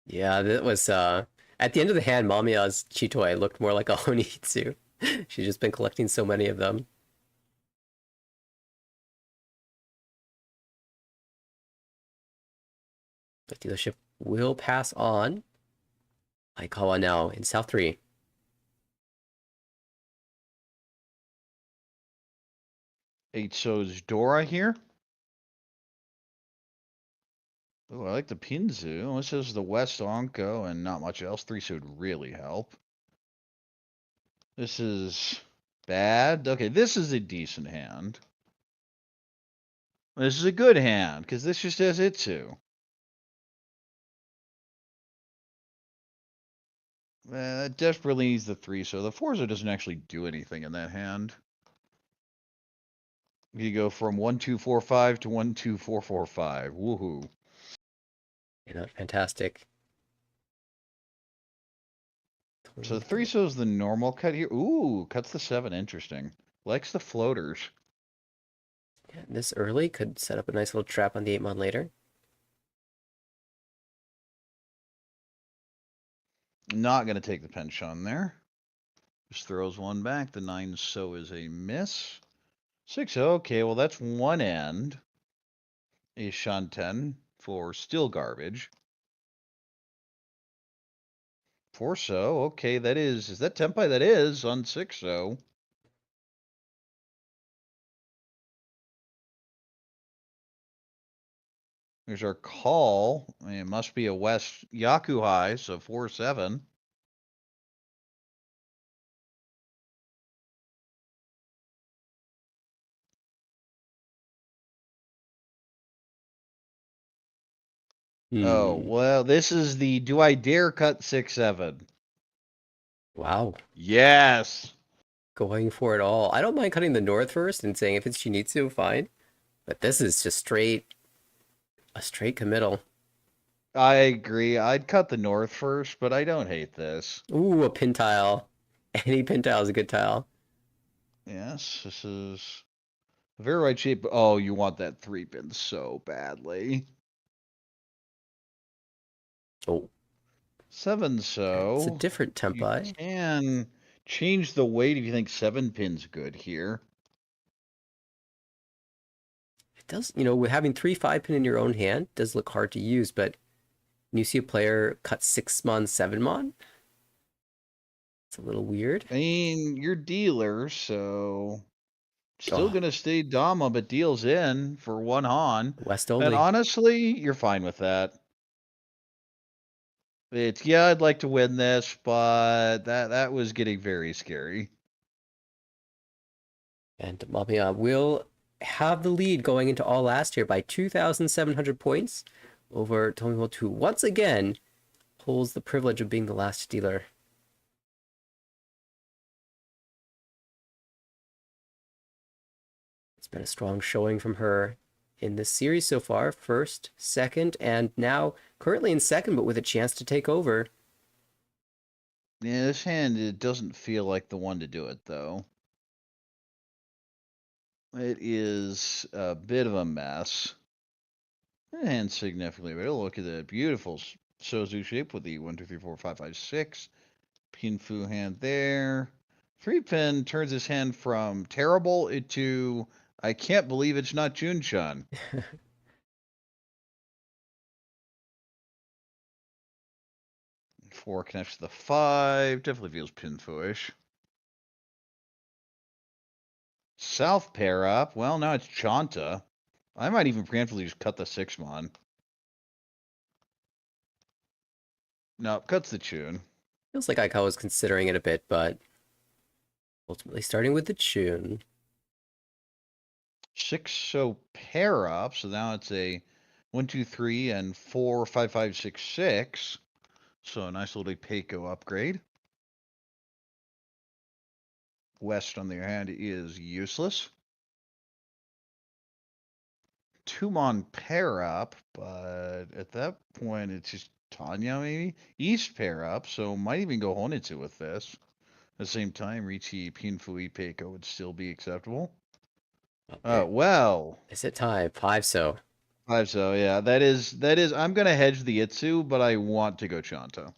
Yeah, that was, at the end of the hand, Mamiya's Chitoi looked more like a Honitsu. She's just been collecting so many of them. The dealership will pass on. Aikawa now in South 3. Eight so's Dora here. Oh, I like the Pinzu. This is the West Onko and not much else. 3 so would really help. This is bad. Okay, this is a decent hand. This is a good hand, because this just has Itsu. That desperately needs the 3 so. The 4 so doesn't actually do anything in that hand. You go from 1-2-4-5 to 1-2-4-4-5. Woohoo. Yeah, not fantastic. So the 3 so is the normal cut here. Ooh, cuts the 7. Interesting. Likes the floaters. Yeah, this early could set up a nice little trap on the 8-mon later. Not going to take the penchant there. Just throws one back. The 9 so is a miss. 6 okay, well that's one end. A Shanten for still garbage. 4 so, okay, that is that Tempai? That is on 6 so. There's our call. It must be a West Yaku high, so 4-7. Oh, well, this is the do I dare cut 6-7? Wow. Yes. Going for it all. I don't mind cutting the north first and saying if it's Shinitsu, fine. But this is just a straight committal. I agree. I'd cut the north first, but I don't hate this. Ooh, a pin tile. Any pin tile is a good tile. Yes, this is a very right shape. Oh, you want that 3 pin so badly. Oh. 7 so. It's a different Tempai. You can change the weight if you think 7 pin's good here. It does, with having 3 5-pin in your own hand does look hard to use, but when you see a player cut 6-mon, 7-mon, it's a little weird. I mean, you're dealer, so still gonna stay Dama, but deals in for 1 Han. West only. And honestly, you're fine with that. It's, yeah, I'd like to win this, but that was getting very scary. And Mamiya will have the lead going into all last year by 2,700 points over Tomimoto, who once again holds the privilege of being the last dealer. It's been a strong showing from her in this series so far. First, second, and now currently in second, but with a chance to take over. Yeah, this hand, it doesn't feel like the one to do it, though. It is a bit of a mess. And significantly better. Look at the beautiful Sozu shape with the 1, 2, 3, 4, 5, 5, 6. Pinfu hand there. 3 pin turns his hand from terrible into I can't believe it's not Junchan. 4 connects to the 5. Definitely feels Pinfu-ish. South pair up. Well, now it's Chanta. I might even preemptively just cut the 6-mon. No, cuts the tune. Feels like Aikawa was considering it a bit, but ultimately starting with the tune. 6 so pair up. So now it's a 1, 2, 3, and 4, 5, 5, 6, 6. So a nice little Peiko upgrade. West, on the other hand, is useless. Tumon pair up, but at that point it's just Tanya maybe? East pair up, so might even go Honitsu with this. At the same time, Riichi Pinfui Peiko would still be acceptable. Okay. Well. Is it time? 5-so. 5-so, yeah. That is, I'm gonna hedge the Itsu, but I want to go Chanto.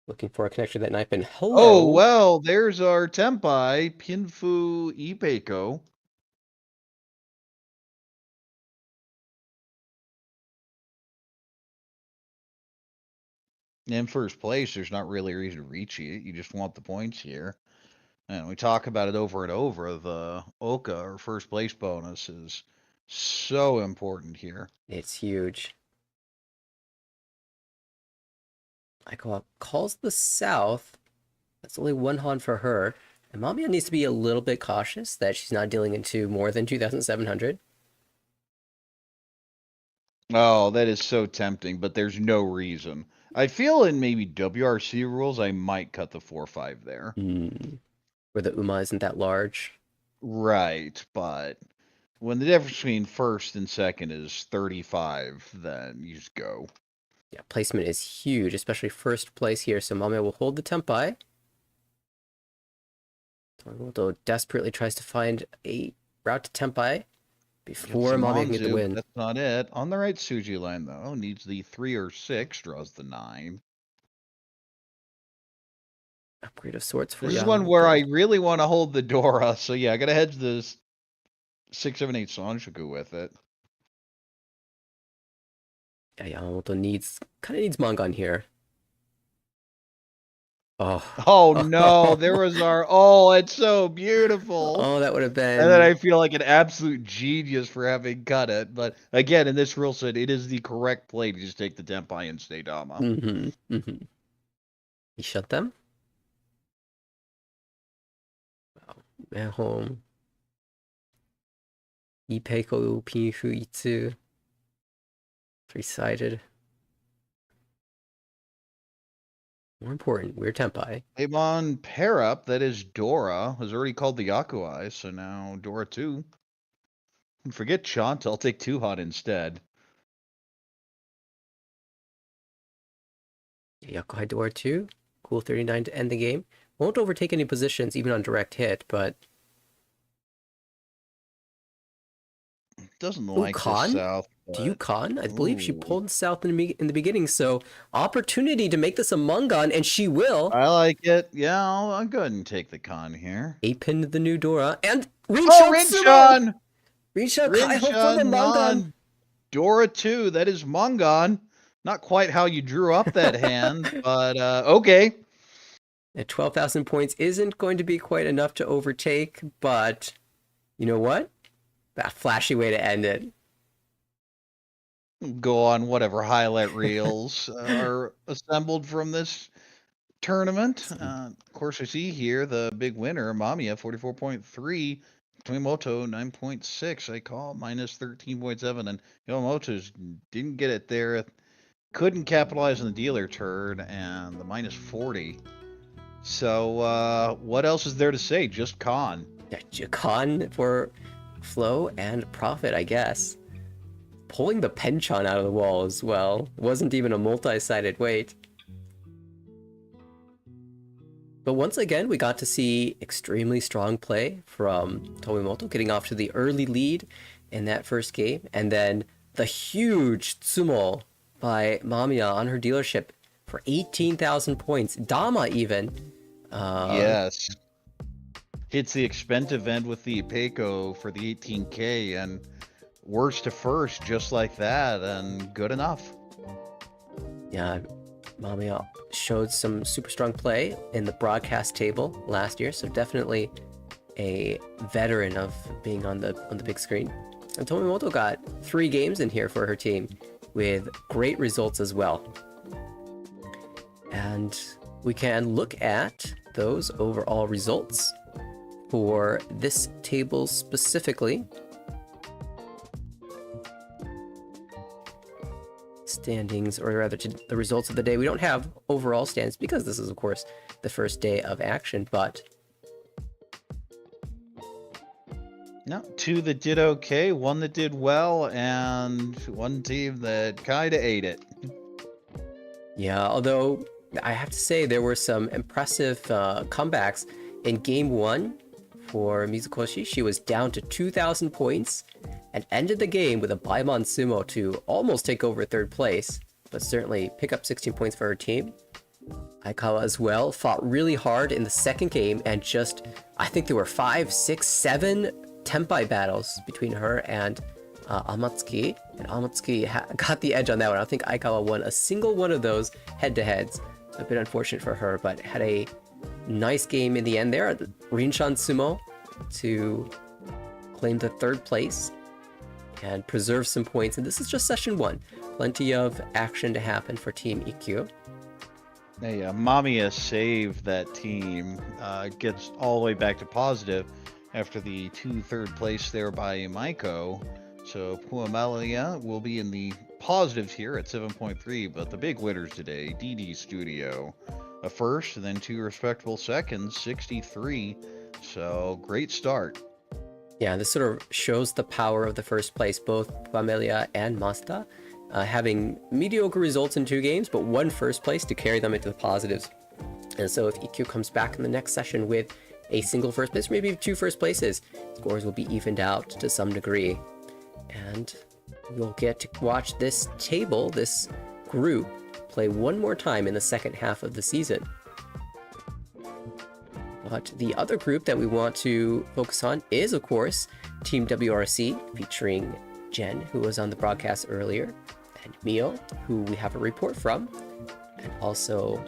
Looking for a connection that knife in. Hello. Oh, well, there's our Tenpai, Pinfu Ipeiko. In first place, there's not really a reason to reach it. You just want the points here. And we talk about it over and over. The Oka, or first place bonus, is so important here. It's huge. Aikawa calls the south. That's only one Han for her. And Mamiya needs to be a little bit cautious that she's not dealing into more than 2,700. Oh, that is so tempting, but there's no reason. I feel in maybe WRC rules, I might cut the 4-5 there. Where the Uma isn't that large. Right, but when the difference between first and second is 35, then you just go. Yeah, placement is huge, especially first place here. So Mamiya will hold the Tenpai. Tomimoto desperately tries to find a route to Tenpai before Mamiya can get the win. That's not it. On the right Suji line, though, needs the 3 or 6, draws the 9. Upgrade of sorts for This is Yamamoto. one where I really want to hold the Dora, so yeah, I gotta hedge this 6, 7, 8 Sanshoku with it. Yeah, Yamamoto kind of needs Mangan here. Oh no, there was our, it's so beautiful. Oh, that would have been. And then I feel like an absolute genius for having cut it. But again, in this rule set, it is the correct play to just take the Tenpai and stay Dama. He shut them? Wow. Mahjong. Ipeiko, Pinfu, Itsu. 3-sided. More important, we're Tenpai. Amon pair up, that is Dora, has already called the Yakuai, so now Dora 2. And forget Chant, I'll take 2 hot instead. Yakuai Dora 2. Cool 39 to end the game. Won't overtake any positions, even on direct hit, but... Doesn't like this south. But... Do you con? I believe she pulled south in the beginning, so opportunity to make this a Mangan, and she will. I like it. Yeah, I'll go ahead and take the con here. 8-pin the new Dora, and Rinshon! Rinshon Kaiho for the Mangan. Dora 2, that is Mangan. Not quite how you drew up that hand, but okay. At 12,000 points isn't going to be quite enough to overtake, but you know what? That flashy way to end it. Go on whatever highlight reels are assembled from this tournament. Of course, I see here the big winner, Mamiya, 44.3. Tomimoto, 9.6. I call minus 13.7. And Yamamoto didn't get it there. Couldn't capitalize on the dealer turn and the minus 40. So, what else is there to say? Just con. Yeah, con for flow and profit, I guess. Pulling the Penchon out of the wall as well. It wasn't even a multi-sided weight. But once again, we got to see extremely strong play from Tomimoto, getting off to the early lead in that first game. And then the huge tsumo by Mamiya on her dealership for 18,000 points. Dama even. Yes. Hits the expensive end with the Peiko for the 18K and worst to first just like that, and good enough. Yeah, Mamiya showed some super strong play in the broadcast table last year, so definitely a veteran of being on the big screen. And Tomimoto got 3 games in here for her team with great results as well. And we can look at those overall results for this table specifically. standings, or rather to the results of the day. We don't have overall standings because this is, of course, the first day of action, but... No, 2 that did okay, 1 that did well, and 1 team that kind of ate it. Yeah, although I have to say there were some impressive comebacks in Game 1 for Mizukoshi. She was down to 2,000 points and ended the game with a Baimon Sumo to almost take over 3rd place, but certainly pick up 16 points for her team. Aikawa as well fought really hard in the 2nd game, and just, I think there were 5, 6, 7 Tenpai battles between her and Amatsuki, and Amatsuki got the edge on that one. I don't think Aikawa won a single one of those head-to-heads. A bit unfortunate for her, but had a nice game in the end there. Rinshan Sumo to claim the 3rd place and preserve some points. And this is just session 1. Plenty of action to happen for Team Ikkyu. Hey, Mamiya saved that team, gets all the way back to positive after the 2 3rd place there by Maiko. So Puamelia will be in the positives here at 7.3, but the big winners today, DD Studio, a 1st and then 2 respectable seconds, 63. So great start. Yeah, this sort of shows the power of the 1st place, both Puamelia and Masuta having mediocre results in 2 games, but 1 1st place to carry them into the positives. And so if Ikkyu comes back in the next session with a single 1st place, or maybe 2 1st places, scores will be evened out to some degree. And we'll get to watch this table, this group, play one more time in the 2nd half of the season. But the other group that we want to focus on is, of course, Team WRC, featuring Jenn, who was on the broadcast earlier, and Mio, who we have a report from, and also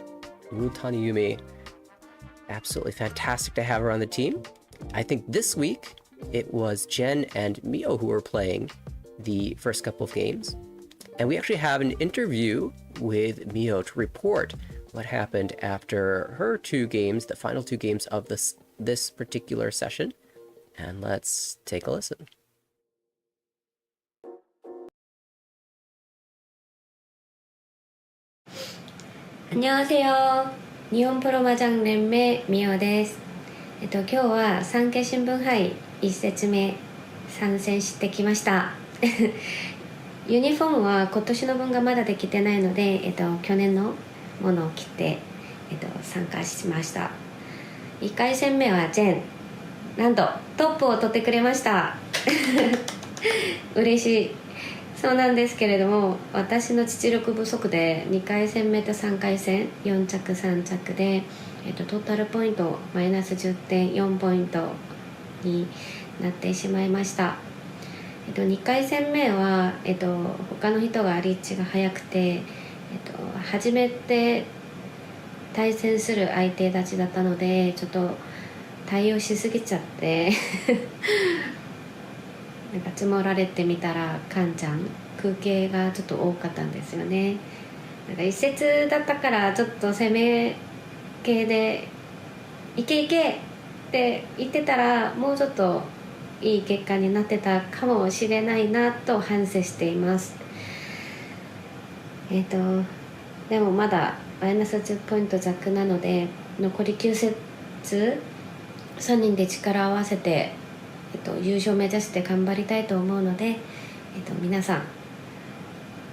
Yumi. Absolutely fantastic to have her on the team. I think this week it was Jenn and Mio who were playing the first couple of games. And we actually have an interview with Mio to report what happened after her 2 games, the final 2 games of this particular session. And let's take a listen. 안녕하세요. 니온 프로 마장 렘의 미오 です。今日は産経新聞杯1節目参戦してきました。ユニフォームは今年の分がまだできてないので、去年のものを着て、参加しました。1回戦目はジェン、なんとトップを取ってくれました。嬉しい。そうなんですけれども、私の実力不足で2回戦目と3回戦4着3着で、トータルポイントマイナス 10.4 ポイントになってしまいました。2回戦目は、他の人がリーチが速くて、初めて対戦する相手たちだったので、ちょっと対応しすぎちゃってなんか積もられてみたらカンちゃん空形がちょっと多かったんですよね。なんか一節だったからちょっと攻め系でいけいけって言ってたらもうちょっといい結果になってたかもしれないなと反省しています。でもまだマイナス10ポイント弱なので残り9節3人で力を合わせて、優勝目指して頑張りたいと思うので、皆さん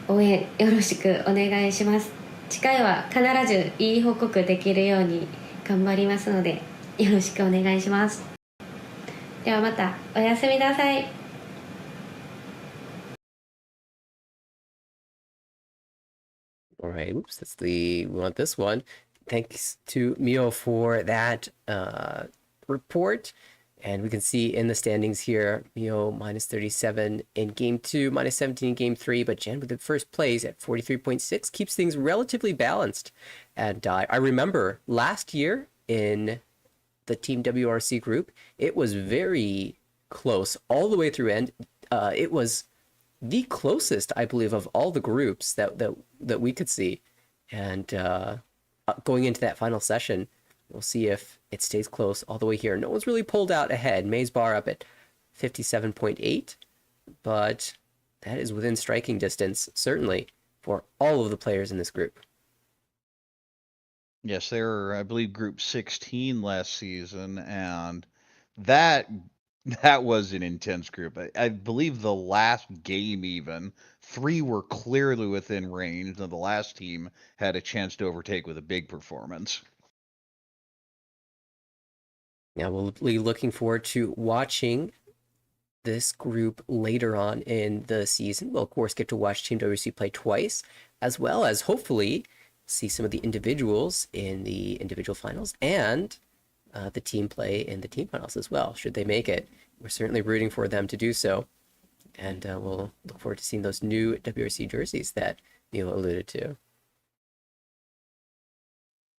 応援よろしくお願いします。次回は必ずいい報告できるように頑張りますのでよろしくお願いします。ではまたおやすみなさい。All right, oops, we want this one. Thanks to Mio for that report. And we can see in the standings here, Mio minus 37 in game 2, minus 17 in game 3, but Jenn with the first place at 43.6 keeps things relatively balanced. And I remember last year in the Team WRC group, it was very close all the way through end. It was the closest, I believe, of all the groups that we could see. And going into that final session, we'll see if it stays close all the way here. No one's really pulled out ahead. May's bar up at 57.8, but that is within striking distance, certainly. for all of the players in this group. Yes, they were, I believe, Group 16 last season, and that was an intense group. I believe the last game even, 3 were clearly within range, and the last team had a chance to overtake with a big performance. Now we'll be looking forward to watching this group later on in the season. We'll, of course, get to watch Team WRC play twice, as well as hopefully see some of the individuals in the individual finals and the team play in the team finals as well, should they make it. We're certainly rooting for them to do so. And we'll look forward to seeing those new WRC jerseys that Neil alluded to.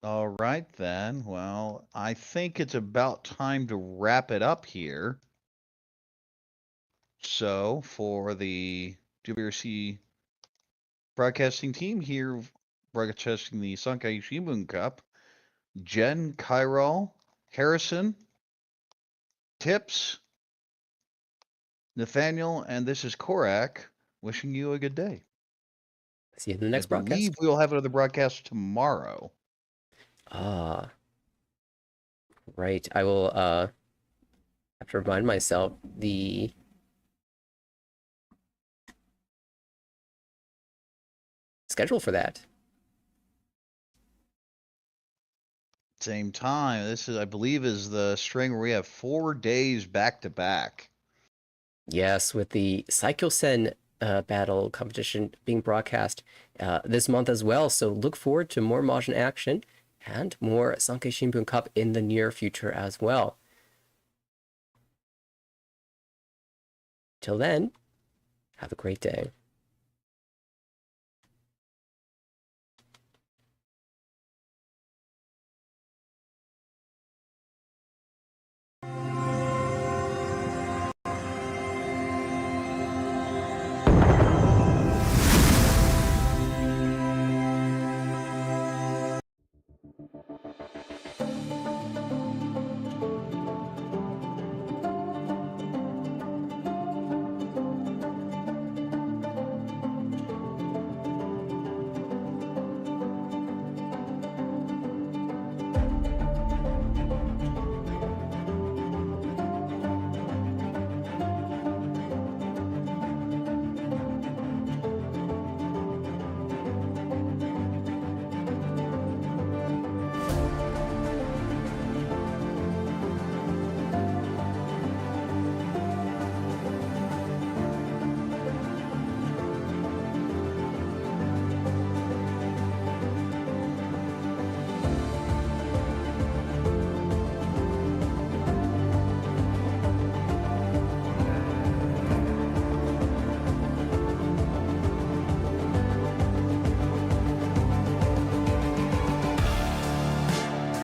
All right, then. Well, I think it's about time to wrap it up here. So, for the WRC broadcasting team here, broadcasting the Sankei Shimbun Cup, Jenn, Kyrol, Harrison, Tips, Nathanael, and this is Corak, wishing you a good day. See you in the next broadcast. I believe we'll have another broadcast tomorrow. Ah. Right. I will have to remind myself the schedule for that. Same time. This is, I believe, is the string where we have 4 days back to back. Yes, with the Saikyo-sen battle competition being broadcast this month as well. So look forward to more Mahjong action and more Sankei Shimbun Cup in the near future as well. Till then, have a great day.